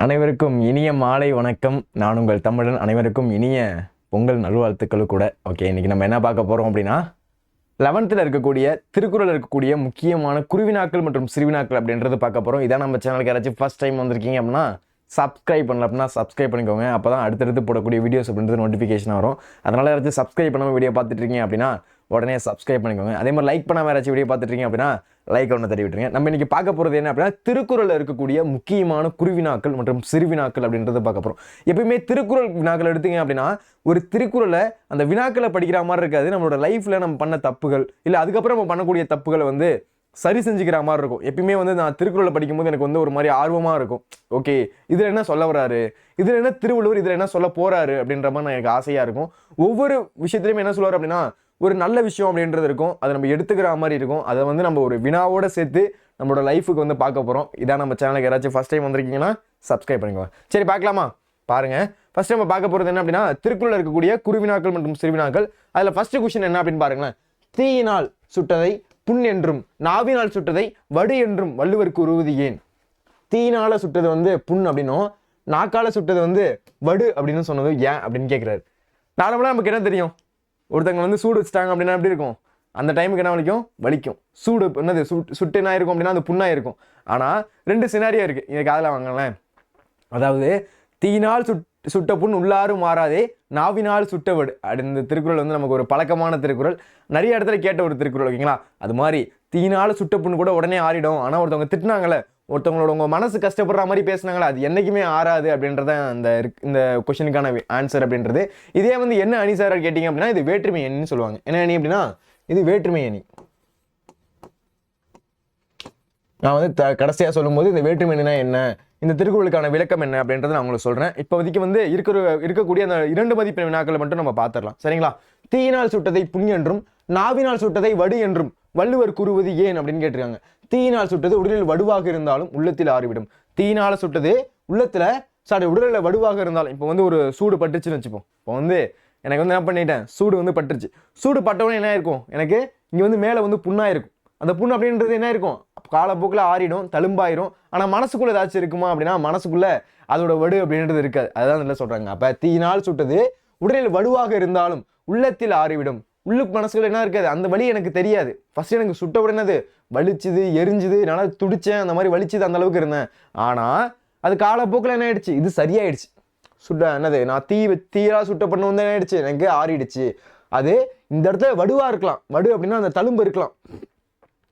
அனைவருக்கும் இனிய மாலை வணக்கம். நான் உங்கள் தமிழன். அனைவருக்கும் இனிய பொங்கல் நல்வாழ்த்துக்கள் கூட. ஓகே, இன்னைக்கு நம்ம என்ன பார்க்க போகிறோம் அப்படின்னா 11th இருக்கக்கூடிய திருக்குறள் இருக்கக்கூடிய முக்கியமான குருவினாக்கள் மற்றும் சிறுவினாக்கள் அப்படின்றது பார்க்க போகிறோம். இதான் நம்ம சேனலுக்கு யாராச்சும் ஃபர்ஸ்ட் டைம் வந்திருக்கீங்க அப்படின்னா சப்ஸ்கிரைப் பண்ணல அப்படின்னா சப்ஸ்கிரைப் பண்ணிக்கோங்க. அப்போ தான் அடுத்தடுத்து போடக்கூடிய வீடியோஸ் அப்படின்றது நோட்டிஃபிகேஷன் வரும். அதனால் யாராச்சும் சப்ஸ்கிரைப் பண்ணாமல் வீடியோ பார்த்துட்டு இருக்கீங்க அப்படின்னா உடனே சப்ஸ்கிரைப் பண்ணிக்கோங்க. அதே மாதிரி லைக் பண்ணாமல் யாராச்சும் வீடியோ பார்த்துட்டு இருக்கீங்க அப்படின்னா லைக் ஒன்று தட்டி விட்டுருங்க. நம்ம இன்னைக்கு பார்க்க போகிறது என்ன அப்படின்னா திருக்குறளில் இருக்கக்கூடிய முக்கியமான குருவினாக்கள் மற்றும் சிறுவினாக்கள் அப்படின்றத பார்க்க போகிறோம். எப்பயுமே திருக்குறள் வினாக்கள் எடுத்தீங்க அப்படின்னா ஒரு திருக்குறளை அந்த வினாக்களை படிக்கிற மாதிரி இருக்காது. நம்மளோட லைஃப்பில் நம்ம பண்ண தப்புகள் இல்லை அதுக்கப்புறம் நம்ம பண்ணக்கூடிய தப்புகளை வந்து சரி செஞ்சுக்கிற மாதிரி இருக்கும். எப்பயுமே வந்து நான் திருக்குறளை படிக்கும்போது எனக்கு வந்து ஒரு மாதிரி ஆர்வமாக இருக்கும். ஓகே, இதில் என்ன சொல்ல வராரு, இதில் என்ன திருவள்ளுவர் இதில் என்ன சொல்ல போகிறாரு அப்படின்ற மாதிரி எனக்கு ஆசையாக இருக்கும். ஒவ்வொரு விஷயத்துலையும் என்ன சொல்லுவார் அப்படின்னா ஒரு நல்ல விஷயம் அப்படின்றது இருக்கும். அதை நம்ம எடுத்துக்கிற மாதிரி இருக்கும். அதை வந்து நம்ம ஒரு வினாவோட சேர்த்து நம்மளோட லைஃபுக்கு வந்து பார்க்க போகிறோம். இதான் நம்ம சேனலுக்கு யாராச்சும் ஃபஸ்ட் டைம் வந்திருக்கீங்கன்னா சப்ஸ்கிரைப் பண்ணிக்கோங்க. சரி, பார்க்கலாமா? பாருங்கள், ஃபஸ்ட் நம்ம பார்க்க போகிறது என்ன அப்படின்னா திருக்குறளில் இருக்கக்கூடிய குருவினாக்கள் மற்றும் சிறுவினாக்கள். அதில் ஃபஸ்ட்டு கொஸ்டின் என்ன அப்படின்னு பாருங்களேன். தீயினால் சுட்டதை புண் என்றும் நாவினால் சுட்டதை வடு என்றும் வள்ளுவர் கூறுவது ஏன்? தீயினால சுட்டது வந்து புண் அப்படின்னும் நாக்கால சுட்டது வந்து வடு அப்படின்னு சொன்னது ஏன் அப்படின்னு கேட்குறாரு. நார்மலாக நமக்கு என்ன தெரியும், ஒருத்தங்க வந்து சூடு வச்சுட்டாங்க அப்படின்னா எப்படி இருக்கும், அந்த டைமுக்கு என்ன வலிக்கும். சூடு என்னது சுட்டு என்ன இருக்கும் அப்படின்னா அது புண்ணாக இருக்கும். ஆனால் ரெண்டு சினாரியா இருக்குது, இதை காதில் வாங்கலேன். அதாவது தீயினால் சுட்ட புண் உள்ளாரும் மாறாதே நாவினால் சுட்டவடு அப்படின்னு இந்த திருக்குறள் வந்து நமக்கு ஒரு பழக்கமான திருக்குறள், நிறைய இடத்துல கேட்ட ஒரு திருக்குறள். ஓகேங்களா? அது மாதிரி தீயினால் சுட்ட புண் கூட உடனே ஆறிடும். ஆனால் ஒருத்தவங்க திட்டினாங்களே, ஒருத்தவங்களோட உங்கள் மனசு கஷ்டப்படுற மாதிரி பேசினாங்களே, அது என்றைக்குமே ஆறாது அப்படின்றத இந்த கொஸ்டினுக்கான ஆன்சர் அப்படின்றது. இதே வந்து என்ன அணி சார் கேட்டிங்க அப்படின்னா இது வேற்றுமை அணின்னு சொல்லுவாங்க. என்ன அணி அப்படின்னா இது வேற்றுமை அணி. நான் வந்து கடைசியாக சொல்லும்போது இந்த வேற்றுமை அணினா என்ன, இந்த திருக்குறளுக்கான விளக்கம் என்ன அப்படின்றத நான் உங்களுக்கு சொல்கிறேன். இப்போதைக்கு வந்து இருக்கக்கூடிய அந்த 2 மதிப்பெண் வினாக்களை மட்டும் நம்ம பார்த்துடலாம். சரிங்களா? தீயினால் சுட்டதை புண் என்றும் நாவினால் சுட்டதை வடு என்றும் வள்ளுவர் கூறுவது ஏன் அப்படின்னு கேட்டிருக்காங்க. தீயினால் சுட்டது உடலில் வடுவாக இருந்தாலும் உள்ளத்தில் ஆறிவிடும். தீயினால சுட்டது உடலில் வடுவாக இருந்தாலும், இப்போ வந்து ஒரு சூடு பட்டுச்சுன்னு வச்சுப்போம். இப்போ வந்து எனக்கு வந்து என்ன பண்ணிட்டேன், சூடு வந்து பட்டுருச்சு. சூடு பட்டவொடனே என்ன இருக்கும், எனக்கு இங்கே வந்து மேலே வந்து புண்ணாக இருக்கும். அந்த புண்ணு அப்படின்றது என்ன இருக்கும், காலப்போக்கில் ஆறிடும், தழும்பாயிரும். ஆனால் மனசுக்குள்ளே ஏதாச்சும் இருக்குமா அப்படின்னா மனசுக்குள்ளே அதோட வடு அப்படின்றது இருக்காது. அதுதான் நல்லா சொல்கிறாங்க. அப்போ தீயினால் சுட்டது உடலில் வடுவாக இருந்தாலும் உள்ளத்தில் ஆறிவிடும். உள்ளுக்கு மனசுக்குள்ள என்ன இருக்காது, அந்த வலி எனக்கு தெரியாது. ஃபர்ஸ்ட் எனக்கு சுட்ட உடனே வலிச்சுது, எரிஞ்சுது, நல்லா துடிச்சேன், அந்த மாதிரி வலிச்சுது, அந்த அளவுக்கு இருந்தேன். ஆனால் அது காலப்போக்கில் என்ன ஆயிடுச்சு, இது சரியாயிடுச்சு. நான் தீயா சுட்ட பண்ண வந்து என்ன ஆயிடுச்சு, எனக்கு ஆறிடுச்சு. அது இந்த இடத்துல வடுவா இருக்கலாம். வடு அப்படின்னா அந்த தழும்பு இருக்கலாம்.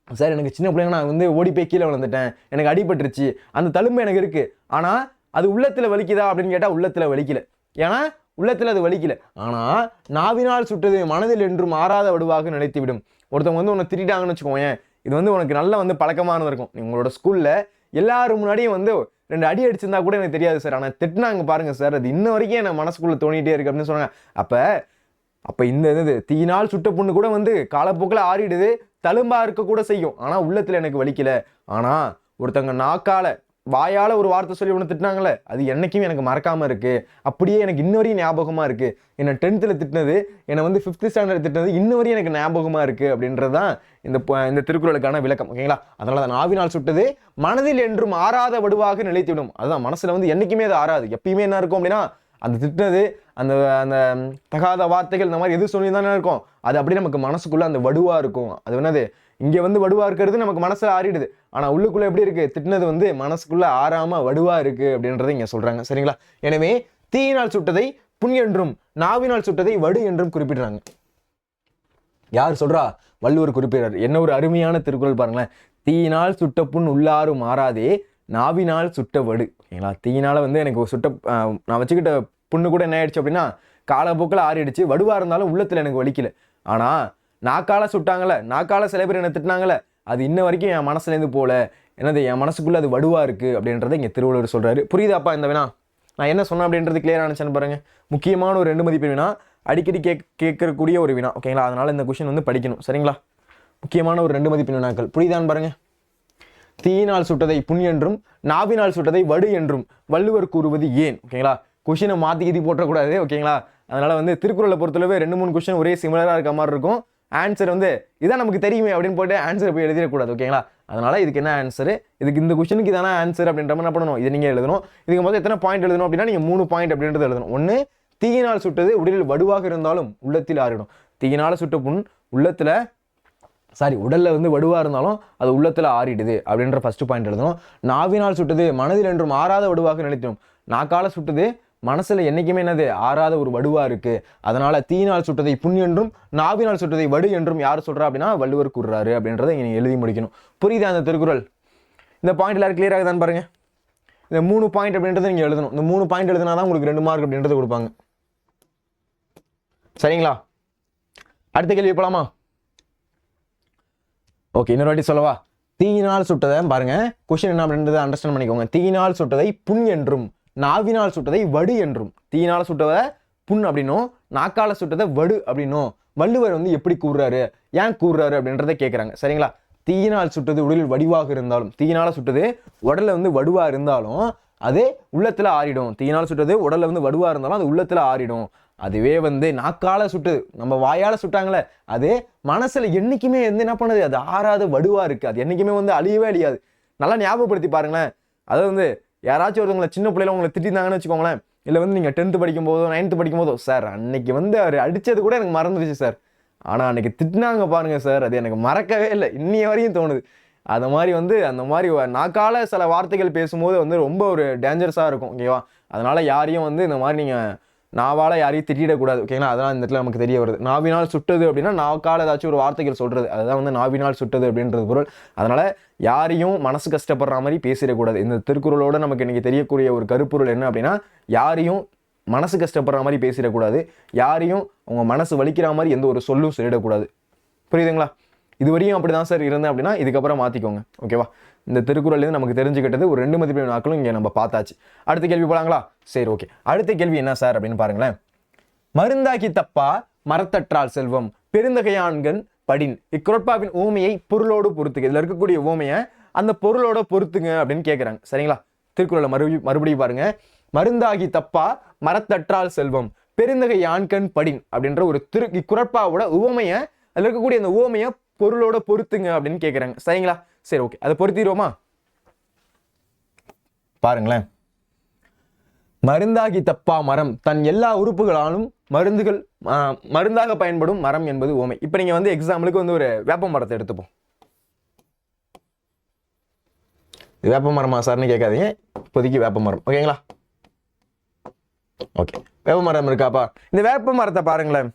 சார் எனக்கு சின்ன பிள்ளைங்க நான் வந்து ஓடி போய் கீழே விழுந்துட்டேன், எனக்கு அடிபட்டுருச்சு, அந்த தழும்பு எனக்கு இருக்கு. ஆனால் அது உள்ளத்தில் வலிக்குதா அப்படின்னு கேட்டால் உள்ளத்தில் வலிக்கல. ஏன்னா உள்ளத்தில் அது வலிக்கல. ஆனால் நாவினால் சுட்டது மனதில் என்றும் மாறாத வடுவாக நிலைத்துவிடும். ஒருத்தவங்க வந்து உன்னை திட்டாங்கன்னு வச்சுக்கோங்க, இது வந்து உனக்கு நல்லா வந்து பழக்கமானது இருக்கும். உங்களோட ஸ்கூலில் எல்லாரும் முன்னாடியும் வந்து 2 அடி அடிச்சிருந்தா கூட எனக்கு தெரியாது சார், ஆனால் திட்டினாங்க பாருங்க சார், அது இன்ன வரைக்கும் என்ன மனசுக்குள்ளே தோணிகிட்டே இருக்கு அப்படின்னு சொன்னாங்க. அப்போ இந்த தீயினால் சுட்ட புண்ணு கூட வந்து காலப்போக்கில் ஆறிடுது, தழும்பா இருக்க கூட செய்யும். ஆனால் உள்ளத்தில் எனக்கு வலிக்கல. ஆனால் ஒருத்தங்க வாயால் ஒரு வார்த்தை சொல்லி ஒன்று திட்டினாங்களே, அது என்னைக்குமே எனக்கு மறக்காமல் இருக்குது. அப்படியே எனக்கு இன்ன வரையும் ஞாபகமாக இருக்குது. என்னை 10th திட்டினது, என்னை வந்து 5th ஸ்டாண்டர்ட் திட்டினது இன்ன வரையும் எனக்கு ஞாபகமாக இருக்குது அப்படின்றது தான் இந்த திருக்குறளுக்கான விளக்கம். ஓகேங்களா? அதனால தான் நாவினால் சுட்டது மனதில் என்றும் ஆறாத வடுவாக நிலைத்துவிடும். அதுதான் மனசில் வந்து என்னைக்குமே அது ஆறாது. எப்பயுமே என்ன இருக்கும் அப்படின்னா அந்த திட்டினது, அந்த அந்த தகாத வார்த்தைகள், இந்த மாதிரி எது சொல்லி தானே இருக்கும், அது அப்படியே நமக்கு மனசுக்குள்ளே அந்த வடுவாக இருக்கும். அது என்னது, இங்கே வந்து வடுவாக இருக்கிறது நமக்கு மனசில் ஆறிடுது. ஆனால் உள்ளுக்குள்ளே எப்படி இருக்குது, திட்டினது வந்து மனசுக்குள்ளே ஆறாமல் வடுவாக இருக்குது அப்படின்றத இங்கே சொல்கிறாங்க. சரிங்களா? எனவே தீயினால் சுட்டதை புண் என்றும் நாவினால் சுட்டதை வடு என்றும் குறிப்பிடுறாங்க. யார் சொல்கிறா? வள்ளுவர் குறிப்பிடுறார். என்ன ஒரு அருமையான திருக்குறள் பாருங்களேன். தீயினால் சுட்ட புண் உள்ளாரும் மாறாதே நாவினால் சுட்ட வடு. ஓகேங்களா? தீயினால் வந்து எனக்கு நான் வச்சுக்கிட்ட புண்ணு கூட என்ன ஆயிடுச்சு அப்படின்னா காலப்போக்கில் ஆறிடுச்சு. வடுவாக இருந்தாலும் உள்ளத்தில் எனக்கு வலிக்கல. ஆனால் நாக்கால சுட்டாங்களே, நாக்கால சில பேர் என்ன திட்டினாங்களே, அது இன்ன வரைக்கும் என் மனசுலேருந்து போல, என்னது என் மனசுக்குள்ளே அது வடுவாக இருக்குது அப்படின்றத இங்கே திருவள்ளுவர் சொல்கிறாரு. புரியுதாப்பா இந்த வினா? நான் என்ன சொன்னேன் அப்படின்றது கிளியர் ஆனிச்சான்னு பாருங்கள். முக்கியமான ஒரு 2 மதிப்பெண் வினா, அடிக்கடி கேட்கக்கூடிய ஒரு வினா. ஓகேங்களா? அதனால் இந்த கொஷின் வந்து படிக்கணும். சரிங்களா? முக்கியமான ஒரு 2 மதிப்பெண் வினாக்கள். புரியுதான்னு பாருங்கள். தீயினால் சுட்டதை புண் என்றும் நாவினால் சுட்டதை வடு என்றும் வள்ளுவர் கூறுவது ஏன்? ஓகேங்களா? கொஷினை மாற்றி போட்டக்கூடாது. ஓகேங்களா? அதனால் வந்து திருக்குறளை பொறுத்தளவு 2-3 கொஷின் ஒரே சிமிலராக இருக்க மாதிரி இருக்கும். ஆன்சர் வந்து இதான் நமக்கு தெரியுமே அப்படின்னு போட்டு ஆன்சர் போய் எழுதிடக்கூடாது. ஓகேங்களா? அதனால இதுக்கு என்ன ஆன்சரு, இதுக்கு இந்த கொஸ்டினுக்கு இதான ஆன்சர் அப்படின்ற மாதிரி என்ன பண்ணணும், இதை நீங்கள் எழுதணும். இதுக்கு மொத்தம் எத்தனை பாயிண்ட் எழுதணும் அப்படின்னா நீங்கள் 3 பாயிண்ட் அப்படின்றது எழுதணும். ஒன்று, தீயினால் சுட்டது உடலில் வடுவாக இருந்தாலும் உள்ளத்தில் ஆறிடும். தீயினால் சுட்ட புண் உடல்ல வந்து வடுவா இருந்தாலும் அது உள்ளத்துல ஆறிடுது அப்படின்ற ஃபர்ஸ்ட் பாயிண்ட் எழுதணும். நாவினால் சுட்டது மனதில் என்றும் ஆறாத வடுவாக நினைத்தோம். நாக்கால சுட்டது மனசுல என்னைக்குமே என்னது ஆறாத ஒரு வடுவா இருக்கு. அதனால தீயினால் சுட்டதை புண் என்றும் நாவினால் சுட்டதை வடு என்றும் யார் சொல்றா அப்படின்னா வள்ளுவர் கூறுறாரு அப்படின்றத நீங்க எழுதி முடிக்கணும். புரியுதா அந்த திருக்குறள்? இந்த பாயிண்ட் எல்லாரும் கிளியர் ஆகுதான்னு பாருங்க. இந்த 3 பாயிண்ட் அப்படின்றத நீங்க எழுதணும். இந்த 3 பாயிண்ட் எழுதினாதான் உங்களுக்கு 2 மார்க் அப்படின்றது கொடுப்பாங்க. சரிங்களா? அடுத்த கேள்வி போலாமா? ஓகே, இன்னொரு வாட்டி சொல்லவா? தீயினால் சுட்டதை பாருங்க, கொஸ்டின் என்ன அப்படின்றத அண்டர்ஸ்டாண்ட் பண்ணிக்கோங்க. தீயினால் சுட்டதை புண் என்றும் நாவினால் சுட்டதை வடு என்றும். தீயினால் சுட்டதை புண் அப்படின்னும் நாக்கால சுட்டதை வடு அப்படின்னும் வள்ளுவர் வந்து எப்படி கூறுறாரு, ஏன் கூறுறாரு அப்படின்றத கேட்குறாங்க. சரிங்களா? தீயினால் சுட்டது உடலில் வடிவாக இருந்தாலும், தீயினால் சுட்டது உடல்ல வந்து வடுவா இருந்தாலும் அது உள்ளத்துல ஆறிடும். தீயினால் சுட்டது உடல்ல வந்து வடுவா இருந்தாலும் அது உள்ளத்துல ஆறிடும். அதுவே வந்து நாக்கால சுட்டது, நம்ம வாயால சுட்டாங்களே, அது மனசுல என்னைக்குமே வந்து என்ன பண்ணுது, அது ஆறாத வடுவா இருக்கு. அது என்னைக்குமே வந்து அழியவே அழியாது. நல்லா ஞாபகப்படுத்தி பாருங்களேன். அதாவது வந்து யாராச்சும் ஒருத்தவங்களை சின்ன பிள்ளைல உங்களை திட்டிருந்தாங்கன்னு வச்சுக்கோங்களேன், இல்லை வந்து நீங்கள் 10th படிக்கும் போதோ 9th படிக்கும் போதோ, சார் அன்னைக்கு வந்து அவர் அடித்தது கூட எனக்கு மறந்துடுச்சு சார், ஆனால் அன்னைக்கு திட்டினாங்க பாருங்க சார், அது எனக்கு மறக்கவே இல்லை, இன்னைய வரையும் தோணுது. அந்த மாதிரி வந்து அந்த மாதிரி நாக்கால சில வார்த்தைகள் பேசும்போது வந்து ரொம்ப ஒரு டேஞ்சரஸாக இருக்கும். ஓகேவா? அதனால யாரையும் வந்து இந்த மாதிரி நீங்கள் நாவால் யாரையும் திட்டிடக்கூடாது. ஓகேங்களா? அதெல்லாம் இந்த இடத்துல நமக்கு தெரிய வருது. நாவினால் சுட்டது அப்படின்னா நாக்கால் ஏதாச்சும் ஒரு வார்த்தைகள் சொல்றது, அதுதான் வந்து நாவினால் சுட்டது அப்படின்றது பொருள். அதனால யாரையும் மனசு கஷ்டப்படுற மாதிரி பேசிடக்கூடாது. இந்த திருக்குறளோட நமக்கு இன்னைக்கு தெரியக்கூடிய ஒரு கருப்பொருள் என்ன அப்படின்னா, யாரையும் மனசு கஷ்டப்படுற மாதிரி பேசிடக்கூடாது, யாரையும் அவங்க மனசு வலிக்கிற மாதிரி எந்த ஒரு சொல்லும் சொல்லிடக்கூடாது. புரியுதுங்களா? இதுவரையும் அப்படிதான் சார் இருந்தேன் அப்படின்னா இதுக்கப்புறம் மாற்றிக்கோங்க. ஓகேவா? இந்த திருக்குறள்லேருந்து நமக்கு தெரிஞ்சுக்கிட்டது ஒரு 2 மதிப்பெண் நாட்களும் இங்கே நம்ம பார்த்தாச்சு. அடுத்த கேள்வி போலாங்களா? சரி, ஓகே. அடுத்த கேள்வி என்ன சார் அப்படின்னு பாருங்களேன். மருந்தாக்கி தப்பா மரத்தற்றால் செல்வம் பெருந்தகையான்கண் படின். இக்குறட்பாவின் ஊமையை பொருளோடு பொறுத்துங்க. இதில் இருக்கக்கூடிய ஊமையை அந்த பொருளோட பொறுத்துங்க அப்படின்னு கேட்குறாங்க. சரிங்களா? திருக்குறளை மறுபடியும் பாருங்க. மருந்தாகி தப்பா மரத்தற்றால் செல்வம் பெருந்தகை யான்கண் படின் அப்படின்ற ஒரு இக்குறட்பாவோட உவமையை, அதில் இருக்கக்கூடிய அந்த உவமையை பொருளோட பொறுத்துங்க அப்படின்னு கேட்குறாங்க. சரிங்களா? சரி, ஓகே. அதை பொருத்திடுவோமா? பாருங்களேன். மருந்தாகி தப்பா மரம் தன் எல்லா உறுப்புகளாலும் மருந்தாக பயன்படும் மரம் என்பது உவமை. இப்போ நீங்க வந்து எக்ஸாம்பிளுக்கு வந்து ஒரு வேப்ப மரத்தை எடுத்துப்போம். வேப்ப மரமா சார்னு கேட்காதீங்க, இப்போதைக்கு வேப்ப மரம். ஓகேங்களா? ஓகே, வேப்ப மரம் இருக்காப்பா. இந்த வேப்ப மரத்தை பாருங்களேன்.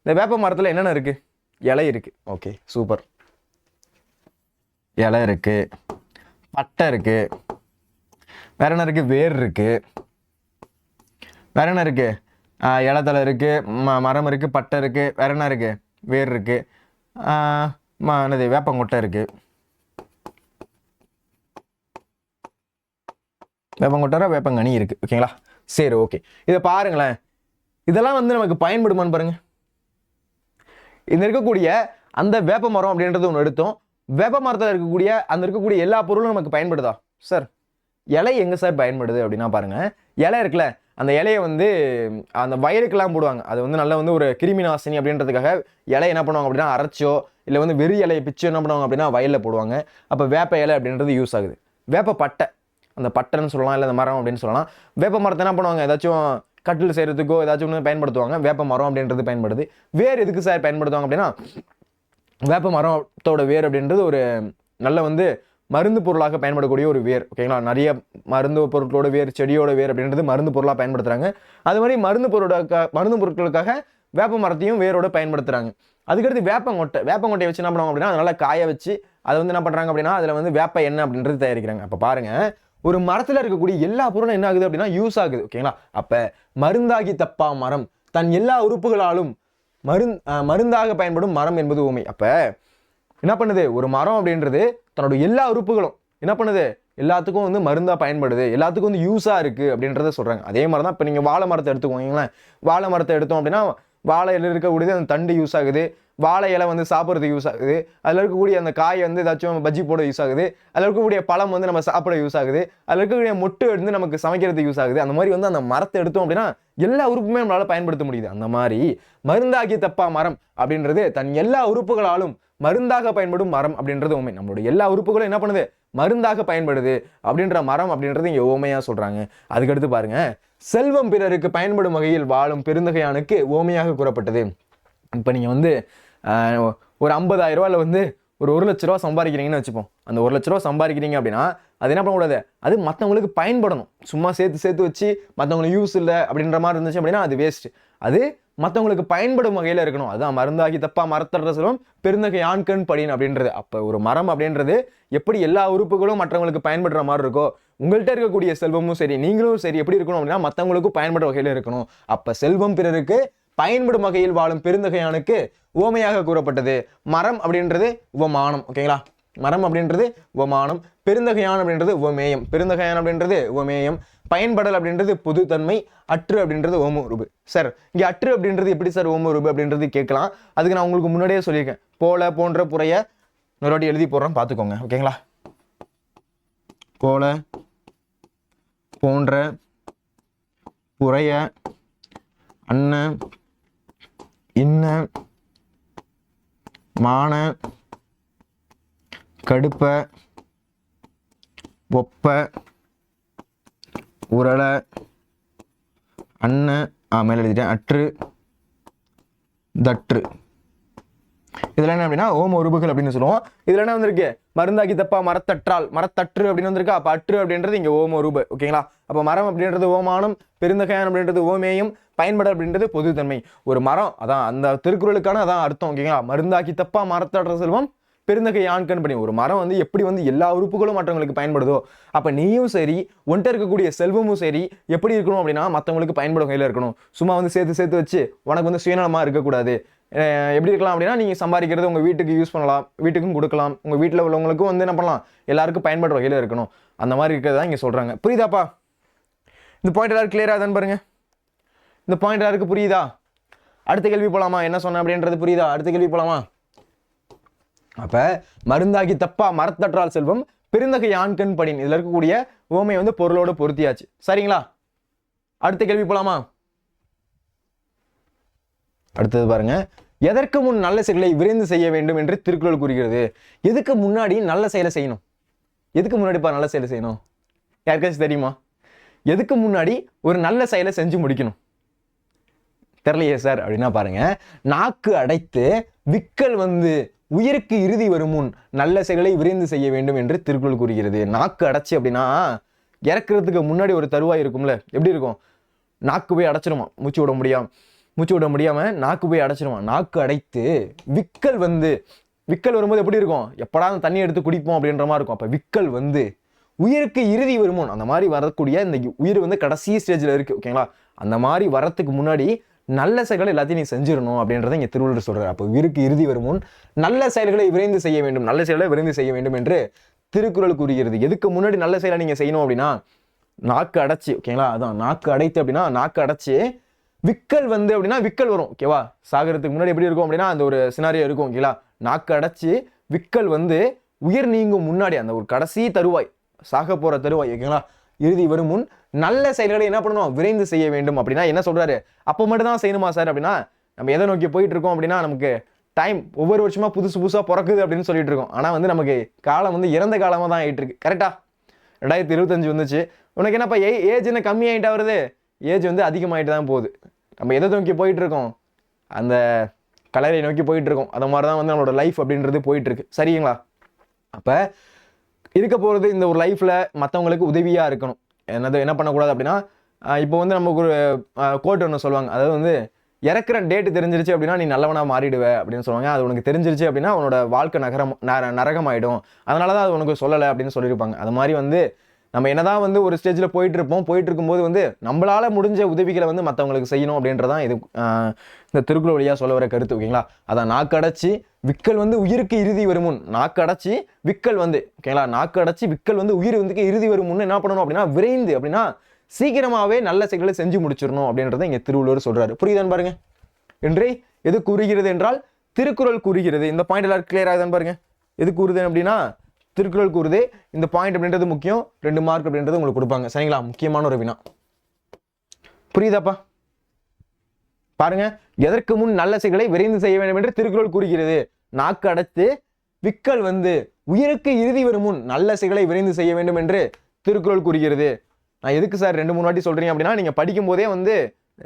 இந்த வேப்ப மரத்தில் என்னென்ன இருக்கு? இலை இருக்கு. Okay, super. இலை இருக்கு, பட்டை இருக்கு, வேற என்ன இருக்கு? வேர் இருக்கு, வேற என்ன இருக்கு? இலத்தலை இருக்கு, மரம் இருக்கு, பட்டை இருக்கு, வேற என்ன இருக்கு? வேர் இருக்கு, என்னது வேப்பங்கொட்டை இருக்கு, வேப்பங்கொட்டை வேப்பங்கனி இருக்கு. ஓகேங்களா? சரி, ஓகே. இதை பாருங்களேன். இதெல்லாம் வந்து நமக்கு பயன்படுமான்னு பாருங்க. இந்த இருக்கக்கூடிய அந்த வேப்ப மரம் அப்படின்றது ஒன்று எடுத்தோம். வேப்ப மரத்தில் இருக்கக்கூடிய எல்லா பொருளும் நமக்கு பயன்படுதா சார்? இலை எங்க சார் பயன்படுது அப்படின்னா பாருங்க, இலை இருக்குல்ல, அந்த இலையை வந்து அந்த வயலுக்கெல்லாம் போடுவாங்க. அது வந்து நல்ல வந்து ஒரு கிருமி நாசினி அப்படின்றதுக்காக இலை என்ன பண்ணுவாங்க அப்படின்னா அரைச்சோ இல்லை வந்து வெறி இலையை பிச்சோ என்ன பண்ணுவாங்க அப்படின்னா வயலில் போடுவாங்க. அப்போ வேப்ப இலை அப்படின்றது யூஸ் ஆகுது. வேப்ப பட்டை, அந்த பட்டைன்னு சொல்லலாம், இல்லை அந்த மரம் அப்படின்னு சொல்லலாம். வேப்ப மரத்தை என்ன பண்ணுவாங்க, ஏதாச்சும் கட்டில் செய்யறதுக்கோ ஏதாச்சும் ஒன்று பயன்படுத்துவாங்க. வேப்ப மரம் அப்படின்றது பயன்படுது. வேர் எதுக்கு சார் பயன்படுத்துவாங்க அப்படின்னா, வேப்ப மரத்தோட வேர் அப்படின்றது ஒரு நல்ல வந்து மருந்து பொருளாக பயன்படக்கூடிய ஒரு வேர். ஓகேங்களா? நிறைய மருந்து பொருட்களோட வேர், செடியோட வேர் அப்படின்றது மருந்து பொருளாக பயன்படுத்துறாங்க. அது மாதிரி மருந்து பொருட்களுக்காக வேப்ப மரத்தையும் வேரோட பயன்படுத்துறாங்க. அதுக்கடுத்து வேப்பங்கொட்டையை வச்சு என்ன பண்ணுவாங்க அப்படின்னா அதனால காய வச்சு அதை வந்து என்ன பண்றாங்க அப்படின்னா அதில் வந்து வேப்ப எண்ணெய் அப்படின்றது தயாரிக்கிறாங்க. அப்போ பாருங்க, ஒரு மரத்தில் இருக்கக்கூடிய எல்லா பொருளும் என்ன ஆகுது அப்படின்னா யூஸ் ஆகுது. ஓகேங்களா? அப்போ மருந்தாகி தப்பா மரம் தன் எல்லா உறுப்புகளாலும் மருந்தாக பயன்படும் மரம் என்பது உண்மை. அப்போ என்ன பண்ணுது, ஒரு மரம் அப்படின்றது தன்னோட எல்லா உறுப்புகளும் என்ன பண்ணுது, எல்லாத்துக்கும் வந்து மருந்தா பயன்படுது, எல்லாத்துக்கும் வந்து யூஸா இருக்கு அப்படின்றத சொல்றாங்க. அதே மாதிரி தான் இப்போ நீங்க வாழை மரத்தை எடுத்துக்கோங்களேன். வாழை மரத்தை எடுத்தோம் அப்படின்னா வாழையில இருக்கக்கூடியது அந்த தண்டு யூஸ் ஆகுது, வாழை இலை வந்து சாப்பிட்றதுக்கு யூஸ் ஆகுது, அதில் இருக்கக்கூடிய அந்த காய் வந்து ஏதாச்சும் பஜ்ஜி போட யூஸ் ஆகுது, அதில் இருக்கக்கூடிய பழம் வந்து நம்ம சாப்பிட யூஸ் ஆகுது, அதில் இருக்கக்கூடிய மொட்டு வந்து நமக்கு சமைக்கிறதுக்கு யூஸ் ஆகுது. அந்த மாதிரி வந்து அந்த மரத்தை எடுத்தோம் அப்படின்னா எல்லா உறுப்புமே நம்மளால பயன்படுத்த முடியுது. அந்த மாதிரி மருந்தாகி தப்பா மரம் அப்படின்றது தன் எல்லா உறுப்புகளாலும் மருந்தாக பயன்படும் மரம் அப்படின்றது உண்மை. நம்மளுடைய எல்லா உறுப்புகளும் என்ன பண்ணுது, மருந்தாக பயன்படுது அப்படின்ற மரம் அப்படின்றது இங்க ஓமையா சொல்றாங்க. அதுக்கடுத்து பாருங்க, செல்வம் பிறருக்கு பயன்படும் வகையில் வாழும் பெருந்தகையானுக்கு ஓமையாக கூறப்பட்டது. இப்போ நீங்க வந்து ஒரு 50,000 ரூபாயில் வந்து ஒரு 1,00,000 ரூபா சம்பாதிக்கிறீங்கன்னு வச்சுப்போம். அந்த 1,00,000 ரூபா சம்பாதிக்கிறீங்க அப்படின்னா அது என்ன பண்ணக்கூடாது, அது மற்றவங்களுக்கு பயன்படணும். சும்மா சேர்த்து வச்சு மற்றவங்களுக்கு யூஸ் இல்லை அப்படின்ற மாதிரி இருந்துச்சு அப்படின்னா அது வேஸ்ட். அது மற்றவங்களுக்கு பயன்படும் வகையில் இருக்கணும். அதுதான் மருந்தாகி தப்பா மரத்தற்ற செல்வம் பெருந்தகை ஆண்கண் படின் அப்படின்றது. அப்போ ஒரு மரம் அப்படின்றது எப்படி எல்லா உறுப்புகளும் மற்றவங்களுக்கு பயன்படுற மாதிரி இருக்கோ, உங்கள்கிட்ட இருக்கக்கூடிய செல்வமும் சரி நீங்களும் சரி எப்படி இருக்கணும் அப்படின்னா மற்றவங்களுக்கும் பயன்படுற வகையில் இருக்கணும். அப்போ செல்வம் பிறருக்கு பயன்படும் வகையில் வாழும் பெருந்தகையானுக்கு உவமையாக கூறப்பட்டது. மரம் அப்படின்றது உவமானம். ஓகேங்களா, மரம் அப்படின்றது உவமானம், பெருந்தகையான் அப்படின்றது உவமேயம், பெருந்தகையான் அப்படின்றது உவமேயம், பயன்படல் அப்படின்றது பொதுத்தன்மை, அற்று அப்படின்றது ஓம உருபு. சார் இங்க அற்று அப்படின்றது எப்படி சார் ஓம உருபு அப்படின்றது கேட்கலாம். அதுக்கு நான் உங்களுக்கு முன்னாடியே சொல்லியிருக்கேன். போல போன்ற புறைய இன்னொரு எழுதி போடுறேன் பார்த்துக்கோங்க. ஓகேங்களா, போல போன்ற புறைய அன்ன இன்ன மான கடுப்ப ஒப்ப உரள அன்ன மேலே எழுதிட்டேன் அற்று தற்று. இதில் என்ன அப்படின்னா ஓம உருபுகள் அப்படின்னு சொல்லுவோம். இதில் என்ன வந்திருக்கு, மருந்தாகி தப்பா மரத்தற்றால் மரத்தற்று அப்படின்னு வந்திருக்கு. அப்போ அற்று அப்படின்றது இங்கே ஓம உருபு. ஓகேங்களா, அப்போ மரம் அப்படின்றது ஓமானம், பெருந்தகையான் அப்படின்றது ஓமேயம், பயன்பட அப்படின்றது பொதுத்தன்மை. ஒரு மரம் அதான் அந்த திருக்குறளுக்கான அதான் அர்த்தம். ஓகேங்களா, மருந்தாகி தப்பா மரத்தற்ற செல்வம் பெருந்தகை ஆண்கண் படி. ஒரு மரம் வந்து எப்படி வந்து எல்லா உறுப்புகளும் மற்றவங்களுக்கு பயன்படுதோ, அப்போ நீயும் சரி ஒன்றை இருக்கக்கூடிய செல்வமும் சரி எப்படி இருக்கணும் அப்படின்னா மற்றவங்களுக்கு பயன்படும் வகையில் இருக்கணும். சும்மா வந்து சேர்த்து வச்சு உனக்கு வந்து சுயநலமாக இருக்கக்கூடாது. எப்படி இருக்கலாம் அப்படின்னா நீங்கள் சம்பாதிக்கிறது உங்கள் வீட்டுக்கு யூஸ் பண்ணலாம், வீட்டுக்கும் கொடுக்கலாம், உங்கள் வீட்டில் உள்ளவங்களுக்கும் வந்து என்ன பண்ணலாம், எல்லாருக்கும் பயன்படுற வகையில் இருக்கணும். அந்த மாதிரி இருக்கிறது தான் இங்கே சொல்கிறாங்க. புரியுதாப்பா? இந்த பாயிண்ட் எல்லாரும் கிளியராக தான் பாருங்க. இந்த பாயிண்ட் எல்லாருக்கு புரியுதா? அடுத்த கேள்வி போகலாமா? என்ன சொன்னேன் அப்படின்றது புரியுதா? அடுத்த கேள்வி போகலாமா? அப்போ மருந்தாகி தப்பா மரத்தற்றால் செல்வம் பெருந்தகை ஆண்கண் படின். இதில் இருக்கக்கூடிய ஓமை வந்து பொருளோடு பொருத்தியாச்சு. சரிங்களா, அடுத்த கேள்வி போகலாமா? அடுத்தது பாருங்க, எதற்கு முன் நல்ல செயலை விரைந்து செய்ய வேண்டும் என்று திருக்குறள் கூறுகிறது. எதுக்கு முன்னாடி நல்ல செயலை செய்யணும்? எதுக்கு முன்னாடிப்பா நல்ல செயலை செய்யணும்? யாருக்காச்சும் தெரியுமா? எதுக்கு முன்னாடி ஒரு நல்ல செயலை செஞ்சு முடிக்கணும்? தெரியலையே சார் அப்படின்னா பாருங்க, நாக்கு அடைத்து விக்கல் வந்து உயிருக்கு இறுதி வரும் முன் நல்ல செயலை விரைந்து செய்ய வேண்டும் என்று திருக்குறள் கூறுகிறது. நாக்கு அடைச்சி அப்படின்னா இறக்குறதுக்கு முன்னாடி ஒரு தருவாய் இருக்கும்ல, எப்படி இருக்கும்? நாக்கு போய் அடைச்சிருமா, மூச்சு விட முடியாம நாக்கு போய் அடைச்சிருமா. நாக்கு அடைத்து விக்கல் வந்து விக்கல் வரும்போது எப்படி இருக்கும்? எப்படா தண்ணி எடுத்து குடிப்போம் அப்படின்ற மாதிரி இருக்கும். அப்போ விக்கல் வந்து உயிருக்கு இறுதி வருமோ, அந்த மாதிரி வரக்கூடிய இந்த உயிர் வந்து கடைசி ஸ்டேஜில் இருக்கு. ஓகேங்களா, அந்த மாதிரி வரத்துக்கு முன்னாடி நல்ல செயல்களை எல்லாத்தையும் நீ செஞ்சிடணும் அப்படின்றத இங்கே திருவள்ளுவர் சொல்றாரு. அப்போ உயிருக்கு இறுதி வருமுன் நல்ல செயல்களை விரைந்து செய்ய வேண்டும், நல்ல செயல்களை விரைந்து செய்ய வேண்டும் என்று திருக்குறள் கூறுகிறது. எதுக்கு முன்னாடி நல்ல செயலை நீங்க செய்யணும் அப்படின்னா நாக்கு அடைச்சி. ஓகேங்களா, அதான் நாக்கு அடைத்து அப்படின்னா நாக்கு அடைச்சி விக்கல் வந்து அப்படின்னா விக்கல் வரும். ஓகேவா, சாகிறதுக்கு முன்னாடி எப்படி இருக்கும் அப்படின்னா அந்த ஒரு சினாரியோ இருக்கும். ஓகேங்களா, நாக்கு அடைச்சி விக்கல் வந்து உயிர் நீங்கும் முன்னாடி அந்த ஒரு கடைசி தருவாய், சாக போற தருவாய். ஓகேங்களா, இறுதி வரும் முன் நல்ல செயல்களை என்ன பண்ணணும், விரைந்து செய்ய வேண்டும். அப்படின்னா என்ன சொல்றாரு, அப்போ மட்டும் தான் செய்யணுமா சார் அப்படின்னா நம்ம எதை நோக்கி போயிட்டு இருக்கோம் அப்படின்னா நமக்கு டைம் ஒவ்வொரு வருஷமா புதுசா பிறக்குது அப்படின்னு சொல்லிட்டு இருக்கோம். ஆனால் வந்து நமக்கு காலம் வந்து இறந்த காலமாக தான் ஆகிட்டு இருக்கு. கரெக்டா, 2025 வந்துச்சு. உனக்கு என்னப்பா ஏஜ் என்ன கம்மி ஆகிட்டா வருது? ஏஜ் வந்து அதிகமாகிட்டு தான் போகுது. நம்ம எதை நோக்கி போயிட்டு இருக்கோம், அந்த கலரை நோக்கி போயிட்டு இருக்கோம். அந்த மாதிரி தான் வந்து நம்மளோட லைஃப் அப்படின்றது போயிட்டு இருக்கு. சரிங்களா, அப்போ இருக்க போகிறது இந்த ஒரு லைஃப்ல மற்றவங்களுக்கு உதவியாக இருக்கணும். என்ன பண்ணக்கூடாது அப்படின்னா இப்போ வந்து நமக்கு ஒரு கோட் ஒன்று சொல்லுவாங்க, அதாவது வந்து இறக்குற டேட்டு தெரிஞ்சிருச்சு அப்படின்னா நீ நல்லவனாக மாறிடுவே அப்படின்னு சொல்லுவாங்க. அது உனக்கு தெரிஞ்சிருச்சு அப்படின்னா அவனோட வாழ்க்கை நரகமாயிடும். அதனால தான் அது உனக்கு சொல்லலை அப்படின்னு சொல்லியிருப்பாங்க. அது மாதிரி வந்து நம்ம என்னதான் வந்து ஒரு ஸ்டேஜில் போயிட்டு இருக்கும்போது வந்து நம்மளால முடிஞ்ச உதவிகளை வந்து மற்றவங்களுக்கு செய்யணும் அப்படின்றதான் இது இந்த திருக்குறள் வழியாக சொல்ல வர கருத்து. ஓகேங்களா, அதான் நாக்கு அடைச்சி விக்கல் வந்து உயிருக்கு இறுதி வருமுன், நாக்கு அடைச்சி விக்கல் வந்து, ஓகேங்களா, நாக்கு அடைச்சி விக்கல் வந்து உயிர் வந்து இறுதி வருமுன்னு என்ன பண்ணணும் அப்படின்னா விரைந்து அப்படின்னா சீக்கிரமாகவே நல்ல செயல்களை செஞ்சு முடிச்சிடணும் அப்படின்றத இங்கே திருவள்ளுவர் சொல்றாரு. புரியுதான்னு பாருங்க. என்று எது கூறுகிறது என்றால் திருக்குறள் கூறுகிறது. இந்த பாயிண்ட் எல்லாரும் கிளியர் ஆகுதுன்னு பாருங்க. எது கூறுது அப்படின்னா திருக்குறள் கூறுது. இந்த பாயிண்ட் அப்படின்றது முக்கியம். 2 மார்க் அப்படின்றது உங்களுக்கு கொடுப்பாங்க. சரிங்களா? முக்கியமான ஒரு வினா. புரியுதாப்பா? பாருங்க, எதற்கு முன் நல்ல செயல்களை விரைந்து செய்ய வேண்டும் என்று திருக்குறள் கூறுகிறது. நாக்கு அடைத்து விக்கல் வந்து உயிருக்கு இறுதி வரும் முன் நல்ல செயல்களை விரைந்து செய்ய வேண்டும் என்று திருக்குறள் கூறுகிறது. நான் எதுக்கு சார் 2-3 வாட்டி சொல்றீங்க அப்படின்னா, நீங்க படிக்கும் போதே வந்து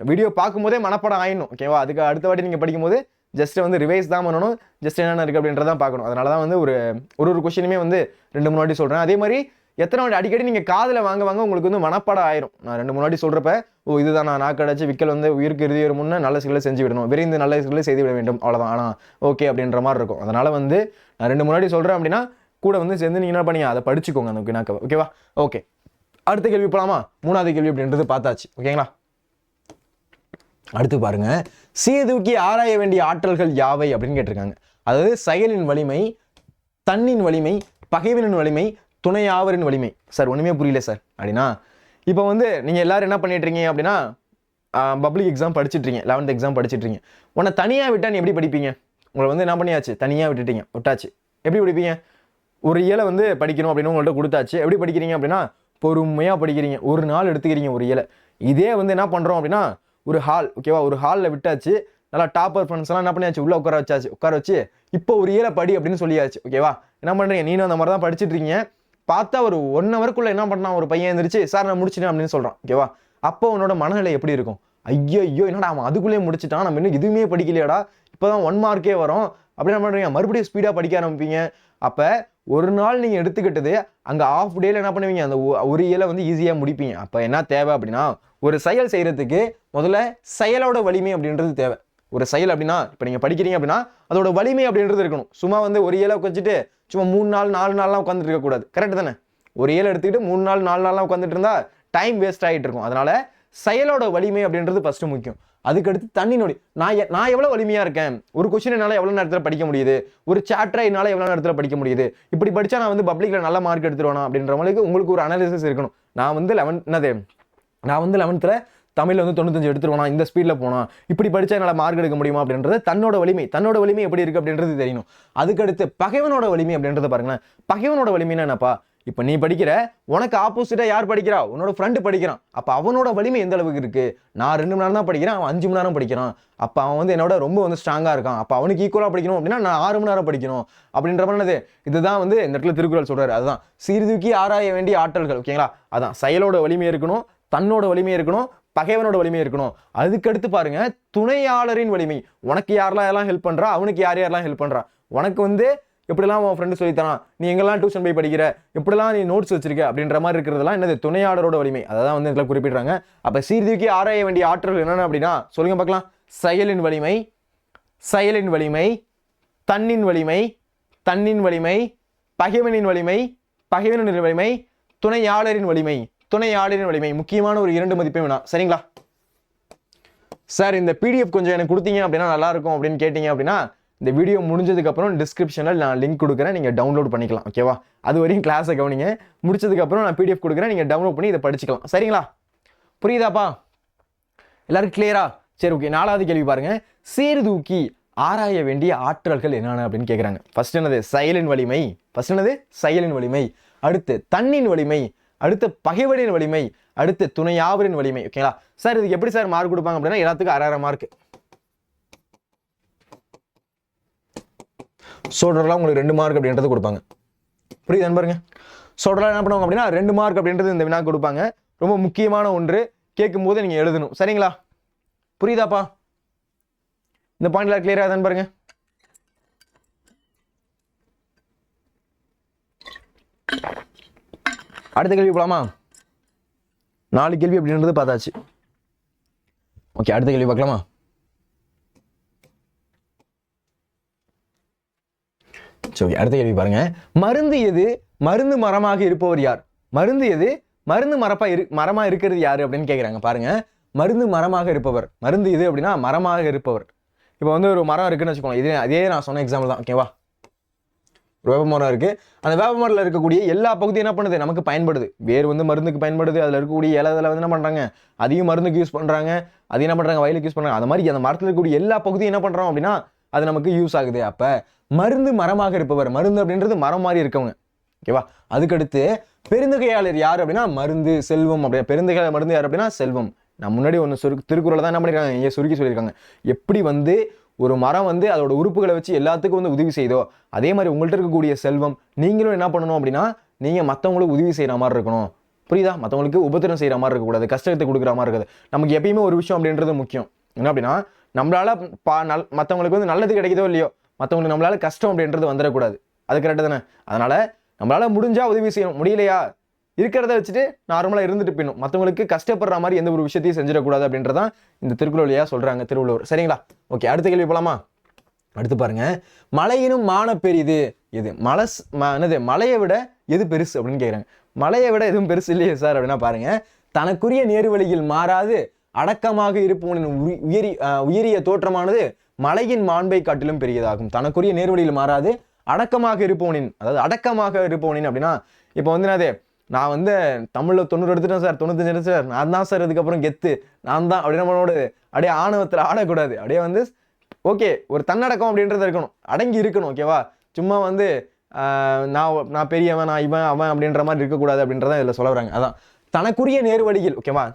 வீடியோ பார்க்கும் போதே மனப்பாடம் ஆயிடணும். ஓகேவா? அதுக்கு அடுத்த வாட்டி நீங்க படிக்கும் போது ஜஸ்ட் வந்து ரிவைஸ் தான் பண்ணணும். ஜஸ்ட் என்னென்ன இருக்கு அப்படின்றதான் பார்க்கணும். அதனால தான் வந்து ஒரு கொஸ்டினுமே வந்து 2-3 வாட்டி சொல்றேன். அதே மாதிரி எத்தனை வாட்டி அடிக்கடி நீங்க காதுல வாங்க உங்களுக்கு வந்து மனப்பாடம் ஆயிரும். நான் 2-3 வாட்டி சொல்றப்ப இதுதான் நான் நாக்கு அடைச்சு விக்கல் வந்து உயிருக்கு இறுதி வரும் முன்ன நல்ல செயல்களை செஞ்சு விடணும், விரைந்து நல்ல செயல்களை செய்து விட வேண்டும், அவ்வளவுதான். ஆனா ஓகே அப்படின்ற மாதிரி இருக்கும். அதனால வந்து நான் 2-3 வாட்டி சொல்றேன் அப்படின்னா கூட வந்து சேர்ந்து நீங்க என்ன பண்ணீங்க அதை படிச்சுக்கோங்க அந்த வினாக்களை. ஓகேவா? ஓகே, அடுத்த கேள்வி போலாமா? 3வது கேள்வி அப்படின்றது பார்த்தாச்சு. ஓகேங்களா? அடுத்து பாருங்க, சீர்தூக்கி ஆராய வேண்டிய ஆற்றல்கள் யாவை அப்படின்னு கேட்டிருக்காங்க. அதாவது செயலின் வலிமை, தன்னின் வலிமை, பகைவனின் வலிமை, துணையாவரின் வலிமை. சார் ஒண்ணுமே புரியல சார் அப்படின்னா, இப்போ வந்து நீங்க எல்லாரும் என்ன பண்ணிட்டு இருக்கீங்க அப்படின்னா, பப்ளிக் எக்ஸாம் படிச்சுட்டு இருக்கீங்க, 11th எக்ஸாம் படிச்சுட்டு இருக்கீங்க. உன்னை தனியா விட்டா நீ எப்படி படிப்பீங்க? உங்களை வந்து என்ன பண்ணியாச்சு, தனியா விட்டாச்சு. எப்படி படிப்பீங்க? ஒரு இயலை வந்து படிக்கணும் அப்படின்னு உங்கள்ட்ட கொடுத்தாச்சு. எப்படி படிக்கிறீங்க அப்படின்னா பொறுமையா படிக்கிறீங்க. ஒரு நாள் எடுத்துக்கிறீங்க ஒரு இயலை. இதே வந்து என்ன பண்றோம் அப்படின்னா ஒரு ஹால், ஓகேவா, ஒரு ஹாலில் விட்டாச்சு. நல்லா டாப்பர் ஃப்ரெண்ட்ஸ் எல்லாம் என்ன பண்ணியாச்சு, உள்ள உட்கார வச்சு இப்போ ஒரு இயலை படி அப்படின்னு சொல்லியாச்சு. ஓகேவா? என்ன பண்றீங்க? நீனும் அந்த மாதிரி தான் படிச்சுட்டு இருக்கீங்க. பார்த்தா ஒரு 1 ஹவருக்குள்ள என்ன பண்ணான், ஒரு பையன் எந்திரிச்சு சார் நான் முடிச்சிட்டேன் அப்படின்னு சொல்றான். ஓகேவா? அப்போ உன்னோட மனநிலை எப்படி இருக்கும்? ஐயோ என்னடா அவன் அதுக்குள்ளேயே முடிச்சுட்டான், நம்ம இன்னும் எதுவுமே படிக்கலையாடா, இப்போதான் 1 மார்க்கே வரும் அப்படின்னு என்ன பண்றீங்க, மறுபடியும் ஸ்பீடா படிக்க ஆரம்பிப்பீங்க. அப்ப ஒரு நாள் நீங்க எடுத்துக்கிட்டது அங்க ஆஃப் டேல என்ன பண்ணுவீங்க, அந்த ஒரு இயலை வந்து ஈஸியா முடிப்பீங்க. அப்ப என்ன தேவை அப்படின்னா, ஒரு செயல் செய்யறதுக்கு முதல்ல செயலோட வலிமை அப்படின்றது தேவை. ஒரு செயல் அப்படின்னா இப்ப நீங்க படிக்கிறீங்க அப்படின்னா அதோட வலிமை அப்படின்றது இருக்கணும். சும்மா வந்து ஒரு இயலை வச்சுட்டு சும்மா 3 நாள் 4 நாள்லாம் உட்காந்துட்டு இருக்க கூடாது. கரெக்ட் தானே? ஒரு இயலை எடுத்துக்கிட்டு 3 நாள் 4 நாள்லாம் உட்காந்துட்டு இருந்தா டைம் வேஸ்ட் ஆகிட்டு இருக்கும். அதனால செயலோட வலிமை அப்படின்றது ஃபர்ஸ்ட் முக்கியம். அதுக்கடுத்து தண்ணினோடி நான் எவ்வளவு வலிமையா இருக்கேன், ஒரு கொஸ்டின் என்னால எவ்வளவு நேரத்தில் படிக்க முடியுது, ஒரு சாப்டரை என்னால எவ்வளவு நேரத்தில் படிக்க முடியுது, இப்படி படிச்சா நான் வந்து பப்ளிக்ல நல்ல மார்க் எடுத்துருவேனா அப்படின்ற மாதிரி உங்களுக்கு ஒரு அனாலிசிஸ் இருக்கணும். நான் வந்து 11th தமிழ்ல வந்து 95 எடுத்துருவானா, இந்த ஸ்பீட்ல போனா இப்படி படிச்சா என்னால மார்க் எடுக்க முடியுமா அப்படின்றது தன்னோட வலிமை எப்படி இருக்கு அப்படின்றது தெரியணும். அதுக்கடுத்து பகைவனோட வலிமை அப்படின்றத பாருங்களேன். பகைவனோட வலிமைன்னா என்னப்பா, இப்ப நீ படிக்கிற, உனக்கு ஆப்போசிட்டா யார் படிக்கிறா, உன்னோட ஃப்ரெண்டு படிக்கிறான். அப்ப அவனோட வலிமை எந்த அளவுக்கு இருக்கு? நான் 2 மணி நேரம் தான் படிக்கிறேன், அவன் 5 மணி நேரம் படிக்கிறான். அப்ப அவன் வந்து என்னோட ரொம்ப வந்து ஸ்ட்ராங்கா இருக்கான். அப்ப அவனுக்கு ஈக்குவலா படிக்கணும் அப்படின்னா நான் 6 மணி நேரம் படிக்கணும் அப்படின்ற மாதிரி. இதுதான் வந்து இந்த இடத்துல திருக்குறள் சொல்றாரு. அதுதான் சீர்தூக்கி ஆராய வேண்டிய ஆற்றல்கள். ஓகேங்களா? அதான் செயலோட வலிமை இருக்கணும், தன்னோட வலிமை இருக்கணும், பகைவனோட வலிமை இருக்கணும். அதுக்கடுத்து பாருங்க துணையாளரின் வலிமை. உனக்கு யாரெல்லாம் ஹெல்ப் பண்றா, அவனுக்கு யாரெல்லாம் ஹெல்ப் பண்றா, உனக்கு வந்து எப்படிலாம் உன் ஃப்ரெண்டு சொல்லித்தரான், நீ எங்கெல்லாம் டியூஷன் போய் படிக்கிற, எப்படிலாம் நீ நோட்ஸ் வச்சிருக்க அப்படின்ற மாதிரி இருக்கிறதெல்லாம் என்னது, துணையாளரோட வலிமை. அதான் வந்து இதில் குறிப்பிடுறாங்க. அப்ப சீர்தூக்கி ஆராய வேண்டிய ஆற்றல் என்னென்ன அப்படின்னா சொல்லுங்க பார்க்கலாம். செயலின் வலிமை, தன்னின் வலிமை, பகைவனின் வலிமை, துணையாளரின் வலிமை. முக்கியமான ஒரு 2 மதிப்பெண் வேணா. சரிங்களா சார்? இந்த பிடிஎஃப் கொஞ்சம் எனக்கு கொடுத்தீங்க அப்படின்னா நல்லா இருக்கும் அப்படின்னு கேட்டீங்க அப்படின்னா, இந்த வீடியோ முடிஞ்சதுக்கு அப்புறம் டிஸ்கிரிப்ஷனில் நான் லிங்க் கொடுக்குறேன், நீங்க டவுன்லோட் பண்ணிக்கலாம். ஓகேவா? அது வரையும் கிளாஸை கவனிங்க. முடிச்சதுக்கு அப்புறம் நான் பிடிஎஃப் கொடுக்குறேன், நீங்க டவுன்லோட் பண்ணி இதை படிச்சுக்கலாம். சரிங்களா? புரியுதாப்பா? எல்லாரும் கிளியரா? சரி, ஓகே. 4வது கேள்வி பாருங்க. சீர்தூக்கி ஆராய வேண்டிய ஆற்றல்கள் என்னென்ன அப்படின்னு கேட்குறாங்க. ஃபர்ஸ்ட் என்னது, செயலின் வலிமை. அடுத்து தன்னின் வலிமை, அடுத்து பகைவனின் வலிமை, அடுத்து துணையாவரின் வலிமை. ஓகேங்களா சார்? இதுக்கு எப்படி சார் மார்க் கொடுப்பாங்க அப்படின்னா எல்லாத்துக்கும் 6.5 மார்க். சோழர்லாம் உங்களுக்கு 2 மார்க் அப்படின்றது கொடுப்பாங்க. புரியுது பாருங்க. சோழர்லாம் என்ன பண்ணுவாங்க அப்படின்னா 2 மார்க் அப்படின்றது இந்த வினா கொடுப்பாங்க. ரொம்ப முக்கியமான ஒன்று, கேட்கும் போது நீங்க எழுதணும். சரிங்களா? புரியுதாப்பா? இந்த பாயிண்ட்ல கிளியரா தான் பாருங்க. அடுத்த கேள்வி போலாமா? 4 கேள்வி அப்படின்றது பார்த்தாச்சு. ஓகே, அடுத்த கேள்வி பார்க்கலாமா? சரி, அடுத்த கேள்வி பாருங்க. மருந்து எது, மருந்து மரமாக இருப்பவர் யார்? மருந்து எது, மருந்து மரமா இருக்கிறது யாரு அப்படின்னு கேட்குறாங்க. பாருங்க, மருந்து மரமாக இருப்பவர். மருந்து இது அப்படின்னா மரமாக இருப்பவர். இப்போ வந்து ஒரு மரம் இருக்குன்னு வச்சுக்கோங்க. அதே நான் சொன்ன எக்ஸாம்பிள் தான். ஓகேவா? ஒரு வேப்ப மரம் இருக்கு. அந்த வேப்ப மரத்தில் இருக்கக்கூடிய எல்லா பகுதியும் என்ன பண்ணுது, நமக்கு பயன்படுது. வேர் வந்து மருந்துக்கு பயன்படுது. அதில் இருக்கக்கூடிய இலையில வந்து என்ன பண்றாங்க, அதையும் மருந்துக்கு யூஸ் பண்றாங்க. அது என்ன பண்றாங்க, வயலுக்கு யூஸ் பண்றாங்க. அந்த மாதிரி அந்த மரத்தில் இருக்கக்கூடிய எல்லா பகுதியும் என்ன பண்றோம் அப்படின்னா அது நமக்கு யூஸ் ஆகுது. அப்போ மருந்து மரமாக இருப்பவர், மருந்து அப்படின்றது மரம் மாதிரி இருக்கவங்க. ஓகேவா? அதுக்கடுத்து பெருந்தகையாளர் யார் அப்படின்னா மருந்து, செல்வம். அப்படின்னா பெருந்தகையாளர் மருந்து யார் அப்படின்னா செல்வம். நான் முன்னாடி ஒன்று திருக்குறளை தான் என்ன பண்ணியிருக்காங்க, இங்கே சுருக்கி சொல்லியிருக்காங்க. எப்படி வந்து ஒரு மரம் வந்து அதோட உறுப்புகளை வச்சு எல்லாத்துக்கும் வந்து உதவி செய்தோ, அதே மாதிரி உங்கள்கிட்ட இருக்கக்கூடிய செல்வம் நீங்களும் என்ன பண்ணணும் அப்படின்னா நீங்கள் மற்றவங்களுக்கு உதவி செய்கிற மாதிரி இருக்கணும். புரியுதா? மற்றவங்களுக்கு உபத்திரம் செய்கிற மாதிரி இருக்கக்கூடாது, கஷ்டத்தை கொடுக்குற மாதிரி இருக்குது. நமக்கு எப்பயுமே ஒரு விஷயம் அப்படின்றது முக்கியம். என்ன அப்படின்னா நம்மளால மற்றவங்களுக்கு வந்து நல்லது கிடைக்குதோ இல்லையோ, மற்றவங்களுக்கு நம்மளால கஷ்டம் அப்படின்றது வந்துடக்கூடாது. அது கரெக்டு தானே? அதனால நம்மளால முடிஞ்சா உதவி செய்யணும், முடியலையா இருக்கிறத வச்சுட்டு நார்மலாக இருந்துட்டு போயிடும். மற்றவங்களுக்கு கஷ்டப்படுற மாதிரி எந்த ஒரு விஷயத்தையும் செஞ்சிடக்கூடாது அப்படின்றதான் இந்த திருக்குறளையா சொல்றாங்க திருவள்ளுவர். சரிங்களா? ஓகே, அடுத்த கேள்வி போலாமா? அடுத்து பாருங்க, மலையினும் மான பெரிது எது? என்னது மலையை விட எது பெருசு அப்படின்னு கேட்குறாங்க. மலையை விட எதுவும் பெருசு இல்லையே சார் அப்படின்னா பாருங்க, தனக்குரிய நேர்வழியில் மாறாது அடக்கமாக இருப்பவனின் உயரிய தோற்றமானது மலையின் மாண்பை காட்டிலும் பெரியதாகும். தனக்குரிய நேர்வழியில் மாறாது அடக்கமாக இருப்பவனின், அதாவது அடக்கமாக இருப்பவனின் அப்படின்னா இப்போ வந்து என்னது, நான் வந்து தமிழில் 90 எடுத்துட்டேன் சார், 95 எடுத்து சார், நான் தான் சார் இதுக்கப்புறம் கெத்து, நான் தான் அப்படின்னு நம்மளோட அப்படியே ஆணவத்தில் ஆடக்கூடாது. அப்படியே வந்து ஓகே ஒரு தன்னடக்கம் அப்படின்றது இருக்கணும், அடங்கி இருக்கணும். ஓகேவா? சும்மா வந்து நான் பெரியவன், நான் இவன் அவன் அப்படின்ற மாதிரி இருக்கக்கூடாது அப்படின்றதான் இதில் சொல்ல வராங்க. அதான் தனக்குரிய நேர்வழியில். ஓகேவா?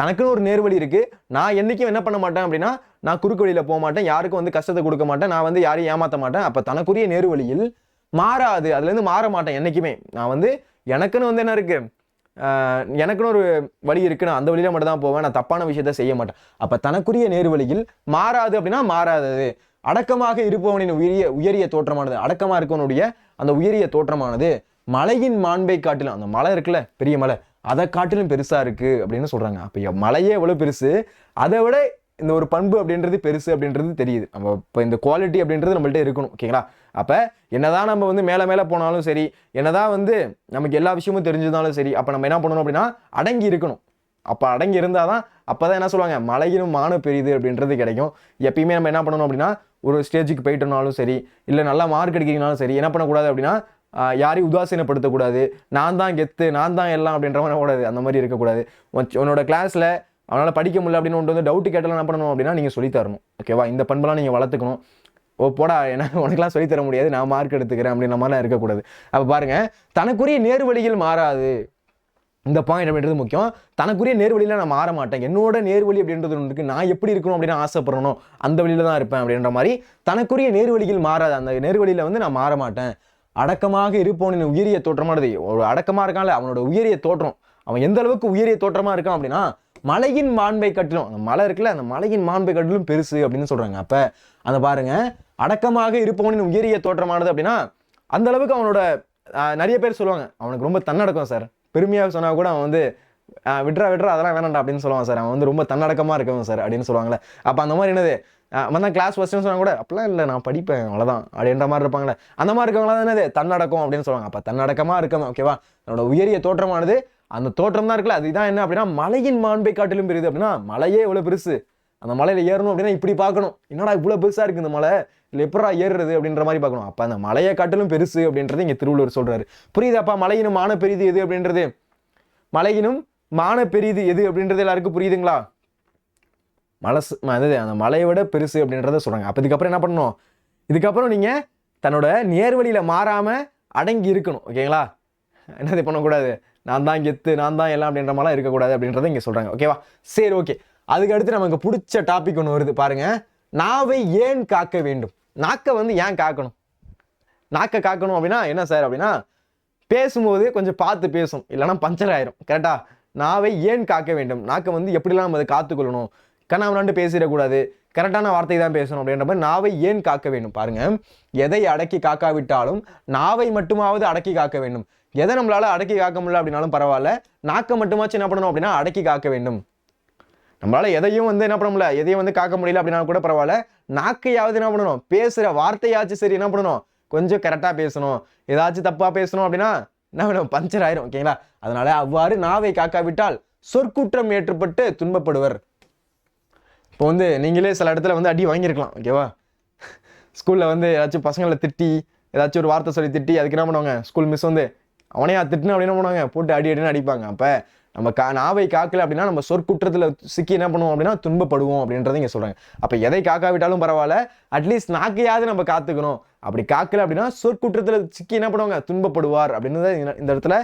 தனக்குன்னு ஒரு நேர்வழி இருக்கு. நான் என்னைக்கும் என்ன பண்ண மாட்டேன் அப்படின்னா நான் குறுக்கு வழியில போக மாட்டேன், யாருக்கும் வந்து கஷ்டத்தை கொடுக்க மாட்டேன், நான் வந்து யாரையும் ஏமாற்ற மாட்டேன். அப்போ தனக்குரிய நேர்வழியில் மாறாது, அதுலேருந்து மாற மாட்டேன் என்னைக்குமே. நான் வந்து எனக்குன்னு வந்து என்ன இருக்கு, எனக்குன்னு ஒரு வழி இருக்கு, நான் அந்த வழியில மட்டும் தான் போவேன், நான் தப்பான விஷயத்த செய்ய மாட்டேன். அப்ப தனக்குரிய நேர்வழியில் மாறாது அப்படின்னா மாறாதது. அடக்கமாக இருப்பவனின் உயரிய தோற்றமானது, அடக்கமா இருக்கவனுடைய அந்த உயரிய தோற்றமானது மலையின் மாண்பை காட்டிலும், அந்த மலை இருக்குல்ல பெரிய மலை, அதை காட்டிலும் பெருசா இருக்கு அப்படின்னு சொல்றாங்க. அப்ப மலையே எவ்வளவு பெருசு, அதை விட இந்த ஒரு பண்பு அப்படின்றது பெருசு அப்படின்றது தெரியுது. நம்ம இப்போ இந்த குவாலிட்டி அப்படின்றது நம்மள்ட்ட இருக்கணும். ஓகேங்களா? அப்போ என்னதான் நம்ம வந்து மேலே மேலே போனாலும் சரி, என்னதான் வந்து நமக்கு எல்லா விஷயமும் தெரிஞ்சிருந்தாலும் சரி, அப்போ நம்ம என்ன பண்ணணும் அப்படின்னா அடங்கி இருக்கணும். அப்போ அடங்கி இருந்தால் தான் அப்போ தான் என்ன சொல்லுவாங்க, மலையினும் மான பெரியுது அப்படின்றது கிடைக்கும். எப்பயுமே நம்ம என்ன பண்ணணும் அப்படின்னா ஒரு ஸ்டேஜுக்கு போயிட்டோம்னாலும் சரி, இல்லை நல்லா மார்க் அடிக்கிறீங்கனாலும் சரி, என்ன பண்ணக்கூடாது அப்படின்னா யாரையும் உதாசீனப்படுத்தக்கூடாது, நான் தான் கெத்து, நான் தான் எல்லாம் அப்படின்ற மாதிரி கூடாது. அந்த மாதிரி இருக்கக்கூடாது. உன்னோட கிளாஸில் அவனால் படிக்க முடியல அப்படின்னு ஒன்று வந்து டவுட்டு கேட்டாலும் என்ன பண்ணணும் அப்படின்னா நீங்கள் சொல்லித்தரணும். ஓகேவா? இந்த பண்பெல்லாம் நீங்கள் வளர்த்துக்கணும். ஓ போடா, ஏன்னா உனக்கெல்லாம் சொல்லித்தர முடியாது, நான் மார்க் எடுத்துக்கிறேன் அப்படின்ற மாதிரிலாம் இருக்கக்கூடாது. அப்போ பாருங்க, தனக்குரிய நேர்வழியில் மாறாது, இந்த பாயிண்ட் அப்படின்றது முக்கியம். தனக்குரிய நேர்வழியில் நான் மாற மாட்டேன், என்னோட நேர்வழி அப்படின்றது ஒன்று இருக்குது, நான் எப்படி இருக்கணும் அப்படின்னு ஆசைப்படணும், அந்த வழியில தான் இருப்பேன் அப்படின்ற மாதிரி தனக்குரிய நேர்வழியில் மாறாது, அந்த நேர்வழியில் வந்து நான் மாற மாட்டேன். அடக்கமாக இருப்பவனின் உயரிய தோற்றமானது, ஒரு அடக்கமாக இருக்கான்ல அவனோட உயரிய தோற்றம், அவன் எந்த அளவுக்கு உயரிய தோற்றமாக இருக்கான் அப்படின்னா மலையின் மாண்பை கட்டிலும், அந்த மலை இருக்குல்ல அந்த மலையின் மாண்பை கட்டிலும் பெருசு அப்படின்னு சொல்றாங்க. அப்ப அந்த பாருங்க, அடக்கமாக இருப்பவனின் உயரிய தோற்றமானது அப்படின்னா அந்த அளவுக்கு அவனோட நிறைய பேர் சொல்லுவாங்க அவனுக்கு ரொம்ப தன்னடக்கம் சார், பெருமையாக சொன்னா கூட அவன் வந்து விட்றா அதெல்லாம் வேணாண்டா அப்படின்னு சொல்லுவான் சார், அவன் வந்து ரொம்ப தன்னடக்கமா இருக்கவன் சார் அப்படின்னு சொல்லுவாங்களே. அப்ப அந்த மாதிரி என்னது, அவன் தான் கிளாஸ் ஃபர்ஸ்ட்னு சொன்னா கூட அப்படிலாம் இல்லை நான் படிப்பேன் அவ்வளோதான் அப்படின்ற மாதிரி இருப்பாங்களே, அந்த மாதிரி இருக்கவங்களா தான் என்னது தன்னடக்கம் அப்படின்னு சொல்லுவாங்க. அப்போ தன்னடக்கமா இருக்கவன் ஓகேவா, அவனோட உயரிய தோற்றமானது, அந்த தோற்றம் தான் இருக்குல்ல அதுதான் என்ன அப்படின்னா மலையின் மாண்பை காட்டிலும் பெரியது. அப்படின்னா மலையே இவ்வளவு பெருசு, அந்த மலையில ஏறணும் அப்படின்னா இப்படி பார்க்கணும், என்னடா இவ்வளவு பெருசா இருக்கு இந்த மலை, இல்லை எப்படா ஏறுறது அப்படின்ற மாதிரி பார்க்கணும். அப்ப அந்த மலையை காட்டிலும் பெருசு அப்படின்றது இங்க திருவள்ளுவர் சொல்றாரு. புரியுதாப்பா? மலையினும் மான பெரிது எது அப்படின்றது, மலையினும் மான பெரிது எது அப்படின்றது எல்லாருக்கும் புரியுதுங்களா? அந்த மலையை விட பெருசு அப்படின்றத சொல்றாங்க. அப்ப இதுக்கப்புறம் என்ன பண்ணணும், இதுக்கப்புறம் நீங்க தன்னோட நேர்வழியில மாறாம அடங்கி இருக்கணும். ஓகேங்களா? என்னது பண்ணக்கூடாது, நான் தான் கெத்து, நான் தான் எல்லாம் அப்படின்ற மாதிரிலாம் இருக்கக்கூடாது அப்படின்றத இங்க சொல்றாங்க. ஓகேவா? சரி, ஓகே. அதுக்கு அடுத்து நமக்கு பிடிச்ச டாபிக் ஒன்று வருது பாருங்க, நாவை ஏன் காக்க வேண்டும். நாக்கை வந்து ஏன் காக்கணும், நாக்கை காக்கணும் அப்படின்னா என்ன சார் அப்படின்னா, பேசும்போது கொஞ்சம் பார்த்து பேசும், இல்லைன்னா பஞ்சர் ஆயிரும். கரெக்டா? நாவை ஏன் காக்க வேண்டும், நாக்கை வந்து எப்படிலாம் நம்ம அதை காத்துக்கொள்ளணும், கண்ணாமலாண்டு பேசிடக்கூடாது, கரெக்டான வார்த்தை தான் பேசணும் அப்படின்ற மாதிரி நாவை ஏன் காக்க வேண்டும். பாருங்க, எதை அடக்கி காக்காவிட்டாலும் நாவை மட்டுமாவது அடக்கி காக்க வேண்டும். எதை நம்மளால அடக்கி காக்க முடியல அப்படின்னாலும் பரவாயில்ல, நாக்கை மட்டுமாச்சு என்ன பண்ணணும் அப்படின்னா அடக்கி காக்க வேண்டும். நம்மளால எதையும் வந்து என்ன பண்ண முடியல, எதையும் வந்து காக்க முடியல அப்படின்னாலும் கூட பரவாயில்ல, நாக்கையாவது என்ன பண்ணணும், பேசுற வார்த்தையாச்சும் சரி என்ன பண்ணணும், கொஞ்சம் கரெக்டா பேசணும். ஏதாச்சும் தப்பா பேசணும் அப்படின்னா என்ன வேணும், பஞ்சர் ஆயிரும். ஓகேங்களா? அதனால அவ்வாறு நாவை காக்காவிட்டால் சொற்குற்றம் ஏற்றுப்பட்டு துன்பப்படுவர். இப்போ வந்து நீங்களே சில இடத்துல வந்து அடி வாங்கியிருக்கலாம். ஓகேவா? ஸ்கூல்ல வந்து ஏதாச்சும் பசங்களை திட்டி, ஏதாச்சும் ஒரு வார்த்தை சொல்லி திட்டி, அதுக்கு என்ன பண்ணுவாங்க, ஸ்கூல் மிஸ் வந்து அவனையா திட்டுன்னு அப்படின்னு பண்ணுவாங்க, போட்டு அடின்னு அடிப்பாங்க. அப்போ நம்ம நாவை காக்கல அப்படின்னா நம்ம சொற்குற்றத்துல சிக்கி என்ன பண்ணுவோம் அப்படின்னா துன்பப்படுவோம் அப்படின்றத இங்க சொல்றாங்க. அப்ப எதை காக்காவிட்டாலும் பரவாயில்ல, அட்லீஸ்ட் நாக்கையாவது நம்ம காத்துக்கணும். அப்படி காக்கல அப்படின்னா சொற்குற்றத்துல சிக்கி என்ன பண்ணுவாங்க, துன்பப்படுவார் அப்படின்னு இந்த இடத்துல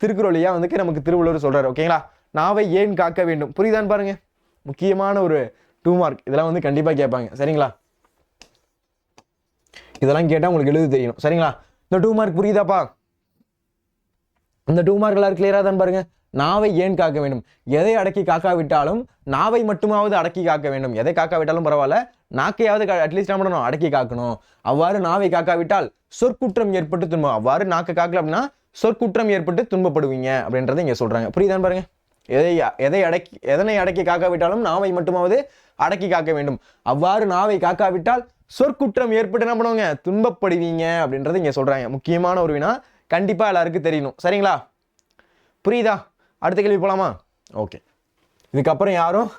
திருக்குறளையா வந்து நமக்கு திருவள்ளுவர் சொல்றாரு. ஓகேங்களா? நாவை ஏன் காக்க வேண்டும் புரியுதான்னு பாருங்க. முக்கியமான ஒரு 2 மார்க் இதெல்லாம் வந்து கண்டிப்பா கேட்பாங்க. சரிங்களா? இதெல்லாம் கேட்டா உங்களுக்கு எழுத தெரியணும். சரிங்களா? இந்த 2 மார்க் புரியுதாப்பா? இந்த 2 மார்க் எல்லாரும் கிளியரா தான் பாருங்க. நாவை ஏன் காக்க வேண்டும், எதை அடக்கி காக்காவிட்டாலும் நாவை மட்டுமாவது அடக்கி காக்க வேண்டும். எதை காக்காவிட்டாலும் பரவாயில்ல, நாக்கையாவது அட்லீஸ்ட் என்ன பண்ணணும், அடக்கி காக்கணும். அவ்வாறு நாவை காக்காவிட்டால் சொற்குற்றம் ஏற்பட்டு துன்பம். அவ்வாறு நாக்கை காக்கல அப்படின்னா சொற்குற்றம் ஏற்பட்டு துன்பப்படுவீங்க அப்படின்றத இங்க சொல்றாங்க. புரியுதான்னு பாருங்க. எதனை அடக்கி காக்காவிட்டாலும் நாவை மட்டுமாவது அடக்கி காக்க வேண்டும். அவ்வாறு நாவை காக்காவிட்டால் சொற்குற்றம் ஏற்பட்டு என்ன பண்ணுவாங்க, துன்பப்படுவீங்க அப்படின்றத இங்க சொல்றாங்க. முக்கியமான ஒரு வினா, கண்டிப்பா எல்லாருக்கும் தெரியணும். சரிங்களா? புரியுதா? அடுத்த கேள்வி போலாமா? ஓகே. இதுக்கப்புறம் யாரும்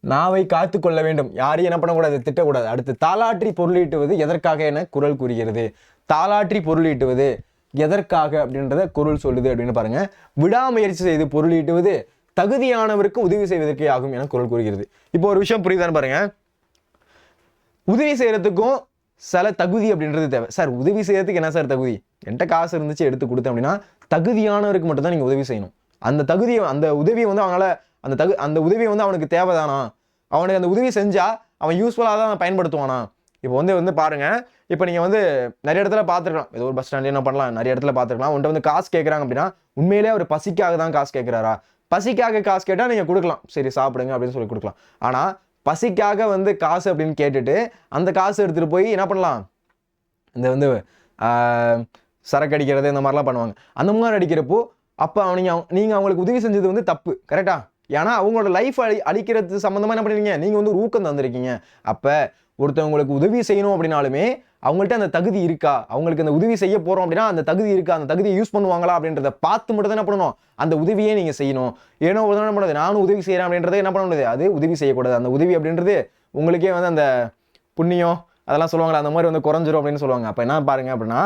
நாவை காத்து கொள்ள வேண்டும், யாரையும் என்ன பண்ணக்கூடாது, திட்டக்கூடாது. அடுத்து தாலாற்றி பொருளீட்டுவது எதற்காக என குறள் கூறுகிறது. தாலாற்றி பொருளீட்டுவது எதற்காக அப்படின்றத குறள் சொல்லுது அப்படின்னு பாருங்க. விடாமுயற்சி செய்து பொருளீட்டுவது தகுதியானவருக்கு உதவி செய்வதற்கே ஆகும் என குறள் கூறுகிறது. இப்போ ஒரு விஷயம் புரியுதான்னு பாருங்க. உதவி செய்யறதுக்கும் சில தகுதி அப்படின்றது தேவை. சார் உதவி செய்யறதுக்கு என்ன சார் தகுதி, என்கிட்ட காசு இருந்துச்சு எடுத்து கொடுத்தேன் அப்படின்னா தகுதியானவருக்கு மட்டும் தான் நீங்க உதவி செய்யணும். அந்த தகுதியை அந்த உதவியை வந்து அவனால அந்த உதவியை வந்து அவனுக்கு தேவைதானா, அவனுக்கு அந்த உதவி செஞ்சா அவன் யூஸ்ஃபுல்லாக தான் பயன்படுத்துவானா. இப்போ வந்து பாருங்க, இப்போ நீங்க வந்து நிறைய இடத்துல பார்த்துருக்கலாம், ஏதோ ஒரு பஸ் ஸ்டாண்ட்ல என்ன பண்ணலாம், நிறைய இடத்துல பார்த்துருக்கலாம். உன்ட்ட வந்து காசு கேட்குறாங்க அப்படின்னா உண்மையிலே அவர் பசிக்காக தான் காசு கேட்குறாரா, பசிக்காக காசு கேட்டால் நீங்கள் கொடுக்கலாம், சரி சாப்பிடுங்க அப்படின்னு சொல்லி கொடுக்கலாம். ஆனால் பசிக்காக வந்து காசு அப்படின்னு கேட்டுட்டு அந்த காசு எடுத்துகிட்டு போய் என்ன பண்ணலாம், இந்த வந்து சரக்கு அடிக்கிறது இந்த மாதிரிலாம் பண்ணுவாங்க. அந்த மாதிரி அடிக்கிறப்போ அப்போ நீங்கள் அவங்களுக்கு உதவி செஞ்சது வந்து தப்பு. கரெக்டா? ஏன்னா அவங்களோட லைஃப் அழிக்கிறது சம்மந்தமாக என்ன பண்ணுவீங்க, நீங்கள் வந்து ஒரு ஊக்கம் தந்திருக்கீங்க. அப்போ ஒருத்தவங்களுக்கு உதவி செய்யணும் அப்படின்னாலுமே அவங்கள்ட்ட அந்த தகுதி இருக்கா, அவங்களுக்கு அந்த உதவி செய்ய போகிறோம் அப்படின்னா அந்த தகுதி இருக்கா, அந்த தகுதியை யூஸ் பண்ணுவாங்களா அப்படின்றத பார்த்து மட்டும் தான் என்ன பண்ணணும், அந்த உதவியே நீங்கள் செய்யணும். ஏன்னா ஒரு என்ன பண்ணுறது, நானும் உதவி செய்கிறேன் அப்படின்றத என்ன பண்ண முடியாது, அது உதவி செய்யக்கூடாது. அந்த உதவி அப்படின்றது உங்களுக்கே வந்து அந்த புண்ணியம் அதெல்லாம் சொல்லுவாங்களா, அந்த மாதிரி வந்து குறைஞ்சிரும் அப்படின்னு சொல்லுவாங்க. அப்போ என்ன பாருங்க அப்படின்னா,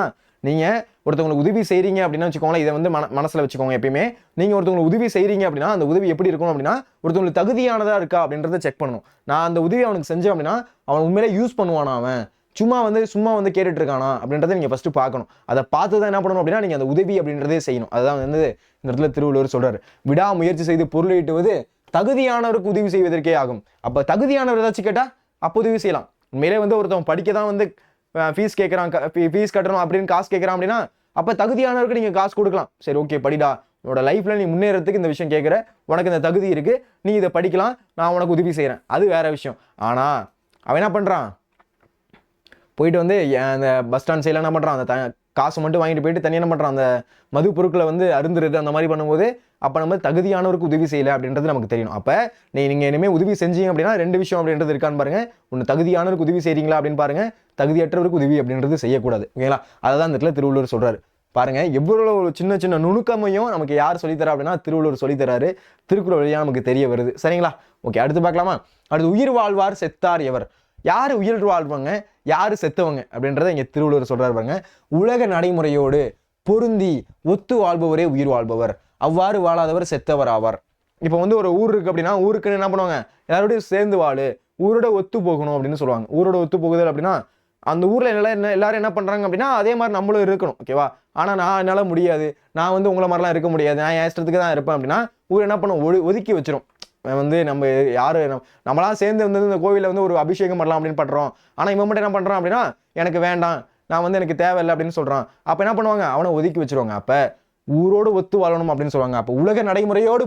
நீங்கள் ஒருத்தவங்களுக்கு உதவி செய்கிறீங்க அப்படின்னு வச்சுக்கோங்களேன், இதை வந்து மனசில் வச்சுக்கோங்க. எப்பயுமே நீங்கள் ஒருத்தவங்களுக்கு உதவி செய்கிறீங்க அப்படின்னா அந்த உதவி எப்படி இருக்கணும் அப்படின்னா ஒருத்தவங்களுக்கு தகுதியானதாக இருக்கா அப்படின்றத செக் பண்ணணும். நான் அந்த உதவி அவனுக்கு செஞ்சேன் அப்படின்னா அவன் உண்மையிலே யூஸ் பண்ணுவானா, அவன் சும்மா வந்து கேட்டுட்டு இருக்கானா அப்படின்றத நீங்கள் ஃபஸ்ட்டு பார்க்கணும். அதை பார்த்து தான் என்ன பண்ணணும் அப்படின்னா நீங்கள் அந்த உதவி அப்படின்றதே செய்யணும். அதுதான் வந்து இந்த இடத்துல திருவள்ளுவர் சொல்கிறார், விடாமுயற்சி செய்து பொருளீட்டுவது தகுதியானவருக்கு உதவி செய்வதற்கே ஆகும். அப்போ தகுதியானவர் ஏதாச்சும் கேட்டால் அப்போ உதவி செய்யலாம். உண்மையிலே வந்து ஒருத்தவன் படிக்க தான் வந்து ஃபீஸ் கேட்குறான், ஃபீஸ் கட்டணும் அப்படின்னு காசு கேட்குறான் அப்படின்னா அப்போ தகுதியானவருக்கு நீங்கள் காசு கொடுக்கலாம். சரி ஓகே படிடா, உன்னோட லைஃப்பில் நீ முன்னேறதுக்கு இந்த விஷயம் கேட்குற, உனக்கு இந்த தகுதி இருக்குது, நீ இதை படிக்கலாம், நான் உனக்கு உதவி செய்கிறேன், அது வேற விஷயம். ஆனால் அவன் என்ன பண்ணுறான், போயிட்டு வந்து அந்த பஸ் ஸ்டாண்ட் சைடில் என்ன பண்ணுறான், அந்த காசு மட்டும் வாங்கிட்டு போயிட்டு தனியாக என்ன பண்ணுறான், அந்த மது பொருட்களை வந்து அருந்துருது, அந்த மாதிரி பண்ணும்போது அப்போ நம்ம தகுதியானவருக்கு உதவி செய்யலை அப்படின்றது நமக்கு தெரியணும். அப்போ நீங்கள் இனிமேல் உதவி செஞ்சீங்க அப்படின்னா 2 விஷயம் அப்படின்றது இருக்கான்னு பாருங்க. ஒன்று தகுதியானவருக்கு உதவி செய்கிறீங்களா அப்படின்னு பாருங்க, தகுதியற்றவருக்கு உதவி அப்படின்றது செய்யக்கூடாது. ஓகேங்களா? அதை தான் இந்த இடத்துல திருவள்ளுவர் சொல்கிறாரு. பாருங்க எவ்வளோ ஒரு சின்ன சின்ன நுணுக்கமையும் நமக்கு யார் சொல்லித்தரா அப்படின்னா திருவள்ளுவர் சொல்லித்தராரு. திருக்குறள் வழியாக நமக்கு தெரிய வருது. சரிங்களா? ஓகே, அடுத்து பார்க்கலாமா? அடுத்து உயிர் வாழ்வார் செத்தார் எவர். யார் உயிர் வாழ்வாங்க, யார் செத்தவங்க அப்படின்றத இங்கே திருவள்ளுவர் சொல்றாரு பாருங்க. உலக நடைமுறையோடு பொருந்தி ஒத்து வாழ்பவரே உயிர் வாழ்பவர், அவ்வாறு வாழாதவர் செத்தவர் ஆவார். இப்போ வந்து ஒரு ஊர் இருக்கு அப்படின்னா ஊருக்குன்னு என்ன பண்ணுவாங்க, எல்லாரோடையும் சேர்ந்து வாழு, ஊரோட ஒத்து போகணும் அப்படின்னு சொல்லுவாங்க. ஊரோட ஒத்து போகுதல் அப்படின்னா அந்த ஊர்ல எல்லாரும் என்ன பண்றாங்க அப்படின்னா அதே மாதிரி நம்மளும் இருக்கணும். ஓகேவா? ஆனா நான் என்னால முடியாது, நான் வந்து உங்களை மாதிரிலாம் இருக்க முடியாது, நான் என் இஷ்டத்துக்கு தான் இருப்பேன் அப்படின்னா ஊர் என்ன பண்ணும், ஒதுக்கி வச்சிரும். வந்து நம்ம யாரு நம்மளாம் சேர்ந்து வந்து இந்த கோவிலில் வந்து ஒரு அபிஷேகம் பண்ணலாம் அப்படின்னு பண்றோம், ஆனா இவன் மட்டும் என்ன பண்றான் அப்படின்னா எனக்கு வேண்டாம், நான் வந்து எனக்கு தேவையில்லை அப்படின்னு சொல்றான். அப்ப என்ன பண்ணுவாங்க, அவனை ஒதுக்கி வச்சிருவாங்க. அப்ப ஊரோடு ஒத்து வாழணும் அப்படின்னு சொல்லுவாங்க. அப்ப உலக நடைமுறையோடு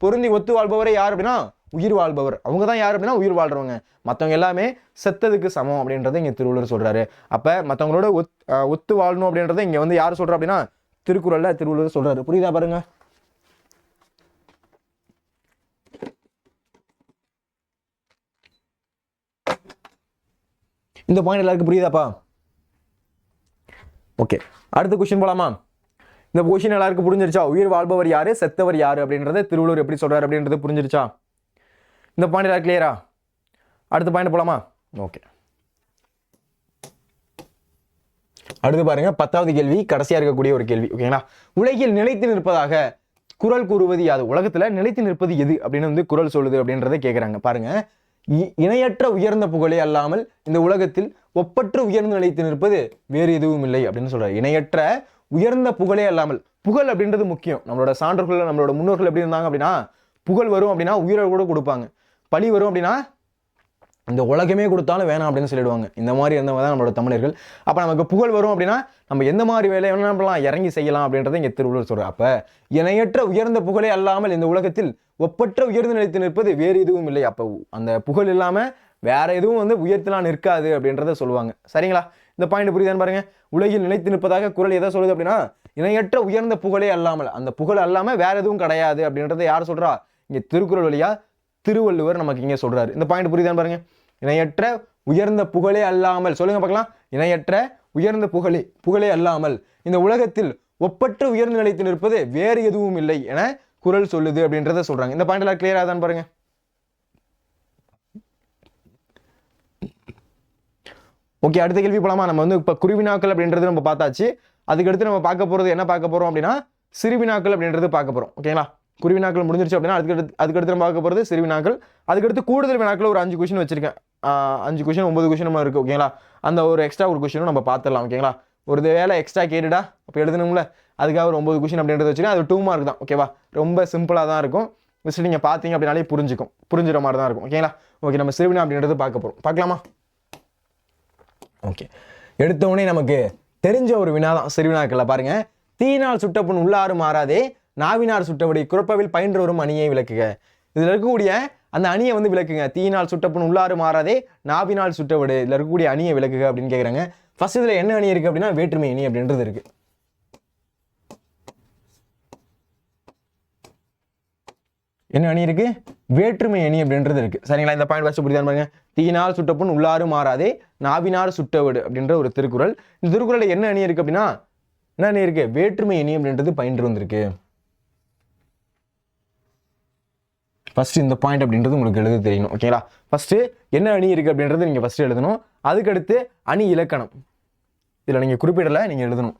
பொருந்தி ஒத்து வாழ்பவரே யார் அப்படின்னா உயிர் வாழ்பவர். அவங்க தான் யார் அப்படின்னா உயிர் வாழ்றவங்க. மற்றவங்க எல்லாமே செத்ததுக்கு சமம் அப்படின்றத இங்க திருவள்ளுவர் சொல்றாரு. அப்ப மற்றவங்களோட ஒத்து வாழணும் அப்படின்றத இங்க வந்து யார் சொல்றா அப்படின்னா திருக்குறள்ல திருவள்ளுவர் சொல்றாரு. புரியுதா பாருங்க. இந்த பாயிண்ட் எல்லாருக்கும் புரியுதாப்பா? ஓகே, அடுத்த கொஸ்டின் போலாமா? இந்த கொஸ்டின் எல்லாருக்கும் புரிஞ்சிருச்சா? உயிர் வாழ்பவர் யாரு, செத்தவர் யாரு அப்படின்றத திருவள்ளுவர் எப்படி சொல்றாரு அப்படின்றது புரிஞ்சிருச்சா? இந்த பாயிண்ட் எல்லாரும் கிளியரா? அடுத்த பாயிண்ட் போலாமா? ஓகே, அடுத்து பாருங்க 10வது கேள்வி, கடைசியா இருக்கக்கூடிய ஒரு கேள்வி. ஓகேங்களா? உலகில் நிலைத்து நிற்பதாக குறள் கூறுவது யாது? உலகத்துல நிலைத்து நிற்பது எது அப்படின்னு வந்து குறள் சொல்லுது அப்படின்றத கேட்குறாங்க. பாருங்க, இணையற்ற உயர்ந்த புகழே அல்லாமல் இந்த உலகத்தில் ஒப்பற்ற உயர்ந்து நிலைத்து நிற்பது வேறு எதுவும் இல்லை அப்படின்னு சொல்றாரு. இணையற்ற உயர்ந்த புகழே அல்லாமல், புகழ் அப்படின்றது முக்கியம். நம்மளோட சான்றோர்கள், நம்மளோட முன்னோர்கள் எப்படி இருந்தாங்க அப்படின்னா, புகழ் வரும் அப்படின்னா உயிரை கூட கொடுப்பாங்க, பழி வரும் அப்படின்னா இந்த உலகமே கொடுத்தாலும் வேணாம் அப்படின்னு சொல்லிடுவாங்க. இந்த மாதிரி இருந்தவங்க தான் நம்மளோட தமிழர்கள். அப்போ நமக்கு புகழ் வரும் அப்படின்னா நம்ம எந்த மாதிரி வேலையை என்ன பண்ணலாம், இறங்கி செய்யலாம் அப்படின்றத இங்கே திருவள்ளுவர் சொல்கிறார். அப்போ இணையற்ற உயர்ந்த புகழே அல்லாமல் இந்த உலகத்தில் ஒப்பற்ற உயர்ந்து நிலைத்து நிற்பது வேறு எதுவும் இல்லை. அப்போ அந்த புகழ் இல்லாமல் வேற எதுவும் வந்து உயர்த்தலாம் நிற்காது அப்படின்றத சொல்லுவாங்க. சரிங்களா? இந்த பாயிண்ட் புரியுதான்னு பாருங்க. உலகில் நிலைத்து நிற்பதாக குறள் எதை சொல்லுது அப்படின்னா, இணையற்ற உயர்ந்த புகழே அல்லாமல், அந்த புகழ் அல்லாமல் வேற எதுவும் கிடையாது அப்படின்றத யார் சொல்றா? இங்கே திருக்குறள் வழியா திருவள்ளுவர் நமக்கு இங்கே சொல்றாரு. இந்த பாயிண்ட் புரியுதான்னு பாருங்க. இணையற்ற உயர்ந்த புகழே அல்லாமல், சொல்லுங்க பார்க்கலாம். இணையற்ற உயர்ந்த புகழே அல்லாமல் இந்த உலகத்தில் ஒப்பற்ற உயர்ந்து நிலைத்து நிற்பது வேறு எதுவும் இல்லை என குறள் சொல்லுது அப்படின்றத சொல்றாங்க. இந்த பாயிண்ட் எல்லாம் கிளியரா தான் பாருங்க. ஓகே, அடுத்த கேள்வி போலாமா? நம்ம வந்து இப்போ குருவினாக்கள் அப்படின்றது நம்ம பார்த்தாச்சு. அதுக்கடுத்து நம்ம பார்க்க போறது என்ன பார்க்க போறோம் அப்படின்னா, சிறுவினாக்கள் அப்படின்றது பார்க்க போறோம். ஓகேங்களா? குருவினாக்கள் முடிஞ்சிருச்சு அப்படின்னா அதுக்கடுத்து நம்ம பார்க்க போகிறது சிறுவினாக்கள். அதுக்கடுத்து கூடுதல் வினாக்கள் ஒரு 5 கொஸ்டின் வச்சிருக்கேன். 5 கொஸ்டின் 9 கொஸ்டின் நம்ம இருக்கு. ஓகேங்களா? அந்த ஒரு எக்ஸ்ட்ரா ஒரு கொஸ்டினும் நம்ம பார்த்துடலாம். ஓகேங்களா? ஒரு வேலை எக்ஸ்ட்ரா கேட்டுடா அப்போ எழுதணும்ல, அதுக்காக ஒரு 9 கொஸ்டின் அப்படின்றது வச்சுருக்கேன். அது 2 மார்க் தான். ஓகேவா? ரொம்ப சிம்பிளாக தான் இருக்கும். மிஸ்ட் நீங்கள் பார்த்தீங்க அப்படின்னாலே புரிஞ்சுற மாதிரி தான் இருக்கும். ஓகேங்களா? ஓகே, நம்ம சிறுவினா அப்படின்றது பார்க்க போகிறோம். பார்க்கலாமா? ஓகே, எடுத்தவொடனே நமக்கு தெரிஞ்ச ஒரு வினா தான் சிறுவினாக்கள். பாருங்க, தீயினால் சுட்ட புண் உள்ளாறு மாறாதே, நாவினார் சுட்டபடி குறப்பவில் பயின்று வரும் அணியை விளக்குக. இதில் இருக்கக்கூடிய அந்த அணியை வந்து விளக்குங்க. தீயினால் சுட்ட புண் உள்ளாறு மாறாதே, நாவினால் சுட்டபடி, இதில் இருக்கக்கூடிய அணியை விளக்குக அப்படின்னு கேட்குறாங்க. ஃபர்ஸ்ட் இதில் என்ன அணி இருக்கு அப்படின்னா, வேற்றுமை அணி அப்படின்றது இருக்கு. என்ன அணி இருக்கு? வேற்றுமை அணி அப்படின்றது இருக்கு. சரிங்களா? இந்த பாயிண்ட் ஃபர்ஸ்ட் புரியுதா பாருங்க. தீயினால் சுட்ட புண் உள்ளாறு மாறாதே, நாவினார் சுட்டவடு அப்படின்ற ஒரு திருக்குறள். இந்த திருக்குறளில் என்ன அணி இருக்கு அப்படின்னா, என்ன அணி இருக்கு? வேற்றுமை அணி அப்படின்றது பயின்று வந்திருக்கு. ஃபர்ஸ்ட் இந்த பாயிண்ட் அப்படின்றது உங்களுக்கு எழுத தெரியணும். ஓகேங்களா? ஃபர்ஸ்ட் என்ன அணி இருக்கு அப்படின்றது நீங்க ஃபர்ஸ்ட் எழுதணும். அதுக்கடுத்து அணி இலக்கணம், இதுல நீங்க குறிப்பிடல, நீங்க எழுதணும்.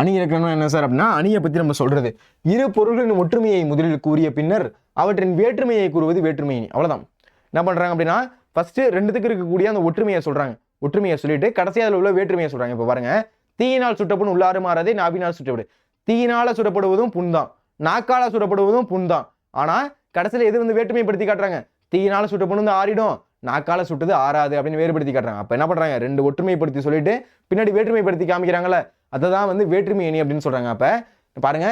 அணி இலக்கணம் என்ன சார் அப்படின்னா, அணியை பத்தி நம்ம சொல்றது இரு பொருள்களின் ஒற்றுமையை முதலில் கூறிய பின்னர் அவற்றின் வேற்றுமையை கூறுவது வேற்றுமை அணி. அவ்வளவுதான். என்ன பண்றாங்க அப்படின்னா, ஃபர்ஸ்ட் ரெண்டுத்துக்கு இருக்கக்கூடிய அந்த ஒற்றுமையை சொல்றாங்க. ஒற்றுமையை சொல்லிட்டு கடைசியாக அதில் உள்ள வேற்றுமையை சொல்றாங்க. இப்போ பாருங்க, தீயினால் சுட்டப்புண் உள்ளாறு மாறாதே, நாவினால் சுட்டவிடு. தீயினால சுடப்படுவதும் புண்தான், நாக்கால சுடப்படுவதும் புண்தான். ஆனா கடைசியில் எது வந்து வேற்றுமைப்படுத்தி காட்டுறாங்க? தீயினால சுட்டப்புண் வந்து ஆறிடும், நாக்கால சுட்டது ஆறாது அப்படின்னு வேறுபடுத்தி காட்டுறாங்க. அப்ப என்ன பண்றாங்க? ரெண்டு ஒற்றுமைப்படுத்தி சொல்லிட்டு பின்னாடி வேற்றுமைப்படுத்தி காமிக்கிறாங்கல்ல, அதை தான் வந்து வேற்றுமை அணி அப்படின்னு சொல்றாங்க. அப்ப பாருங்க,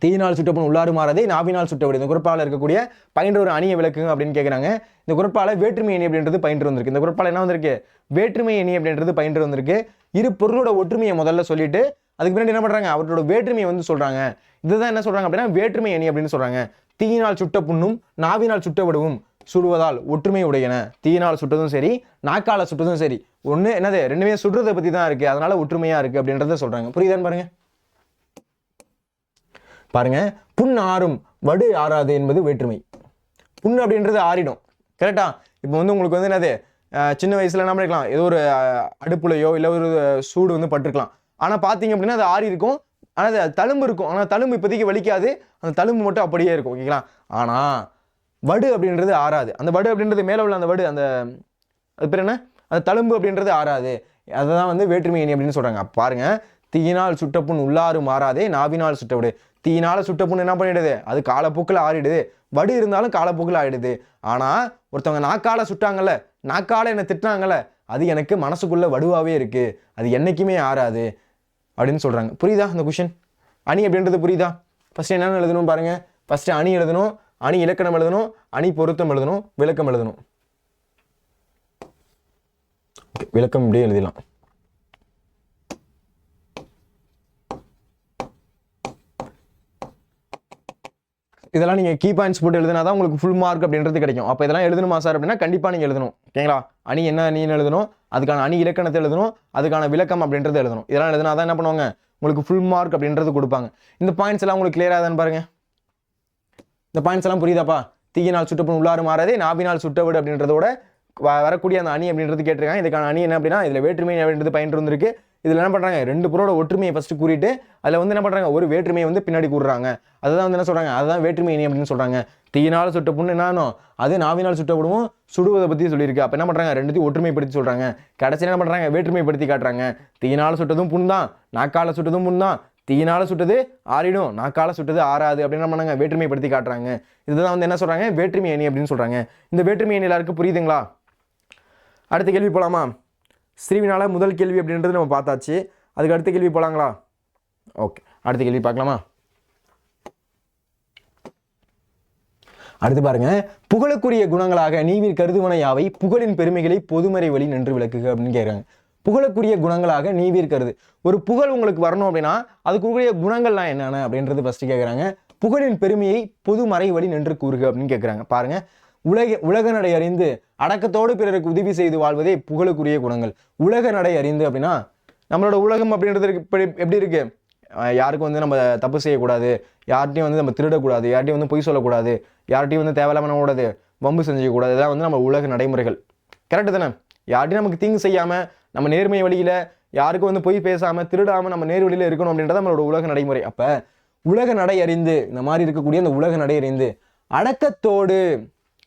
தீயினால் சுட்டப்புண் உள்ளாறு மாறாதே, நாவினால் சுட்டவிடு. இந்த குறப்பால இருக்கக்கூடிய பயின்ற ஒரு அணியை விளக்குங்க அப்படின்னு கேட்குறாங்க. இந்த குறப்பால வேற்றுமை அணி அப்படின்றது பயின்று வந்திருக்கு. இந்த குறப்பால என்ன வந்திருக்கு? வேற்றுமை அணி அப்படின்றது பயின்று வந்திருக்கு. இரு பொருளோட ஒற்றுமையை முதல்ல சொல்லிட்டு அதுக்கு பின்னாடி என்ன பண்றாங்க? அவரோட வேற்றுமையை வந்து சொல்றாங்க. இதுதான் என்ன சொல்றாங்க அப்படின்னா, வேற்றுமை அணி அப்படின்னு சொல்றாங்க. தீயினால் சுட்ட புண்ணும் நாவினால் சுட்டவிடவும் சுடுவதால் ஒற்றுமை உடையன. தீயினால் சுட்டதும் சரி, நாக்கால சுட்டதும் சரி, ஒண்ணு என்னது, ரெண்டுமே சுடுறதை பத்தி தான் இருக்கு, அதனால ஒற்றுமையா இருக்கு அப்படின்றத சொல்றாங்க. புரியுதான்னு பாருங்க. பாருங்க, புண் ஆறும் வடு ஆறாது என்பது வேற்றுமை. புண் அப்படின்றது ஆறிடும். கரெக்டா? இப்போ வந்து உங்களுக்கு வந்து என்னது, சின்ன வயசுல என்ன பண்ணிக்கலாம், ஏதோ ஒரு அடுப்புலையோ இல்லை ஒரு சூடு வந்து பட்டிருக்கலாம். ஆனா பாத்தீங்க அப்படின்னா அது ஆறி இருக்கும், ஆனா அது தழும்பு இருக்கும். ஆனா தழும்பு இப்போதைக்கு வலிக்காது, அந்த தழும்பு மட்டும் அப்படியே இருக்கும். ஓகேங்களா? ஆனா வடு அப்படின்றது ஆறாது. அந்த வடு அப்படின்றது மேல உள்ள அந்த வடு, அந்த அது பேர் என்ன, அந்த தழும்பு அப்படின்றது ஆறாது. அதுதான் வந்து வேற்றுமை அணி அப்படின்னு சொல்றாங்க. பாருங்க, தீயினால் சுட்ட புண் உள்ளாறு மாறாதே, நாவினால் சுட்டவிடு. தீயினால சுட்ட புண் என்ன பண்ணிடுது? அது காலப்போக்கில் ஆறிடுது. வடு இருந்தாலும் காலப்போக்கில் ஆயிடுது. ஆனா ஒருத்தவங்க நாக்கால சுட்டாங்கல்ல, நாக்கால என்ன திட்டினாங்கல்ல, அது எனக்கு மனசுக்குள்ள வடுவாவே இருக்கு, அது என்னைக்குமே ஆறாது அப்படின்னு சொல்றாங்க. புரியுதா அந்த கொஸ்டின்? அணி அப்படின்றது புரியுதா? ஃபர்ஸ்ட் என்னென்ன எழுதணும் பாருங்க. ஃபர்ஸ்ட் அணி எழுதணும், அணி இலக்கணம் எழுதணும், அணி பொருத்தம் எழுதணும், விளக்கம் எழுதணும். விளக்கம் இப்படியே எழுதலாம். இதெல்லாம் நீங்க கீ பாயிண்ட்ஸ் போட்டு எழுதினா தான் உங்களுக்கு ஃபுல் மார்க் அப்படின்றது கிடைக்கும். அப்போ இதெல்லாம் எழுதணுமா சார் அப்படின்னா கண்டிப்பா நீங்க எழுதணும். ஓகேங்களா? அணி என்ன அணின்னு எழுதணும், அதுக்கான அணி இலக்கணத்தை எழுதணும், அதுக்கான விளக்கம் அப்படின்றது எழுதணும். இதெல்லாம் எழுதினா தான் என்ன பண்ணுவாங்க, உங்களுக்கு ஃபுல் மார்க் அப்படின்றது கொடுப்பாங்க. இந்த பாயிண்ட்ஸ் எல்லாம் உங்களுக்கு கிளியரா தான் பாருங்க. இந்த பாயிண்ட்ஸ் எல்லாம் புரியுதாப்பா? தீயினால் சுட்டப்புண் உள்ளாறு மாறாதே நாவினால் சுட்டவிடு அப்படின்றதோட வரக்கூடிய அந்த அணி அப்படின்றது கேட்டிருக்காங்க. இதுக்கான அணி என்ன அப்படின்னா இதில் வேற்றுமை அப்படின்றது பயின்று வந்திருக்கு. இதில் என்ன பண்ணுறாங்க, ரெண்டு பொருளோட ஒற்றுமையை ஃபஸ்ட்டு கூறிட்டு அதில் வந்து என்ன பண்ணுறாங்க, ஒரு வேற்றுமையை வந்து பின்னாடி கூறுறாங்க. அதுதான் வந்து என்ன சொல்கிறாங்க, அதுதான் வேற்றுமை அணி அப்படின்னு சொல்கிறாங்க. தீயினால் சுட்ட புண்ணு என்னன்னா அது நாவினால் சுட்டப்படுவோம் சுடுவதை பற்றி சொல்லியிருக்கு. அப்போ என்ன பண்ணுறாங்க, ரெண்டுத்தையும் ஒற்றுமைப்படுத்தி சொல்கிறாங்க. கடைசியில் என்ன பண்ணுறாங்க, வேற்றுமைப்படுத்தி காட்டுறாங்க. தீயினால் சுட்டதும் புண் தான், நாக்கால சுட்டதும் புண் தான். தீயினால சுட்டது ஆறிடும், நாக்கால சுட்டது ஆறாது அப்படின்னு என்ன பண்ணாங்க, வேற்றுமைப்படுத்தி காட்டுறாங்க. இதுதான் வந்து என்ன சொல்கிறாங்க, வேற்றுமை அணி அப்படின்னு சொல்கிறாங்க. இந்த வேற்றுமை அணி எல்லாருக்கும் புரியுதுங்களா? அடுத்த கேள்வி போகலாமா? ஸ்ரீவினால முதல் கேள்வி அப்படின்றது நம்ம பார்த்தாச்சு. அதுக்கு அடுத்த கேள்வி போகலாங்களா? ஓகே, அடுத்த கேள்வி பார்க்கலாமா? அடுத்து பாருங்க, புகழுக்குரிய குணங்களாக நீவிர் கருதுவன யாவை புகழின் பெருமைகளை பொதுமறை வழி நின்று விளக்குக அப்படின்னு கேட்குறாங்க. புகழுக்குரிய குணங்களாக நீவிர் கருது. ஒரு புகழ் உங்களுக்கு வரணும் அப்படின்னா அதுக்குரிய குணங்கள்லாம் என்னென்ன அப்படின்றது ஃபர்ஸ்ட் கேட்குறாங்க. புகழின் பெருமையை பொதுமறை வழி நின்று கூறுக அப்படின்னு கேட்குறாங்க. பாருங்க, உலக நடை அறிந்து அடக்கத்தோடு பிறருக்கு உதவி செய்து வாழ்வதே புகழுக்குரிய குணங்கள். உலக நடை அறிந்து அப்படின்னா நம்மளோட உலகம் அப்படின்றது எப்படி இருக்கு, யாருக்கும் வந்து நம்ம தப்பு செய்யக்கூடாது, யார்ட்டையும் வந்து நம்ம திருடக்கூடாது, யார்ட்டையும் வந்து பொய் சொல்லக்கூடாது, யார்ட்டையும் வந்து தேவையில்லாம கூடாது, வம்பு செஞ்சுக்கூடாது. இதெல்லாம் வந்து நம்ம உலக நடைமுறைகள். கரெக்டு தானே? யார்ட்டையும் நமக்கு தீங்கு செய்யாமல் நம்ம நேர்மை வழியில் யாருக்கும் வந்து பொய் பேசாமல் திருடாமல் நம்ம நேர் வழியில் இருக்கணும் அப்படின்றது நம்மளோட உலக நடைமுறை. அப்போ உலக நடை அறிந்து இந்த மாதிரி இருக்கக்கூடிய அந்த உலக நடை அறிந்து அடக்கத்தோடு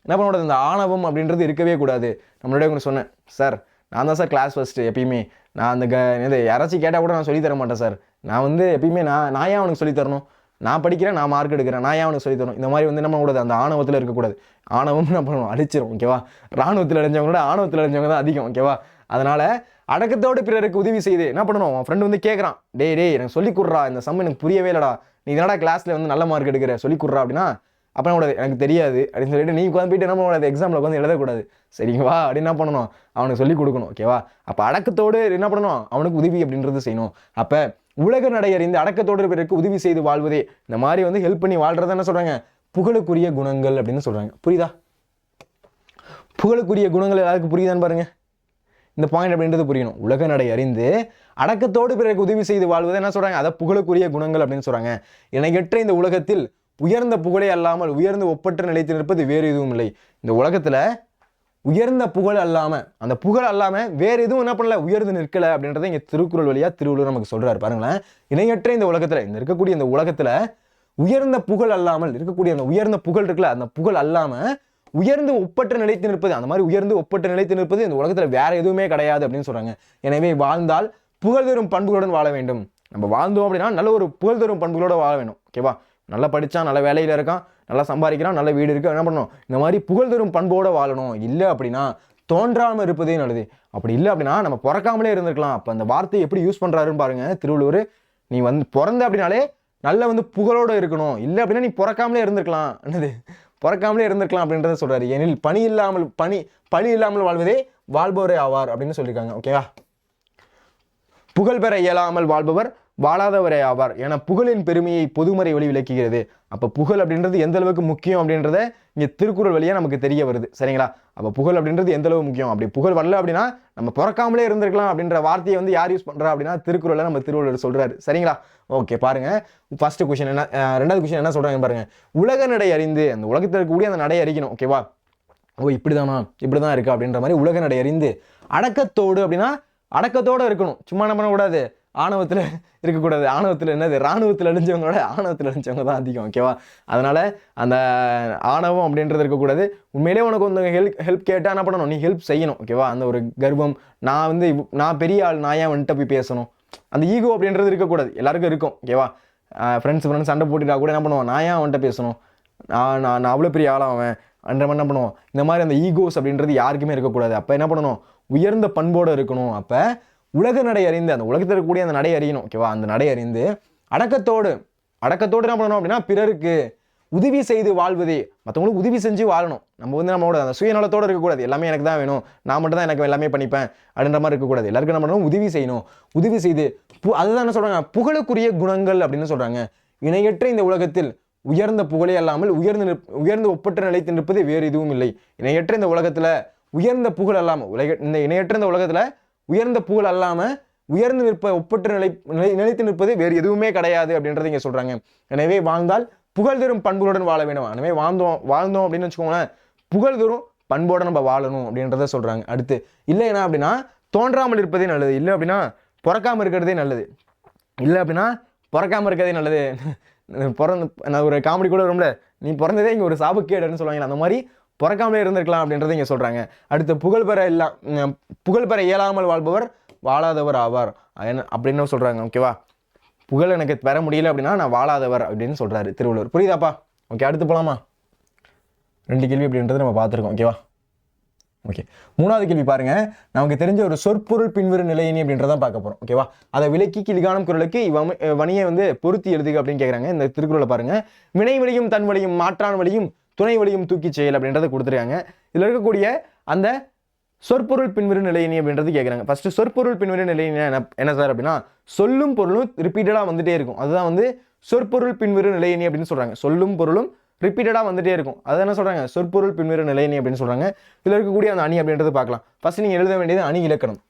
என்ன பண்ணக்கூடாது, இந்த ஆணவம் அப்படின்றது இருக்கவே கூடாது. நம்மளோட ஒன்று சொன்னேன் சார், நான் தான் சார் கிளாஸ் ஃபஸ்ட்டு எப்பயுமே. நான் அந்த யாராச்சும் கேட்டால் கூட நான் சொல்லித்தர மாட்டேன் சார். நான் வந்து எப்பயுமே நான் ஏன் அவனுக்கு சொல்லித்தரணும், நான் படிக்கிறேன், நான் மார்க் எடுக்கிறேன், நான் ஏன் அவனுக்கு சொல்லித்தரணும். இந்த மாதிரி வந்து நம்ம கூடாது, அந்த ஆணவத்தில் இருக்கக்கூடாது. ஆணவம் என்ன பண்ணணும், அழிச்சிடும். ஓகேவா? இராணுவத்தில் அடைஞ்சவங்களோட ஆணவத்தில் அடைஞ்சவங்க தான் அதிகம். ஓகேவா? அதனால் அடக்கத்தோடு பிறருக்கு உதவி செய்து என்ன பண்ணணும், அவன் ஃப்ரெண்டு வந்து கேட்குறான், டே எனக்கு சொல்லிக் கொடுறா, இந்த சம் எனக்கு புரியவே இல்லைடா, நீ என்னடா கிளாஸில் வந்து நல்ல மார்க் எடுக்கிற, சொல்லிக் கொடுறா அப்படின்னா, அப்போ என்ன கூடாது, எனக்கு தெரியாது அப்படின்னு சொல்லிட்டு நீ உட்காந்து போயிட்டு என்ன பண்ணக்கூடாது, எக்ஸாமில் உட்காந்து எழுதக்கூடாது. சரிங்களா? அப்படின்னு என்ன பண்ணணும், அவனுக்கு சொல்லிக் கொடுக்கணும். ஓகேவா? அப்போ அடக்கத்தோடு என்ன பண்ணணும், அவனுக்கு உதவி அப்படின்றது செய்யணும். அப்போ உலக நடை அறிந்து அடக்கத்தோடு பிறருக்கு உதவி செய்து வாழ்வதே, இந்த மாதிரி வந்து ஹெல்ப் பண்ணி வாழ்றத என்ன சொல்கிறாங்க, புகழுக்குரிய குணங்கள் அப்படின்னு சொல்கிறாங்க. புரியுதா? புகழுக்குரிய குணங்கள் எல்லாருக்கும் புரியுதான்னு பாருங்க. இந்த பாயிண்ட் அப்படின்றது புரியணும். உலக நடை அறிந்து அடக்கத்தோடு பிறருக்கு உதவி செய்து வாழ்வதை என்ன சொல்றாங்க, அதை புகழுக்குரிய குணங்கள் அப்படின்னு சொல்றாங்க. இணையற்ற இந்த உலகத்தில் உயர்ந்த புகழே அல்லாமல் உயர்ந்து ஒப்பற்ற நிலைத்து நிற்பது வேறு எதுவும் இல்லை. இந்த உலகத்துல உயர்ந்த புகழ் அல்லாம, அந்த புகழ் அல்லாம வேற எதுவும் என்ன பண்ணல, உயர்ந்து நிற்கல அப்படின்றத இங்க திருக்குறள் வழியா திருவள்ளுவர் நமக்கு சொல்றாரு. பாருங்களேன், இணையற்ற இந்த உலகத்துல, இந்த இருக்கக்கூடிய இந்த உலகத்துல உயர்ந்த புகழ் அல்லாமல் இருக்கக்கூடிய அந்த உயர்ந்த புகழ் இருக்குல்ல, அந்த புகழ் அல்லாம உயர்ந்து ஒப்பற்ற நிலைத்து நிற்பது, அந்த மாதிரி உயர்ந்து ஒப்பற்ற நிலைத்து நிற்பது இந்த உலகத்துல வேற எதுவுமே கிடையாது அப்படின்னு சொல்றாங்க. எனவே வாழ்ந்தால் புகழ் தரும் பண்புகளுடன் வாழ வேண்டும். நம்ம வாழ்ந்தோம் அப்படின்னா நல்ல ஒரு புகழ் தரும் பண்புகளோட வாழ வேணும். ஓகேவா? நல்லா படிச்சான், நல்ல வேலையில இருக்கான், நல்லா சம்பாதிக்கிறான், நல்ல வீடு இருக்கு, என்ன பண்ணணும், இந்த மாதிரி புகழ் தரும் பண்போட வாழணும். இல்லை அப்படின்னா தோன்றாமல் இருப்பதே நல்லது. அப்படி இல்லை அப்படின்னா நம்ம பிறக்காமலே இருந்திருக்கலாம். அப்போ அந்த வார்த்தையை எப்படி யூஸ் பண்றாருன்னு பாருங்க திருவள்ளுவர். நீ வந்து பிறந்த அப்படின்னாலே நல்ல வந்து புகழோட இருக்கணும், இல்லை அப்படின்னா நீ பிறக்காமலே இருந்திருக்கலாம், என்னது பிறக்காமலே இருந்திருக்கலாம் அப்படின்றத சொல்றாரு. ஏனில் பணி இல்லாமல் வாழ்வதே வாழ்பவரே ஆவார் அப்படின்னு சொல்லியிருக்காங்க. ஓகேவா? புகழ் பெற இயலாமல் வாழ்பவர் வாழாதவரே ஆவார் என புகழின் பெருமையை பொதுமறை வழி விளக்குகிறது. அப்போ புகழ் அப்படின்றது எந்த அளவுக்கு முக்கியம் அப்படின்றத இங்கே திருக்குறள் வழியாக நமக்கு தெரிய வருது. சரிங்களா? அப்போ புகழ் அப்படின்றது எந்த அளவு முக்கியம், அப்படி புகழ் வரல அப்படின்னா நம்ம பிறக்காமலே இருந்திருக்கலாம் அப்படின்ற வார்த்தையை வந்து யார் யூஸ் பண்ணுறா அப்படின்னா திருக்குறளை நம்ம திருவள்ளுவர் சொல்றாரு. சரிங்களா? ஓகே, பாருங்க ஃபர்ஸ்ட் கொஸ்டின் என்ன, ரெண்டாவது கொஸ்டின் என்ன சொல்றாங்க பாருங்க. உலக நடை அறிந்து, அந்த உலகத்தில் இருக்கக்கூடிய அந்த நடை அறிக்கணும். ஓகேவா? ஓ இப்படிதானா, இப்படிதான் இருக்கு அப்படின்ற மாதிரி உலக நடை அறிந்து அடக்கத்தோடு அப்படின்னா அடக்கத்தோடு இருக்கணும். சும்மா என்ன பண்ணக்கூடாது, ஆணவத்தில் இருக்கக்கூடாது. ஆணவத்தில் என்னது, இராணுவத்தில் அழிஞ்சவங்களோட ஆணவத்தில் அழிஞ்சவங்க தான் அதிகம். ஓகேவா? அதனால அந்த ஆணவம் அப்படின்றது இருக்கக்கூடாது. உண்மையிலே உனக்கு வந்து ஹெல்ப் கேட்டால் என்ன பண்ணணும், நீ ஹெல்ப் செய்யணும். ஓகேவா? அந்த ஒரு கர்வம், நான் பெரிய ஆள், நான் ஏன் வந்துட்டு போய் பேசணும், அந்த ஈகோ அப்படின்றது இருக்கக்கூடாது. எல்லாருக்கும் இருக்கும். ஓகேவா? ஃப்ரெண்ட்ஸ் சண்டை போட்டுட்டா கூட என்ன பண்ணுவோம், நான் ஏன் வந்துட்டு பேசணும், நான் அவ்வளோ பெரிய ஆளாவேன் அன்ற மாதிரி என்ன பண்ணுவோம். இந்த மாதிரி அந்த ஈகோஸ் அப்படின்றது யாருக்குமே இருக்கக்கூடாது. அப்போ என்ன பண்ணணும், உயர்ந்த பண்போடு இருக்கணும். அப்போ உலக நடை அறிந்து, அந்த உலகத்தில் இருக்கக்கூடிய அந்த நடை அறியணும். ஓகேவா? அந்த நடை அறிந்து அடக்கத்தோடு என்ன பண்ணணும் அப்படின்னா பிறருக்கு உதவி செய்து வாழ்வதே, மற்றவங்களுக்கு உதவி செஞ்சு வாழணும். நம்ம வந்து நம்மளோட அந்த சுயநலத்தோடு இருக்கக்கூடாது. எல்லாமே எனக்கு தான் வேணும், நான் மட்டும் தான் எனக்கு எல்லாமே பண்ணிப்பேன் அப்படின்ற மாதிரி இருக்கக்கூடாது. எல்லாருக்கும் என்ன பண்ணணும், உதவி செய்யணும். உதவி செய்து அதுதான் என்ன சொல்றாங்க, புகழுக்குரிய குணங்கள் அப்படின்னு சொல்றாங்க. இணையற்ற இந்த உலகத்தில் உயர்ந்த புகழே அல்லாமல் உயர்ந்து ஒப்பற்ற நிலைத்து நிற்பது வேறு எதுவும் இல்லை. இணையற்ற இந்த உலகத்துல உயர்ந்த புகழ் அல்லாமல் இந்த இணையற்ற இந்த உலகத்துல உயர்ந்த புகழ் அல்லாம உயர்ந்து நிற்ப ஒப்பற்ற நிலைத்து நிற்பது வேறு எதுவுமே கிடையாது அப்படின்றத இங்க சொல்றாங்க. எனவே வாழ்ந்தால் புகழ்தரும் பண்புகளுடன் வாழ வேணும். அந்த மாதிரி வாழ்ந்தோம் அப்படின்னு வச்சுக்கோங்களேன், புகழ்தரும் பண்போட நம்ம வாழணும் அப்படின்றத சொல்றாங்க. அடுத்து இல்லை என்ன அப்படின்னா தோன்றாமல் இருப்பதே நல்லது, இல்லை அப்படின்னா பிறக்காம இருக்கிறதே நல்லது, இல்லை அப்படின்னா பிறக்காம இருக்கிறதே நல்லது. நான் ஒரு காமெடி கூட வரும்ல, நீ பிறந்ததே இங்கே ஒரு சாபக்கேடுன்னு சொல்லுவாங்க, அந்த மாதிரி பிறக்காமலே இருந்திருக்கலாம் அப்படின்றத இங்கே சொல்றாங்க. அடுத்து புகழ் பெற இயலாமல் வாழ்பவர் வாழாதவர் ஆவார் அப்படின்னு சொல்றாங்க. ஓகேவா, புகழ் எனக்கு பெற முடியல அப்படின்னா நான் வாழாதவர் அப்படின்னு சொல்றாரு திருவள்ளுவர். புரியுதாப்பா? ஓகே, அடுத்து போலாமா? 2 கேள்வி அப்படின்றது நம்ம பார்த்துருக்கோம். ஓகேவா, ஓகே. 3வது கேள்வி பாருங்க, நமக்கு தெரிஞ்ச ஒரு சொற்பொருள் பின்வரும் நிலையினி அப்படின்றதான் பார்க்க போறோம். ஓகேவா, அதை விலக்கி கீழ்காணும் குறளுக்கு வணியை வந்து பொருத்தி எழுதுக அப்படின்னு கேட்குறாங்க. இந்த திருக்குறளை பாருங்க, வினை வழியும் தன் வழியும் மாற்றான் வழியும் துணை வழியும் தூக்கி செயல் அப்படின்றத கொடுத்துருக்காங்க. இதுல இருக்கக்கூடிய அந்த சொற்பொருள் பின்வரு நிலையினி அப்படின்றது கேட்குறாங்க. ஃபர்ஸ்ட் சொற்பொருள் பின்வரு நிலையினி என்ன சார் அப்படின்னா, சொல்லும் பொருளும் ரிப்பீட்டடாக வந்துட்டே இருக்கும், அதுதான் வந்து சொற்பொருள் பின்வரு நிலையினி அப்படின்னு சொல்றாங்க. சொல்லும் பொருளும் ரிப்பீட்டடாக வந்துட்டே இருக்கும், அதை என்ன சொல்றாங்க, சொற்பொருள் பின்வரு நிலையினி அப்படின்னு சொல்றாங்க. இதில் இருக்கக்கூடிய அந்த அணி அப்படின்றது பார்க்கலாம். ஃபர்ஸ்ட் நீங்க எழுத வேண்டியது அணி இலக்கணம்.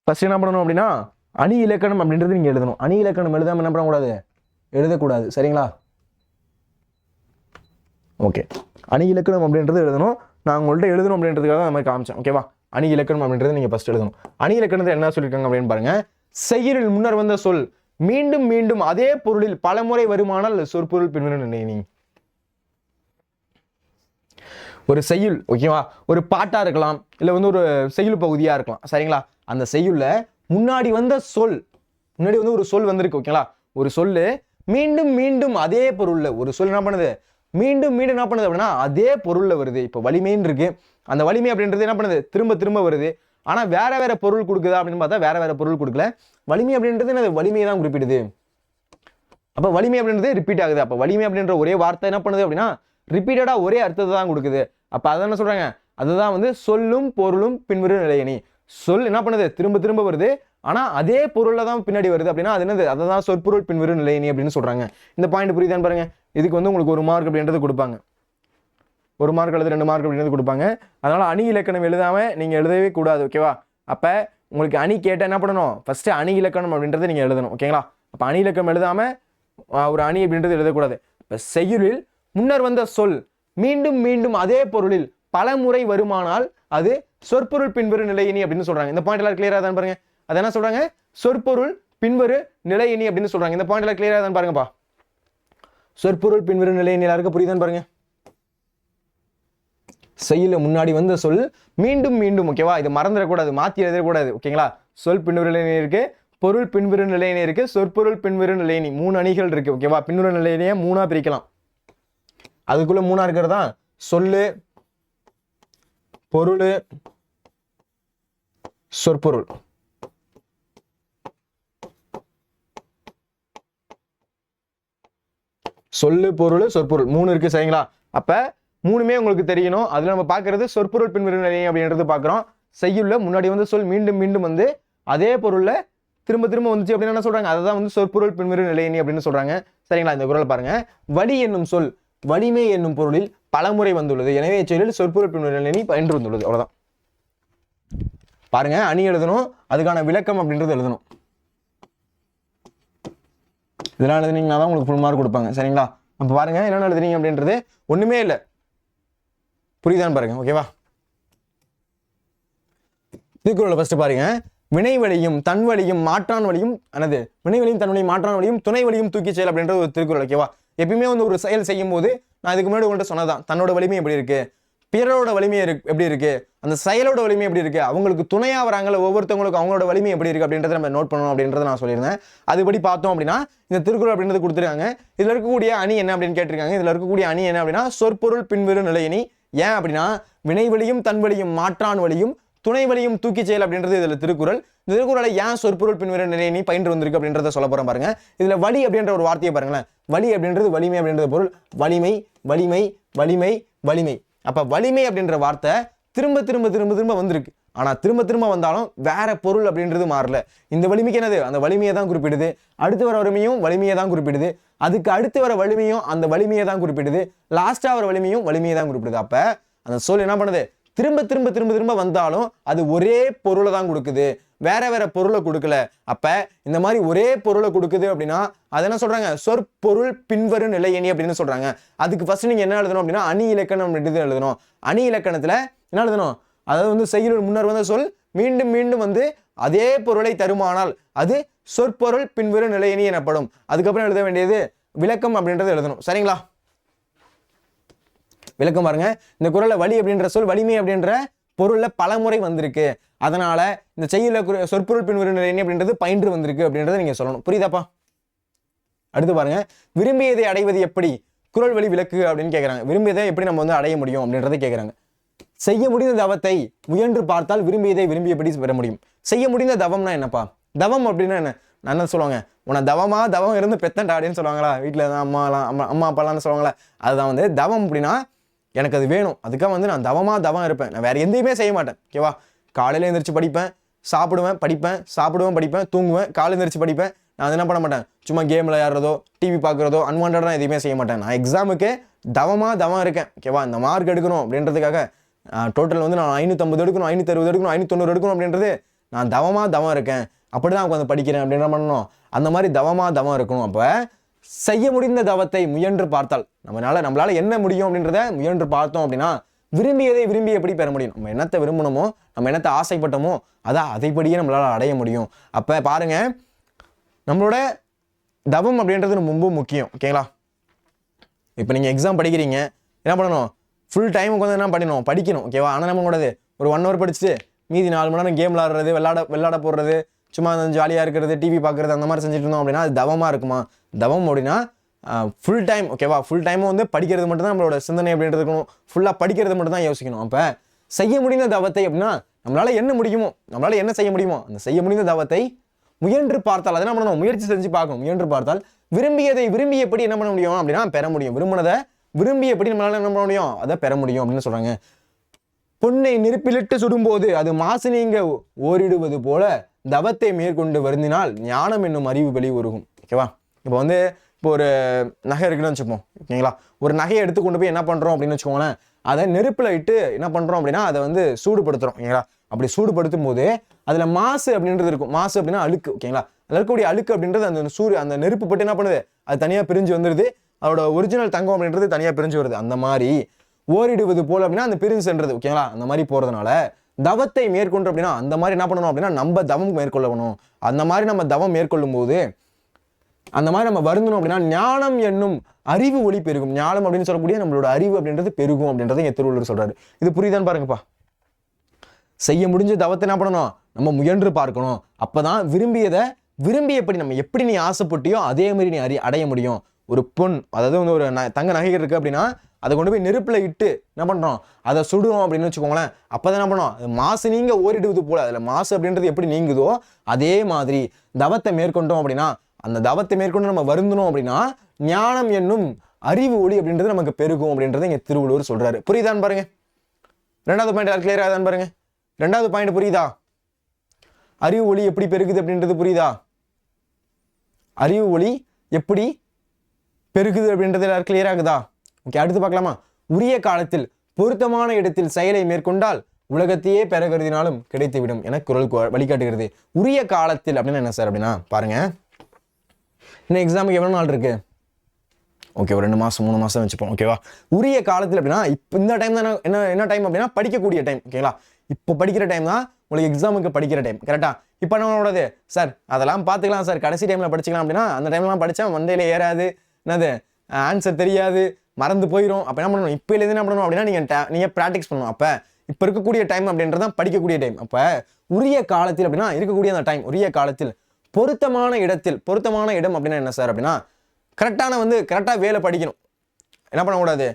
ஃபர்ஸ்ட் என்ன பண்ணணும் அப்படின்னா அணி இலக்கணம் அப்படின்றது நீங்க எழுதணும். அணி இலக்கணம் எழுதாம என்ன பண்ணக்கூடாது, எழுதக்கூடாது. சரிங்களா? ஓகே, அணி இலக்கணம் அப்படின்றது எழுதணும். நான் உங்கள்கிட்ட எழுதணும் அப்படின்றதுக்காக நம்ம காமிச்சேன். ஓகேவா, அணி இலக்கணம் அப்படின்றது நீங்க ஃபர்ஸ்ட் எழுதணும். அணி இலக்கணத்தை என்ன சொல்லியிருக்காங்க அப்படின்னு பாருங்க, செய்யுளில் முன்னர் வந்த சொல் மீண்டும் மீண்டும் அதே பொருளில் பலமுறை வருமானால் சொற்பொருள் பின்வரும் நிலையினி. ஒரு செய்யுள், ஓகேவா, ஒரு பாட்டா இருக்கலாம், இல்லை வந்து ஒரு செய்யுள் பகுதியா இருக்கலாம். சரிங்களா? அந்த செய்யுள்ல முன்னாடி வந்த சொல், முன்னாடி வந்து ஒரு சொல் வந்திருக்கு. ஓகேங்களா, ஒரு சொல்லு மீண்டும் மீண்டும் அதே பொருள்ல ஒரு சொல் என்ன பண்ணுது, மீண்டும் மீண்டும் என்ன பண்ணுது அப்படின்னா அதே பொருள்ல வருது. இப்போ வலிமைன்னு இருக்கு, அந்த வலிமை அப்படின்றது என்ன பண்ணுது, திரும்ப திரும்ப வருது. ஆனா வேற வேற பொருள் கொடுக்குதா அப்படின்னு பார்த்தா வேற வேற பொருள் கொடுக்கல. வலிமை அப்படின்றது என்னது, வலிமையை தான் குறிப்பிடுது. அப்ப வலிமை அப்படின்றது ரிப்பீட் ஆகுது. அப்ப வலிமை அப்படின்ற ஒரே வார்த்தை என்ன பண்ணுது அப்படின்னா ரிப்பீட்டடா ஒரே அர்த்தத்தை தான் கொடுக்குது. அப்ப அதை என்ன சொல்றாங்க, அதுதான் வந்து சொல்லும் பொருளும் பின்வரும் நிலையணி. சொல் என்ன பண்ணுது, திரும்ப திரும்ப வருது, ஆனா அதே பொருள்ல தான் பின்னாடி வருது அப்படின்னா அது என்னது, அதை தான் சொற்பொருள் பின்வரும் நிலையணி அப்படின்னு சொல்றாங்க. இந்த பாயிண்ட் புரியுதான்னு பாருங்க. இதுக்கு வந்து உங்களுக்கு 1 மார்க் அப்படின்றது கொடுப்பாங்க, 1 மார்க் அல்லது 2 மார்க் அப்படின்றது கொடுப்பாங்க. அதனால அணி இலக்கணம் எழுதாம நீங்க எழுதவே கூடாது. ஓகேவா? அப்ப உங்களுக்கு அணி கேட்ட என்ன பண்ணணும், ஃபர்ஸ்ட் அணி இலக்கணம் அப்படின்றத நீங்க எழுதணும். ஓகேங்களா? அப்ப அணி இலக்கணம் எழுதாம ஒரு அணி அப்படின்றது எழுதக்கூடாது. இப்ப செய்யுளில் முன்னர் வந்த சொல் மீண்டும் மீண்டும் அதே பொருளில் பல முறை வருமானால் அது சொற்பொருள் பின்வரு நிலையினி அப்படின்னு சொல்றாங்க. இந்த பாயிண்ட் எல்லாம் கிளியரா தான் பாருங்க. அது என்ன சொல்றாங்க, சொற்பொருள் பின்வரு நிலையினி அப்படின்னு சொல்றாங்க. இந்த பாயிண்ட் எல்லாம் கிளியரா தான் பாருங்கப்பா. சொற்பொருள் பின்வரு நிலையினி எல்லாருக்கும் புரியுதான்னு பாருங்க. செய்யுள்ள முன்னாடி வந்த சொல் மீண்டும் மீண்டும், ஓகேவா, இது மறந்துடக்கூடாது, மாத்தி எழுதக்கூடாது. ஓகேங்களா? சொல் பின்வரு நிலையினி இருக்கு, பொருள் பின்வரு நிலையினி இருக்கு, சொற்பொருள் பின்வரு நிலையினி, 3 அணிகள் இருக்கு. ஓகேவா? பின்வரு நிலையினியை 3ஆ பிரிக்கலாம். அதுக்குள்ள 3ஆ இருக்கிறதா சொல்லு, பொருள், சொற்பொருள். சொல்லு, பொருள், சொற்பொருள் 3 இருக்கு. சரிங்களா? அப்ப 3மே உங்களுக்கு தெரியணும். அதுல நம்ம பாக்குறது சொற்பொருள் பின்வரும் நிலை அப்படின்றது பாக்குறோம். செய்யுள்ள முன்னாடி வந்து சொல் மீண்டும் மீண்டும் வந்து அதே பொருள்ல திரும்ப திரும்ப வந்துச்சு அப்படின்னு என்ன சொல்றாங்க, அதுதான் வந்து சொற்பொருள் பின்வரும் நிலையினி அப்படின்னு சொல்றாங்க. சரிங்களா? இந்த குறள் பாருங்க, வலி என்னும் சொல் வலிமை என்னும் பொருளில் பலமுறை வந்துள்ளது, எனவே இச்சொல்லில் சொற்பொருள் பின்வரும் நிலையினி பயின்று வந்துள்ளது. அவ்வளவுதான். பாருங்க, அணி எழுதணும், அதுக்கான விளக்கம் அப்படின்றது எழுதணும். இதெல்லாம் எழுதுனீங்கன்னா தான் உங்களுக்கு ஃபுல் மார்க் கொடுப்பாங்க. சரிங்களா? அப்ப பாருங்க என்னென்ன எழுதுனீங்க அப்படின்றது ஒண்ணுமே இல்லை, புரியுதான்னு பாருங்க. ஓகேவா? திருக்குறளை ஃபர்ஸ்ட் பாருங்க, வினை வழியும் தன் வழியும் மாற்றான் வழியும், என்னது, வினை வழியும் தன் வழியும் மாற்றான் வழியும் துணை வழியும் தூக்கி செயல் அப்படின்றது ஒரு திருக்குறள். ஓகேவா? எப்பயுமே வந்து ஒரு செயல் செய்யும் போது நான் இதுக்கு முன்னாடி உங்கள்கிட்ட சொன்னதான், தன்னோட வலிமை எப்படி இருக்கு, பிறரோட வலிமை எப்படி இருக்கு, அந்த செயலோட வலிமை எப்படி இருக்கு, அவங்களுக்கு துணையா வராங்கல்ல ஒவ்வொருத்தவங்களுக்கு அவங்களோட வலிமை எப்படி இருக்கு அப்படின்றத நம்ம நோட் பண்ணணும் அப்படின்றத நான் சொல்லியிருந்தேன். அதுபடி பார்த்தோம் அப்படின்னா இந்த திருக்குறள் அப்படின்றது கொடுத்துருக்காங்க. இதுல இருக்கக்கூடிய அணி என்ன அப்படின்னு கேட்டிருக்காங்க. இதுல இருக்கக்கூடிய அணி என்ன அப்படின்னா சொற்பொருள் பின்வரும் நிலையினி. ஏன் அப்படின்னா வினை வழியும் தன் வழியும் மாற்றான் வழியும் துணை வழியும் தூக்கி செயல் அப்படின்றது இதுல திருக்குறள். இந்த திருக்குறளை ஏன் சொற்பொருள் பின்வரும் நிலையினி பயின்று வந்திருக்கு அப்படின்றத சொல்ல போறோம் பாருங்க. இதுல வலி அப்படின்ற ஒரு வார்த்தையை பாருங்களேன். வலி அப்படின்றது வலிமை அப்படின்றது பொருள். வலிமை வலிமை வலிமை வலிமை. அப்ப வலிமை அப்படின்ற வார்த்தை திரும்ப திரும்ப திரும்ப திரும்ப வந்திருக்கு. ஆனா திரும்ப திரும்ப வந்தாலும் வேற பொருள் அப்படின்றது மாறல. இந்த வலிமைக்கு என்னது, அந்த வலிமையை தான் குறிப்பிடுது. அடுத்து வர வலிமையும் வலிமையை தான் குறிப்பிடுது. அதுக்கு அடுத்து வர வலிமையும் அந்த வலிமையை தான் குறிப்பிடுது. லாஸ்டா வர வலிமையும் வலிமையை தான் குறிப்பிடுது. அப்ப அந்த சொல் என்ன பண்ணுது, திரும்ப திரும்ப திரும்ப திரும்ப வந்தாலும் அது ஒரே பொருளை தான் கொடுக்குது, வேற வேற பொருளை கொடுக்கல. அப்ப இந்த மாதிரி ஒரே பொருளை கொடுக்குது அப்படின்னா அது என்ன சொல்றாங்க, சொற்பொருள் பின்வரும் நிலையணி அப்படின்னு சொல்றாங்க. அதுக்கு ஃபர்ஸ்ட் நீங்க என்ன எழுதணும் அப்படின்னா அணி இலக்கணம் அப்படின்னு எழுதணும். அணி இலக்கணத்துல என்ன எழுதணும், அதாவது வந்து செய்யுள் முன்னர் வந்த சொல் மீண்டும் மீண்டும் வந்து அதே பொருளை தருமானால் அது சொற்பொருள் பின்வரும் நிலையணி எனப்படும். அதுக்கப்புறம் எழுத வேண்டியது விளக்கம் அப்படின்றத எழுதணும். சரிங்களா? விளக்கம் பாருங்க, இந்த குறள்ல வலி அப்படின்ற சொல் வலிமை அப்படின்ற பொருள்ல பலமுறை வந்திருக்கு, அதனால இந்த செய்யுள்ள சொற்பொருள் பின்வரும் நிலையணி அப்படின்றது பயின்று வந்திருக்கு அப்படின்றத நீங்க சொல்லணும். புரியுதாப்பா? அடுத்து பாருங்க, விரும்பியதை அடைவது எப்படி, குறள் வழி விளக்கு அப்படின்னு கேட்கறாங்க. விரும்பியதை எப்படி நம்ம வந்து அடைய முடியும் அப்படின்றத கேட்கறாங்க. செய்ய முடிந்த தவத்தை முயன்று பார்த்தால் விரும்பியதை விரும்பியபடி பெற முடியும். செய்ய முடிந்த தவம்னா என்னப்பா? தவம் அப்படின்னா என்ன? நான் என்ன சொல்லுவாங்க, உன தவம் இருந்து பெத்தண்டா அப்படின்னு சொல்லுவாங்களா, வீட்டில் அம்மா அப்பாலாம் சொல்லுவாங்களா, அதுதான் வந்து தவம். அப்படின்னா எனக்கு அது வேணும், அதுக்காக வந்து நான் தவம் இருப்பேன், நான் வேற எந்தையுமே செய்ய மாட்டேன். ஓகேவா? காலையில் எழுந்திரிச்சு படிப்பேன், சாப்பிடுவேன் படிப்பேன், தூங்குவேன், காலையில் எழுந்திரிச்சு படிப்பேன். நான் என்ன பண்ண மாட்டேன், சும்மா கேம் விளையாடுறதோ டிவி பார்க்குறதோ அன்வான்டாக எதுவுமே செய்ய மாட்டேன். நான் எக்ஸாமுக்கு தவம் இருக்கேன். ஓகேவா? இந்த மார்க் எடுக்கணும் அப்படின்றதுக்காக டோட்டல் வந்து நான் 550 எடுக்கணும், 560 எடுக்கணும், 590 எடுக்கணும் அப்படின்றது நான் தவம் இருக்கேன், அப்படிதான் உட்காந்து படிக்கிறேன் அப்படின்ற பண்ணணும். அந்த மாதிரி தவம் இருக்கணும். அப்போ செய்ய முடிந்த தவத்தை முயன்று பார்த்தால் நம்மளால என்ன முடியும் அப்படின்றத முயன்று பார்த்தோம் அப்படின்னா விரும்பியதை விரும்பி எப்படி பெற முடியும். நம்ம என்னத்தை விரும்பணுமோ, நம்ம என்னத்தை ஆசைப்பட்டோமோ அதைப்படியே நம்மளால அடைய முடியும். அப்ப பாருங்க, நம்மளோட தவம் அப்படின்றது ரொம்ப முக்கியம். ஓகேங்களா? இப்போ நீங்க எக்ஸாம் படிக்கிறீங்க, என்ன பண்ணணும், ஃபுல் டைமுக்கு வந்து என்ன பண்ணணும், படிக்கணும். ஓகேவா? ஆனால் நம்ம கூடாது ஒரு 1 hour படிச்சுட்டு மீதி 4 மணி நேரம் கேம் விளாடுறது, விளையாட போடுறது, சும்மா ஜாலியாக இருக்கிறது, டிவி பார்க்குறது, அந்த மாதிரி செஞ்சுட்டு இருந்தோம் அப்படின்னா அது தவமாக இருக்குமா? தவம் அப்படின்னா ஃபுல் டைம். ஓகேவா? ஃபுல் டைமும் வந்து படிக்கிறது மட்டும் தான் நம்மளோட சிந்தனை அப்படின்றது இருக்கணும், ஃபுல்லாக படிக்கிறது மட்டும் தான் யோசிக்கணும். அப்போ செய்ய முடிந்த தவத்தை அப்படின்னா நம்மளால என்ன முடியுமோ, நம்மளால என்ன செய்ய முடியுமோ அந்த செய்ய முடிந்த தவத்தை முயன்று பார்த்தால், அதை என்ன பண்ணணும், முயற்சி செஞ்சு பார்க்கணும். முயன்று பார்த்தால் விரும்பியதை விரும்பி எப்படி என்ன பண்ண முடியும் அப்படின்னா பெற முடியும். விரும்பினதை விரும்பி எப்படி நம்மளால என்ன பண்ண முடியும், அதை பெற முடியும் அப்படின்னு சொல்றாங்க. பொன்னை நெருப்பிலிட்டு சுடும்போது அது மாசு நீங்க ஓரிடுவது போல தவத்தை மேற்கொண்டு வருந்தினால் ஞானம் என்னும் அறிவு வெளி உருகும். ஓகேவா? இப்போ ஒரு நகை இருக்குன்னு வச்சுப்போம். ஓகேங்களா? ஒரு நகையை எடுத்து கொண்டு போய் என்ன பண்றோம் அப்படின்னு வச்சுக்கோங்களேன், அதை நெருப்புல இட்டு என்ன பண்றோம் அப்படின்னா அதை வந்து சூடுபடுத்துறோம். ஓகேங்களா? அப்படி சூடுபடுத்தும் போது அதுல மாசு அப்படின்றது இருக்கும். மாசு அப்படின்னா அழுக்கு. ஓகேங்களா? அதில் இருக்கக்கூடிய அழுக்கு அப்படின்றது அந்த நெருப்பு பட்டு என்ன பண்ணுது, அது தனியா பிரிஞ்சு வந்துடுது, அதோட ஒரிஜினல் தங்கம் அப்படின்றது தனியா பிரிஞ்சு வருது. அந்த மாதிரி ஓரிடுவது போல அப்படின்னா அந்த பிரிஞ்சு சென்றது. ஓகேங்களா? அந்த மாதிரி போறதுனால தவத்தை மேற்கொண்டு அப்படின்னா அந்த மாதிரி என்ன பண்ணணும் அப்படின்னா நம்ம தவம் மேற்கொள்ளணும். அந்த மாதிரி நம்ம தவம் மேற்கொள்ளும் போது அந்த மாதிரி நம்ம வருந்தணும் அப்படின்னா ஞானம் என்னும் அறிவு ஒளி பெருகும். ஞானம் அப்படின்னு சொல்லக்கூடிய நம்மளோட அறிவு அப்படின்றது பெருகும் அப்படின்றத இங்க திருவள்ளுவர் சொல்றாரு. இது புரியுதான்னு பாருங்கப்பா. செய்ய முடிஞ்ச தவத்தை என்ன பண்ணணும், நம்ம முயன்று பார்க்கணும். அப்பதான் விரும்பியபடி நம்ம எப்படி நீ ஆசைப்பட்டியோ அதே மாதிரி நீ அடைய முடியும். ஒரு பொன், அதாவது வந்து ஒரு தங்க நகைகள் இருக்கு அப்படின்னா அதை கொண்டு போய் நெருப்புல இட்டு என்ன பண்றோம், அதை சுடுவோம் அப்படின்னு வச்சுக்கோங்களேன். அப்பதான் என்ன பண்ணோம், அது மாசு நீங்க ஓரிடுவது போல, அதுல மாசு அப்படின்றது எப்படி நீங்குதோ அதே மாதிரி தவத்தை மேற்கொண்டோம் அப்படின்னா, அந்த தவத்தை மேற்கொண்டு நம்ம வருந்தணும் அப்படின்னா ஞானம் என்னும் அறிவு ஒளி அப்படின்றது நமக்கு பெருகும் அப்படின்றத இங்க திருவள்ளுவர் சொல்றாரு. புரியுதான்னு பாருங்க. 2வது பாயிண்ட் கிளியர் ஆகுதான்னு பாருங்க. 2வது பாயிண்ட் புரியுதா? அறிவு ஒளி எப்படி பெருகுது அப்படின்றது புரியுதா? அறிவு ஒளி எப்படி பெருகுது அப்படின்றது எல்லாரும் கிளியர் ஆகுதா? ஓகே, அடுத்து பார்க்கலாமா? உரிய காலத்தில் பொருத்தமான இடத்தில் செயலை மேற்கொண்டால் உலகத்தையே பெற கருதினாலும் கிடைத்துவிடும் என குறள் வழிகாட்டுகிறது. உரிய காலத்தில் அப்படின்னு என்ன சார் அப்படின்னா பாருங்க, இன்னும் எக்ஸாமுக்கு எவ்வளவு நாள் இருக்கு? ஓகே, ஒரு 2 மாசம் 3 மாசம் வச்சுப்போம். ஓகேவா? உரிய காலத்தில் அப்படின்னா இப்போ இந்த டைம் தான் என்ன டைம் அப்படின்னா படிக்கக்கூடிய டைம். ஓகேங்களா? இப்போ படிக்கிற டைம் தான் உங்களுக்கு எக்ஸாமுக்கு படிக்கிற டைம். கரெக்டா? இப்போ நம்மளோடது சார் அதெல்லாம் பார்த்துக்கலாம் சார், கடைசி டைம்ல படிச்சுக்கலாம் அப்படின்னா அந்த டைம்லாம் படிச்சா மண்டையில ஏறாது, என்னது ஆன்சர் தெரியாது, மறந்து போயிடும். அப்போ என்ன பண்ணணும், இப்போலேருந்து என்ன பண்ணணும் அப்படின்னா நீங்கள் ப்ராக்டிஸ் பண்ணணும். அப்போ இப்போ இருக்கக்கூடிய டைம் அப்படின்றதான் படிக்கக்கூடிய டைம். அப்போ உரிய காலத்தில் அப்படின்னா இருக்கக்கூடிய அந்த டைம் உரிய காலத்தில் பொருத்தமான இடத்தில், பொருத்தமான இடம் அப்படின்னா என்ன சார் அப்படின்னா கரெக்டாக வேலை படிக்கணும். என்ன பண்ணக்கூடாது,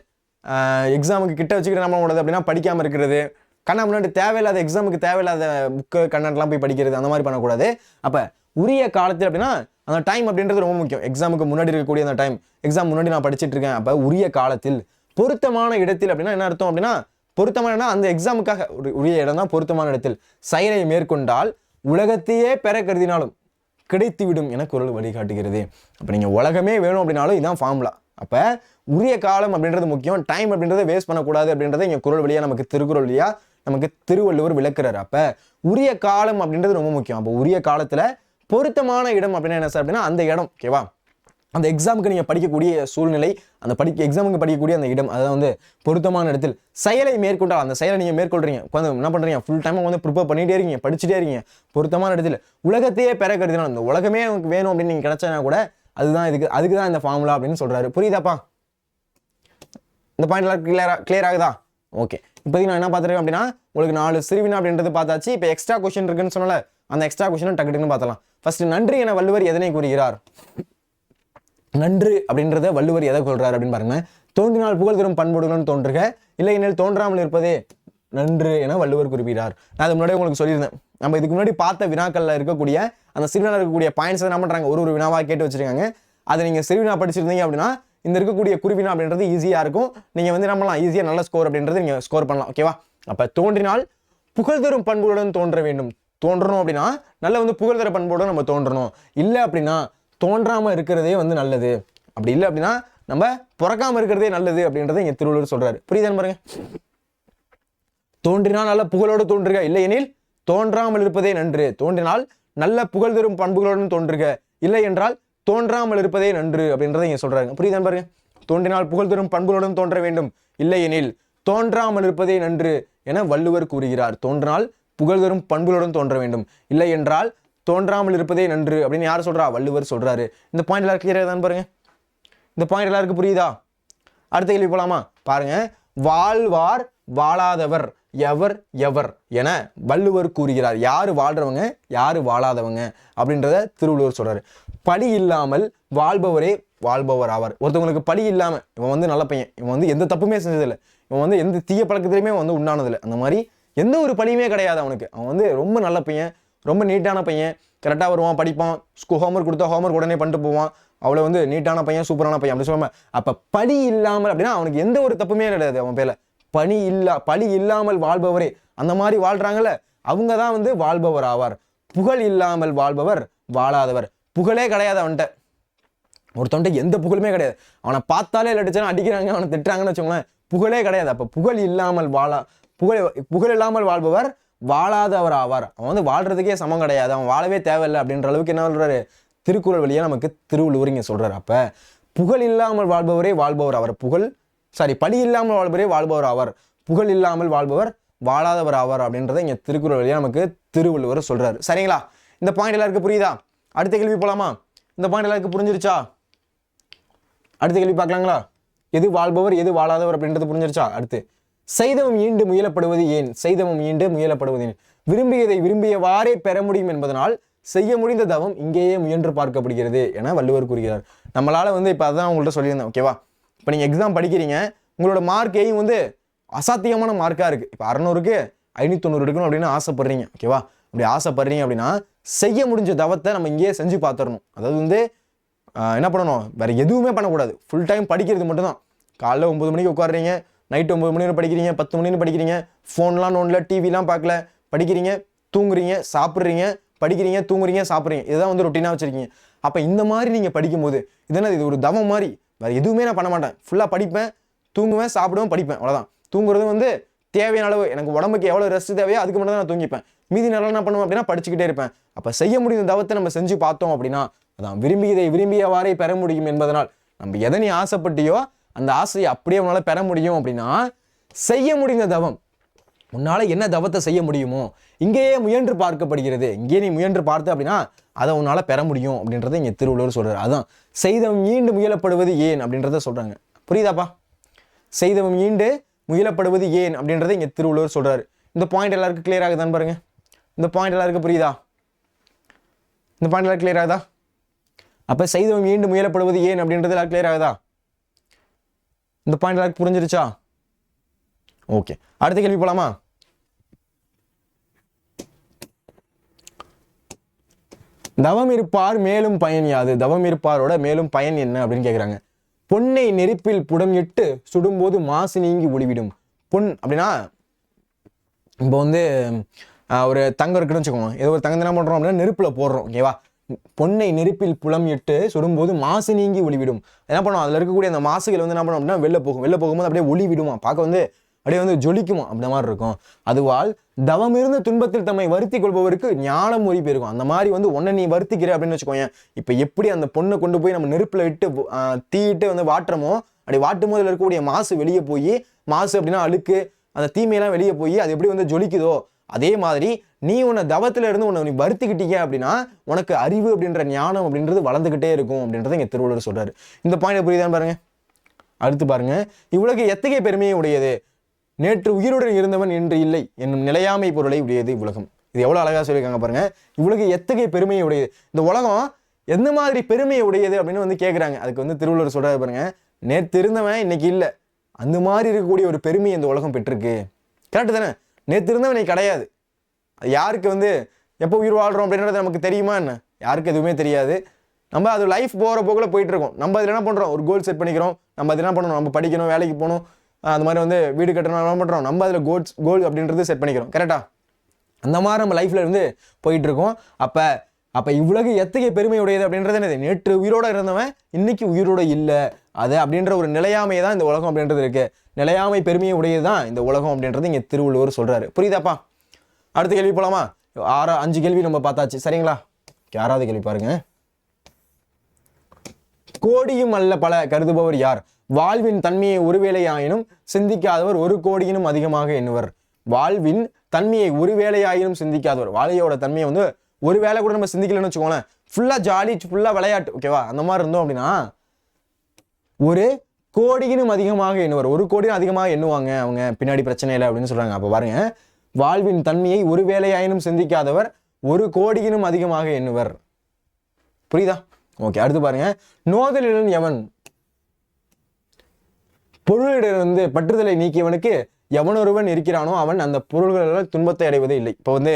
எக்ஸாமுக்கு கிட்ட வச்சுக்கிட்டு என்ன பண்ணக்கூடாது அப்படின்னா படிக்காமல் இருக்கிறது, முன்னாடி தேவையில்லாத எக்ஸாமுக்கு தேவையில்லாத புக்கு கண்டென்ட்லாம் போய் படிக்கிறது, அந்த மாதிரி பண்ணக்கூடாது. அப்போ உரிய காலத்தில் அப்படின்னா அந்த டைம் அப்படின்றது ரொம்ப முக்கியம். எக்ஸாமுக்கு முன்னாடி இருக்கக்கூடிய அந்த டைம், எக்ஸாம் முன்னாடி நான் படிச்சுட்டு இருக்கேன். அப்போ உரிய காலத்தில் பொருத்தமான இடத்தில் அப்படின்னா என்ன அர்த்தம் அப்படின்னா, பொருத்தமான அந்த எக்ஸாமுக்காக உரிய இடம் தான் பொருத்தமான இடத்தில் செயலை மேற்கொண்டால் உலகத்தையே பெற கருதினாலும் கிடைத்துவிடும் என குறள் வழிகாட்டுகிறது. அப்போ நீங்கள் உலகமே வேணும் அப்படின்னாலும் இதான் ஃபார்முலா. அப்ப உரிய காலம் அப்படின்றது முக்கியம், டைம் அப்படின்றத வேஸ்ட் பண்ணக்கூடாது அப்படின்றத இங்க குறள் வழியா நமக்கு திருக்குறள் வழியா நமக்கு திருவள்ளுவர் விளக்குறாரு. அப்ப உரிய காலம் அப்படின்றது ரொம்ப முக்கியம். அப்போ உரிய காலத்துல பொருத்தமான இடம் அப்படின்னா என்ன சார் அப்படின்னா அந்த இடம். ஓகேவா, அந்த எக்ஸாமுக்கு நீங்க படிக்கக்கூடிய சூழ்நிலை, அந்த எக்ஸாமுக்கு படிக்கக்கூடிய அந்த இடம், அதாவது வந்து பொருத்தமான இடத்தில் செயலை மேற்கொண்டால் அந்த செயலை நீங்க மேற்கொள்றீங்க, உட்காந்து என்ன பண்றீங்க, ஃபுல் டைம் வந்து ப்ரிப்பேர் பண்ணிட்டே இருக்கீங்க, படிச்சுட்டே இருக்கீங்க, பொருத்தமான இடத்துல உலகத்தையே பெற கருதினால் அந்த உலகமே உங்களுக்கு வேணும் அப்படின்னு நீங்க கிடைச்சா கூட அதுதான் அதுக்கு தான் இந்த ஃபார்முலா அப்படின்னு சொல்றாரு. புரியுதாப்பா? இந்த பாயிண்ட் கிளியர் ஆகுதா? ஓகே, இப்போதைக்கு நான் என்ன பார்த்துருக்கேன் அப்படின்னா உங்களுக்கு 4 சிறுவினா அப்படின்றது பார்த்தாச்சு. இப்போ எக்ஸ்ட்ரா கொஸ்டின் இருக்குன்னு சொன்னால அந்த எக்ஸ்ட்ரா கொஸ்டின் டக்குன்னு பார்த்தலாம். ஃபர்ஸ்ட் நன்றி என வள்ளுவர் எதனை கூறுகிறார்? நன்று அப்படின்றத வள்ளுவர் எதை கொள்றாரு அப்படின்னு பாருங்க. தோன்றினால் புகழ் தரும் பண்புடன் தோன்றுக, இல்லை எனில் தோன்றாமல் இருப்பதே நன்று என வள்ளுவர் குறிப்பிட்டார். நான் அது முன்னாடி உங்களுக்கு சொல்லியிருந்தேன். நம்ம இதுக்கு முன்னாடி பார்த்த வினாக்கள்ல இருக்கக்கூடிய அந்த சிறுவினா இருக்கக்கூடிய பாயிண்ட்ஸ் என்ன பண்றாங்க, ஒரு வினாவா கேட்டு வச்சிருக்காங்க. அதை நீங்க சிறுவினா படிச்சிருந்தீங்க அப்படின்னா இந்த இருக்கக்கூடிய குறிவினா அப்படின்றது ஈஸியா இருக்கும். நீங்க வந்து நம்மளாம் ஈஸியா நல்ல ஸ்கோர் அப்படின்றது நீங்க ஸ்கோர் பண்ணலாம். ஓகேவா? அப்ப தோன்றினால் புகழ் தரும் பண்புடன் தோன்ற வேண்டும். தோன்றணும் அப்படின்னா நல்ல வந்து புகழ் தர பண்போடு நம்ம தோன்றணும். இல்லை அப்படின்னா தோன்றாம இருக்கிறதே வந்து நல்லது. அப்படி இல்லை அப்படின்னா நம்ம பிறக்காம இருக்கிறதே நல்லது அப்படின்றத இங்க திருவள்ளுவர் சொல்றாரு. புரியுதான்னு பாருங்க. தோன்றினால் நல்ல புகழோடு தோன்றுக, இல்லை எனில் தோன்றாமல் இருப்பதே நன்று. தோன்றினால் நல்ல புகழ் தரும் பண்புகளுடன் தோன்றுக, இல்லை என்றால் தோன்றாமல் இருப்பதே நன்று அப்படின்றத இங்க சொல்றாங்க. புரியுதான்னு பாருங்க. தோன்றினால் புகழ் தரும் பண்புகளுடன் தோன்ற வேண்டும், இல்லை எனில் தோன்றாமல் இருப்பதே நன்று என வள்ளுவர் கூறுகிறார். தோன்றினால் புகழ் தரும் பண்புகளுடன் தோன்ற வேண்டும், இல்லை என்றால் தோன்றாமல் இருப்பதே நன்று அப்படின்னு யார் சொல்றா? வள்ளுவர் சொல்றாரு. இந்த பாயிண்ட் எல்லாரும் கிளியரா தான் பாருங்க. இந்த பாயிண்ட் எல்லாருக்கும் புரியுதா? அடுத்த கேள்வி போலாமா? பாருங்க. வாழ்வார் வாழாதவர் எவர் எவர் என வள்ளுவர் கூறுகிறார். யாரு வாழ்றவங்க யாரு வாழாதவங்க அப்படின்றத திருவள்ளுவர் சொல்றாரு. பழி இல்லாமல் வாழ்பவரே வாழ்பவர் ஆவார். ஒருத்தவங்களுக்கு பழி இல்லாம இவன் வந்து நல்ல பையன், இவன் வந்து எந்த தப்புமே செஞ்சதில்லை, இவன் வந்து எந்த தீய பழக்கத்திலையுமே வந்து உண்டானதில்லை, அந்த மாதிரி எந்த ஒரு பழியுமே கிடையாது அவனுக்கு, அவன் வந்து ரொம்ப நல்ல பையன், ரொம்ப நீட்டான பையன், கரெக்டாக வருவான், படிப்பான், ஹோம்ஒர்க் கொடுத்தா ஹோம்ஒர்க் உடனே பண்ணிட்டு போவான், அவ்வளோ வந்து நீட்டான பையன், சூப்பரான பையன் அப்படி சொல்லாம. அப்போ பழி இல்லாமல் அப்படின்னா அவனுக்கு எந்த ஒரு தப்புமே கிடையாது அவன் பேர்ல. பழி இல்லாமல் வாழ்பவரே, அந்த மாதிரி வாழ்றாங்கல்ல அவங்க தான் வந்து வாழ்பவர் ஆவார். புகழ் இல்லாமல் வாழ்பவர் வாழாதவர். புகழே கிடையாது அவன்கிட்ட, ஒருத்தவன்ட்ட எந்த புகழுமே கிடையாது, அவனை பார்த்தாலே அடிச்சாலும் அடிக்கிறாங்க, அவனை திட்டுறாங்கன்னு வச்சுக்கோங்களேன், புகழே கிடையாது. அப்போ புகழ் இல்லாமல் வாழ்பவர் வாழாதவர் ஆவார். அவன் வந்து வாழ்றதுக்கே சமம் கிடையாது, அவன் வாழவே தேவையில்லை அப்படின்ற அளவுக்கு என்ன சொல்றாரு திருக்குறள் வழியா நமக்கு திருவள்ளுவர் இங்க சொல்றாரு. அப்ப புகழ் இல்லாமல் வாழ்பவரே வாழ்பவர் ஆவார். பழி இல்லாமல் வாழ்பவரே வாழ்பவர் ஆவார். புகழ் இல்லாமல் வாழ்பவர் வாழாதவர் ஆவார் அப்படின்றத இங்க திருக்குறள் வழியா நமக்கு திருவள்ளுவர் சொல்றாரு. சரிங்களா? இந்த பாயிண்ட் எல்லாருக்கும் புரியுதா? அடுத்த கேள்வி போலாமா? இந்த பாயிண்ட் எல்லாருக்கும் புரிஞ்சிருச்சா? அடுத்த கேள்வி பார்க்கலாங்களா? எது வாழ்பவர் எது வாழாதவர் அப்படின்றது புரிஞ்சிருச்சா? அடுத்து செய்தவம் ஈண்டு முயலப்படுவது ஏன்? செய்தவம் ஈண்டு முயலப்படுவது ஏன்? விரும்பியதை விரும்பியவாறே பெற முடியும் என்பதனால் செய்ய முடிந்த தவம் இங்கேயே முயன்று பார்க்கப்படுகிறது என வள்ளுவர் கூறுகிறார். நம்மளால வந்து இப்போ அதான் உங்கள்கிட்ட சொல்லியிருந்தேன். ஓகேவா? இப்போ நீங்கள் எக்ஸாம் படிக்கிறீங்க, உங்களோட மார்க் எய்ம் வந்து அசாத்தியமான மார்க்காக இருக்குது. இப்போ 600க்கு 590 எடுக்கணும் அப்படின்னு ஆசைப்படுறீங்க. ஓகேவா? அப்படி ஆசைப்படுறீங்க அப்படின்னா செய்ய முடிஞ்ச தவத்தை நம்ம இங்கேயே செஞ்சு பார்த்துடணும். அதாவது வந்து என்ன பண்ணணும், வேற எதுவுமே பண்ணக்கூடாது, ஃபுல் டைம் படிக்கிறது மட்டும்தான். காலைல 9 மணிக்கு உட்காடுறீங்க, நைட்டு 9 மணி நேரம் படிக்கிறீங்க, 10 மணி நேரம் படிக்கிறீங்க, ஃபோன்லாம் நோண்டல, டிவிலாம் பார்க்கல, படிக்கிறீங்க, தூங்குறீங்க, சாப்பிட்றீங்க, படிக்கிறீங்க, தூங்குறீங்க, சாப்பிட்றீங்க, இதுதான் வந்து ரொட்டீனாக வச்சிருக்கீங்க. அப்போ இந்த மாதிரி நீங்கள் படிக்கும்போது இது ஒரு தவம் மாதிரி, வேற எதுவுமே நான் பண்ண மாட்டேன், ஃபுல்லாக படிப்பேன், தூங்குவேன், சாப்பிடுவேன், படிப்பேன், அவ்வளோதான். தூங்குறது வந்து தேவையான அளவு, எனக்கு உடம்புக்கு எவ்வளோ ரெஸ்ட் தேவையோ அதுக்கு மட்டும் தான் நான் தூங்கிப்பேன். மீதி நல்லா என்ன பண்ணுவேன் அப்படின்னா படிச்சுக்கிட்டே இருப்பேன். அப்போ செய்ய முடிந்த தவத்தை நம்ம செஞ்சு பார்த்தோம் அப்படின்னா அதான் விரும்பியதை விரும்பியவாறே பெற முடியும் என்பதனால், நம்ம எதை நீ ஆசைப்பட்டியோ அந்த ஆசையை அப்படியே உன்னால பெற முடியும். அப்படின்னா செய்ய முடிந்த தவம், உன்னால என்ன தவத்தை செய்ய முடியுமோ இங்கேயே முயன்று பார்க்கப்படுகிறது. இங்கே நீ முயன்று பார்த்து அப்படின்னா அதை உன்னால பெற முடியும் அப்படின்றத இங்க திருவள்ளுவர் சொல்றாரு. அதான் செய்தவம் ஈண்டு முயலப்படுவது ஏன் அப்படின்றத சொல்றாங்க. புரியுதாப்பா? செய்தவம் ஈண்டு முயலப்படுவது ஏன் அப்படின்றத இங்க திருவள்ளுவர் சொல்றாரு. இந்த பாயிண்ட் எல்லாருக்கும் கிளியர் ஆகுதான்னு பாருங்க. இந்த பாயிண்ட் எல்லாருக்கும் புரியுதா? இந்த பாயிண்ட் எல்லாரும் கிளியர் ஆகுதா? அப்ப செய்தவம் ஈண்டு முயலப்படுவது ஏன் அப்படின்றது எல்லாரும் கிளியர் ஆகுதா? இந்த பாயிண்ட் எல்லாருக்கும் புரிஞ்சிருச்சா? ஓகே, அடுத்த கேள்வி போலாமா? தவம் இருப்பார் மேலும் பயன் யாது? தவம் இருப்பாரோட மேலும் பயன் என்ன அப்படின்னு கேட்குறாங்க. பொன்னை நெருப்பில் புடம் இட்டு சுடும்போது மாசு நீங்கி ஒளிவிடும். பொன் அப்படின்னா இப்போ வந்து ஒரு தங்கம் இருக்குன்னு வச்சுக்கோங்க, ஏதோ ஒரு தங்கம் என்ன பண்ணுறோம் அப்படின்னா நெருப்பில் போடுறோம். ஓகேவா? பொன்னை நெருப்பில் புலம் இட்டு சுடும்போது மாசு நீங்கி ஒளிவிடும். என்ன பண்ணும், அதில் இருக்கக்கூடிய அந்த மாசுகள் வந்து என்ன பண்ணும் அப்படின்னா வெளில போகும்போது அப்படியே ஒளி விடுமா, பார்க்க வந்து அப்படியே வந்து ஜொலிக்குமா, அந்த மாதிரி இருக்கும். அதுவால் தவம் இருந்த துன்பத்தில் தம்மை வருத்தி கொள்பவருக்கு ஞானம் ஒளி பெருகும். அந்த மாதிரி வந்து உன்னை நீ வருத்திக்கிற அப்படின்னு வச்சுக்கோங்க. இப்போ எப்படி அந்த பொண்ணை கொண்டு போய் நம்ம நெருப்பில் இட்டு தீயிட்டு வந்து வாட்டுறமோ, அப்படி வாட்டும் போதில் இருக்கக்கூடிய மாசு வெளியே போய், மாசு அப்படின்னா அழுக்கு, அந்த தீமையெல்லாம் வெளியே போய் அது எப்படி வந்து ஜொலிக்குதோ, அதே மாதிரி நீ உன்னை தவத்துல இருந்து உன்னை நீ வருத்திக்கிட்டீங்க அப்படின்னா உனக்கு அறிவு அப்படின்ற ஞானம் அப்படின்றது வளர்ந்துகிட்டே இருக்கும் அப்படின்றத இங்க திருவள்ளுவர் சொல்றாரு. இந்த பாயிண்ட் புரியுதான்னு பாருங்க. அடுத்து பாருங்க, இவ்வுலகு எத்தகைய பெருமையை உடையது, நேற்று உயிருடன் இருந்தவன் இன்று இல்லை என்னும் நிலையாமை பொருளை உடையது உலகம். இது எவ்வளவு அழகா சொல்லியிருக்காங்க பாருங்க. இவ்வுலகு எத்தகைய பெருமையை உடையது, இந்த உலகம் எந்த மாதிரி பெருமையை உடையது அப்படின்னு வந்து கேட்குறாங்க. அதுக்கு வந்து திருவள்ளுவர் சொல்றாரு பாருங்க, நேற்று இருந்தவன் இன்னைக்கு இல்லை, அந்த மாதிரி இருக்கக்கூடிய ஒரு பெருமையை இந்த உலகம் பெற்றிருக்கு. கரெக்டு தானே? நேற்று இருந்தவன் இன்னைக்கு கிடையாது. யாருக்கு வந்து எப்போ உயிர் வாழ்கிறோம் அப்படின்றது நமக்கு தெரியுமா என்ன? யாருக்கு எதுவுமே தெரியாது. நம்ம அது லைஃப் போகிற போக்கில் போயிட்டு இருக்கோம். நம்ம அதில் என்ன பண்ணுறோம், ஒரு கோல் செட் பண்ணிக்கிறோம். நம்ம அது என்ன பண்ணணும், நம்ம படிக்கணும், வேலைக்கு போகணும், அந்த மாதிரி வந்து வீடு கட்டணும், என்ன பண்ணுறோம், நம்ம அதில் கோல் அப்படின்றது செட் பண்ணிக்கிறோம். கரெக்டா? அந்த மாதிரி நம்ம லைஃப்ல இருந்து போயிட்டு இருக்கோம். அப்போ இவ்வுலகு எத்தகைய பெருமை உடையது அப்படின்றது என்னது, நேற்று உயிரோட இருந்தவன் இன்னைக்கு உயிரோட இல்லை, அது அப்படின்ற ஒரு நிலையாமை தான் இந்த உலகம் அப்படின்றது இருக்கு. நிலையாமை பெருமையை உடையது தான் இந்த உலகம் அப்படின்றது இங்கே திருவள்ளுவர் சொல்றாரு. புரியுதாப்பா? அடுத்த கேள்வி போலாமா? 5 கேள்வி நம்ம பார்த்தாச்சு, சரிங்களா? 6வது கேள்வி பாருங்க. கோடியும் அல்ல பல கருதுபவர் யார், வாழ்வின் தன்மையை ஒருவேளையாயினும் சிந்திக்காதவர் ஒரு கோடியினும் அதிகமாக எண்ணுவர். வாழ்வின் தன்மையை ஒருவேளையாயினும் சிந்திக்காதவர், வாழ்க்கையோட தன்மையை வந்து ஒரு வேளை கூட நம்ம சிந்திக்கலன்னு வச்சுக்கோங்களேன், ஃபுல்லா ஜாலி, ஃபுல்லா விளையாட்டு, ஓகேவா, அந்த மாதிரி இருந்தோம் அப்படின்னா ஒரு கோடியினும் அதிகமாக எண்ணுவர். ஒரு கோடியும் அதிகமாக எண்ணுவாங்க அவங்க, பின்னாடி பிரச்சனை இல்லை அப்படின்னு சொல்றாங்க. அப்போ பாருங்க, வாழ்வின் தன்மையை ஒரு வேளையாயினும் சிந்திக்காதவர் ஒரு கோடியினும் அதிகமாக எண்ணுவர். புரியுதா? ஓகே. அடுத்து பாருங்க, நோதலிடன் எவன், பொருளிலிருந்து பற்றுதலை நீக்கியவனுக்கு எவனொருவன் இருக்கிறானோ அவன் அந்த பொருள்களால் துன்பத்தை அடைவதே இல்லை. இப்போ வந்து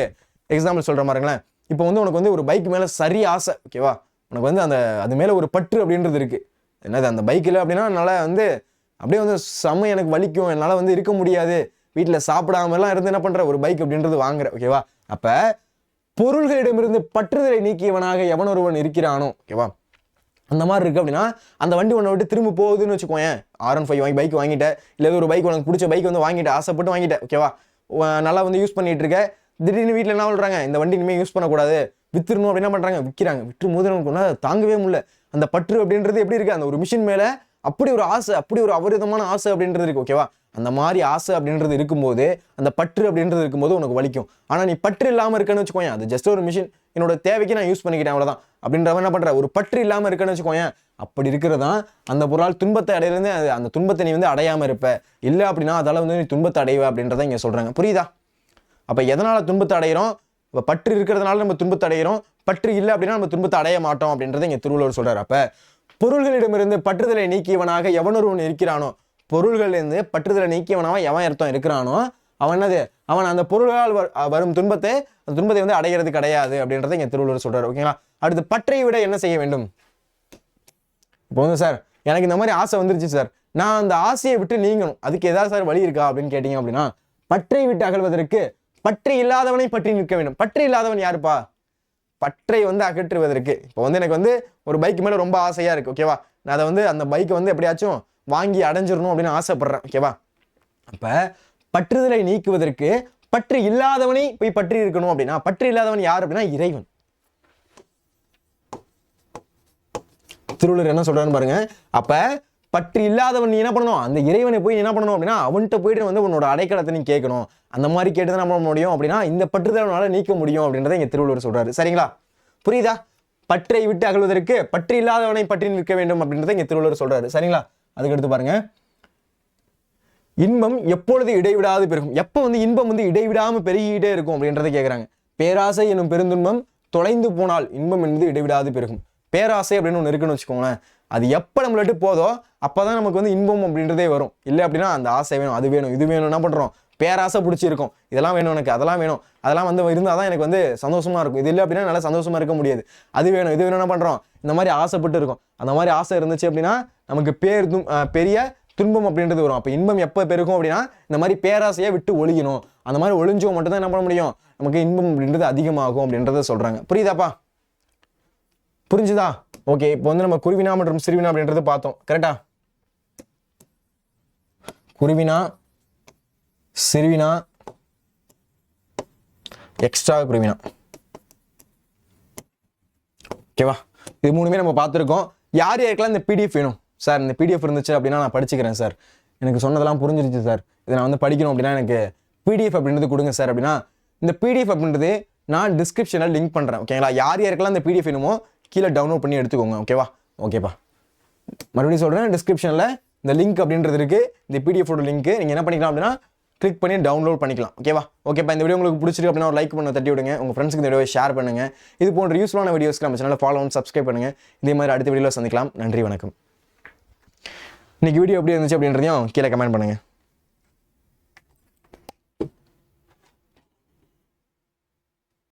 எக்ஸாம்பிள் சொல்ற மாதிரிங்களேன், இப்போ வந்து உனக்கு வந்து ஒரு பைக் மேல சரி ஆசை, ஓகேவா, உனக்கு வந்து அது மேல ஒரு பற்று அப்படின்றது இருக்கு. என்னது, அந்த பைக்கில் அப்படின்னா என்னால் வந்து அப்படியே வந்து செம்ம எனக்கு வலிக்கும், என்னால் வந்து இருக்க முடியாது, வீட்டில் சாப்பிடாமலாம் இருந்து என்ன பண்ற, ஒரு பைக் அப்படின்றது வாங்குற, ஓகேவா. அப்ப பொருள்களிடமிருந்து பற்றுதலை நீக்கியவனாக எவன் ஒருவன் இருக்கிறானோ, ஓகேவா, அந்த மாதிரி இருக்கு அப்படின்னா அந்த வண்டி உன்னை விட்டு திரும்ப போகுதுன்னு வச்சுக்கோங்க. R15 வாங்கி பைக் வாங்கிட்டேன், இல்லை ஒரு பைக் உனக்கு பிடிச்ச பைக் வந்து வாங்கிட்டேன், ஆசைப்பட்டு வாங்கிட்டேன், ஓகேவா, நல்லா வந்து யூஸ் பண்ணிட்டு இருக்க, திடீர்னு வீட்டில் என்ன சொல்றாங்க, இந்த வண்டி இனிமேல் யூஸ் பண்ணக்கூடாது, வித்துருணும் அப்படின்னு என்ன பண்றாங்க, விற்கிறாங்க. விற்று போது நமக்கு தாங்கவே முடியல. அந்த பற்று அப்படின்றது எப்படி இருக்கு, அந்த ஒரு மிஷின் மேல அப்படி ஒரு ஆசை, அப்படி ஒரு அபரிதமான ஆசை அப்படின்றது இருக்கு, ஓகேவா. அந்த மாதிரி ஆசை அப்படின்றது இருக்கும்போது, அந்த பற்று அப்படின்றது இருக்கும்போது உனக்கு வலிக்கும். ஆனா நீ பற்று இல்லாம இருக்கன்னு வச்சுக்கோங்க, அது ஜஸ்ட் ஒரு மிஷின், என்னோட தேவைக்கு நான் யூஸ் பண்ணிக்கிட்டேன், அவ்வளவுதான் அப்படின்றவன் என்ன பண்ற, ஒரு பற்று இல்லாம இருக்கன்னு வச்சுக்கோங்க, அப்படி இருக்கிறதா அந்த பொருளால் துன்பத்தை அடையிறது, அந்த துன்பத்தை நீ வந்து அடையாம இருப்ப. இல்லை அப்படின்னா அதால வந்து நீ துன்பத்தை அடைவ அப்படின்றத இங்க சொல்றாங்க. புரியுதா? அப்ப எதனால துன்பத்தை அடைகிறோம், இப்போ பற்று இருக்கிறதுனால நம்ம துன்பத்தை அடைகிறோம், பற்று இல்லை அப்படின்னா நம்ம துன்பத்தை அடைய மாட்டோம் அப்படின்றத இங்க திருவள்ளுவர் சொல்றாரு. அப்ப பொருள்களிடமிருந்து பற்றுதலை நீக்கியவனாக எவனொருவன் இருக்கிறானோ, பொருள்களிலிருந்து பற்றுதலை நீக்கியவனாக எவன் அர்த்தம் இருக்கிறானோ அவன் என்னது, அவன் அந்த பொருள்களால் வரும் துன்பத்தை வந்து அடைகிறது கிடையாது அப்படின்றத இங்க திருவள்ளுவர் சொல்றாரு. ஓகேங்களா? அடுத்து, பற்றை விட என்ன செய்ய வேண்டும். இப்போ வந்து சார் எனக்கு இந்த மாதிரி ஆசை வந்துருச்சு சார், நான் அந்த ஆசையை விட்டு நீங்கணும், அதுக்கு ஏதாவது சார் வழி இருக்கா அப்படின்னு கேட்டீங்க அப்படின்னா, பற்றை விட்டு அகழ்வதற்கு பற்று இல்லாதவனை பற்றி நிற்க வேண்டும். பற்று இல்லாதவன் யாருப்பா, பற்றை வந்து அகற்றுவதற்கு. இப்போ வந்து எனக்கு வந்து ஒரு பைக் மேல ரொம்ப ஆசையா இருக்கு, ஓகேவா, நான் அதை வந்து அந்த பைக்கை வந்து எப்படியாச்சும் வாங்கி அடைஞ்சிடணும் அப்படின்னு ஆசைப்படுறேன், ஓகேவா. அப்ப பற்றுதலை நீக்குவதற்கு பற்று இல்லாதவனை போய் பற்றி இருக்கணும் அப்படின்னா, பற்று இல்லாதவன் யார் அப்படின்னா இறைவன். திருவள்ளுவர் என்ன சொல்றாருன்னு பாருங்க. அப்ப பற்று இல்லாதவன் நீ என்ன பண்ணணும், அந்த இறைவனை போய் என்ன பண்ணணும் அப்படின்னா அவன்கிட்ட போயிட்டு வந்து உன்னோட அடைக்கலத்தை நீ கேட்கணும். அந்த மாதிரி கேட்டுதான் நம்ம முடியும் அப்படின்னா இந்த பற்றுதலனால நீக்க முடியும் அப்படின்றத இங்க திருவள்ளுவர் சொல்றாரு. சரிங்களா? புரியுதா? பற்றை விட்டு அகழ்வதற்கு பற்று இல்லாதவனை பற்றி நிற்க வேண்டும் அப்படின்றத இங்க திருவள்ளுவர் சொல்றாரு. சரிங்களா? அதுக்கு எடுத்து பாருங்க, இன்பம் எப்பொழுது இடைவிடாது பெருகும். எப்போ வந்து இன்பம் வந்து இடைவிடாம பெருகிட்டே இருக்கும் அப்படின்றத கேட்குறாங்க. பேராசை எனும் பெருந்துன்பம் தொலைந்து போனால் இன்பம் என்பது இடைவிடாது பெருகும். பேராசை அப்படின்னு ஒன்று இருக்குன்னு வச்சுக்கோங்களேன், அது எப்போ நம்மள விட்டு போதோ அப்போதான் நமக்கு வந்து இன்பம் அப்படின்றதே வரும். இல்லை அப்படின்னா அந்த ஆசை வேணும், அது வேணும், இது வேணும், என்ன பண்ணுறோம், பேராசை பிடிச்சிருக்கும், இதெல்லாம் வேணும் எனக்கு, அதெல்லாம் வேணும், அதெல்லாம் வந்து இருந்தால் தான் எனக்கு வந்து சந்தோஷமா இருக்கும், இது இல்லை அப்படின்னா நல்லா சந்தோஷமா இருக்க முடியாது, அது வேணும், இது வேணும், என்ன பண்ணுறோம், இந்த மாதிரி ஆசைப்பட்டு இருக்கும். அந்த மாதிரி ஆசை இருந்துச்சு அப்படின்னா நமக்கு பெரிய துன்பம் அப்படின்றது வரும். அப்போ இன்பம் எப்போ பெருகும் அப்படின்னா இந்த மாதிரி பேராசையை விட்டு ஒழியணும். அந்த மாதிரி ஒழிஞ்சோ மட்டும்தான் என்ன பண்ண முடியும், நமக்கு இன்பம் அப்படின்றது அதிகமாகும் அப்படின்றத சொல்றாங்க. புரியுதாப்பா? புரிஞ்சுதா? ஓகே, இப்போ வந்து நம்ம குருவினா மற்றும் சிறுவினா அப்படின்றது பார்த்தோம். கரெக்டா? குருவினா, சிறுவினா, எக்ஸ்ட்ரா குருவினா. ஓகேவா? இது மூணுமே நம்ம பார்த்துருக்கோம். யார் யாருக்கெல்லாம் இந்த பிடிஎஃப் வேணும் சார், இந்த பிடிஎஃப் இருந்துச்சு அப்படின்னா நான் படிச்சுக்கிறேன் சார், எனக்கு சொன்னதெல்லாம் புரிஞ்சிருச்சு சார், இதை நான் வந்து படிக்கணும் அப்படின்னா எனக்கு பிடிஎஃப் அப்படின்றது கொடுங்க சார் அப்படின்னா, இந்த பிடிஎஃப் அப்படின்றது நான் டிஸ்கிரிப்ஷனில் லிங்க் பண்ணுறேன். ஓகேங்களா? யார் யாருக்கெல்லாம் இந்த பிடிஎஃப் வேணுமோ கீழே டவுன்லோட் பண்ணி எடுத்துக்கோங்க. ஓகேவா? ஓகேப்பா, மறுபடியும் சொல்கிறேன், டிஸ்கிரிப்ஷனில் இந்த லிங்க் அப்படின்றது இருக்குது. இந்த பிடிஎஃபோட லிங்க் நீங்கள் என்ன பண்ணிக்கலாம் அப்படின்னா கிளிக் பண்ணி டவுன்லோட் பண்ணிக்கலாம். ஓகேவா? ஓகேப்பா, இந்த வீடியோ உங்களுக்கு பிடிச்சிருக்கு அப்படின்னா ஒரு லைக் பண்ண தட்டி விடுங்க. உங்கள் ஃப்ரெண்ட்ஸ்க்கு இந்த வீடியோவை ஷேர் பண்ணுங்கள். இது போன்ற யூஸ்ஃபுல்லான வீடியோஸ்க்கு நம்ம சேனலை ஃபாலோ பண்ணி சப்ஸ்கிரைப் பண்ணுங்கள். இதே மாதிரி அடுத்த வீடியோவில் சந்திக்கலாம். நன்றி, வணக்கம். இன்னைக்கு வீடியோ எப்படி இருந்துச்சு அப்படின்றதையும் கீழே கமெண்ட் பண்ணுங்கள்.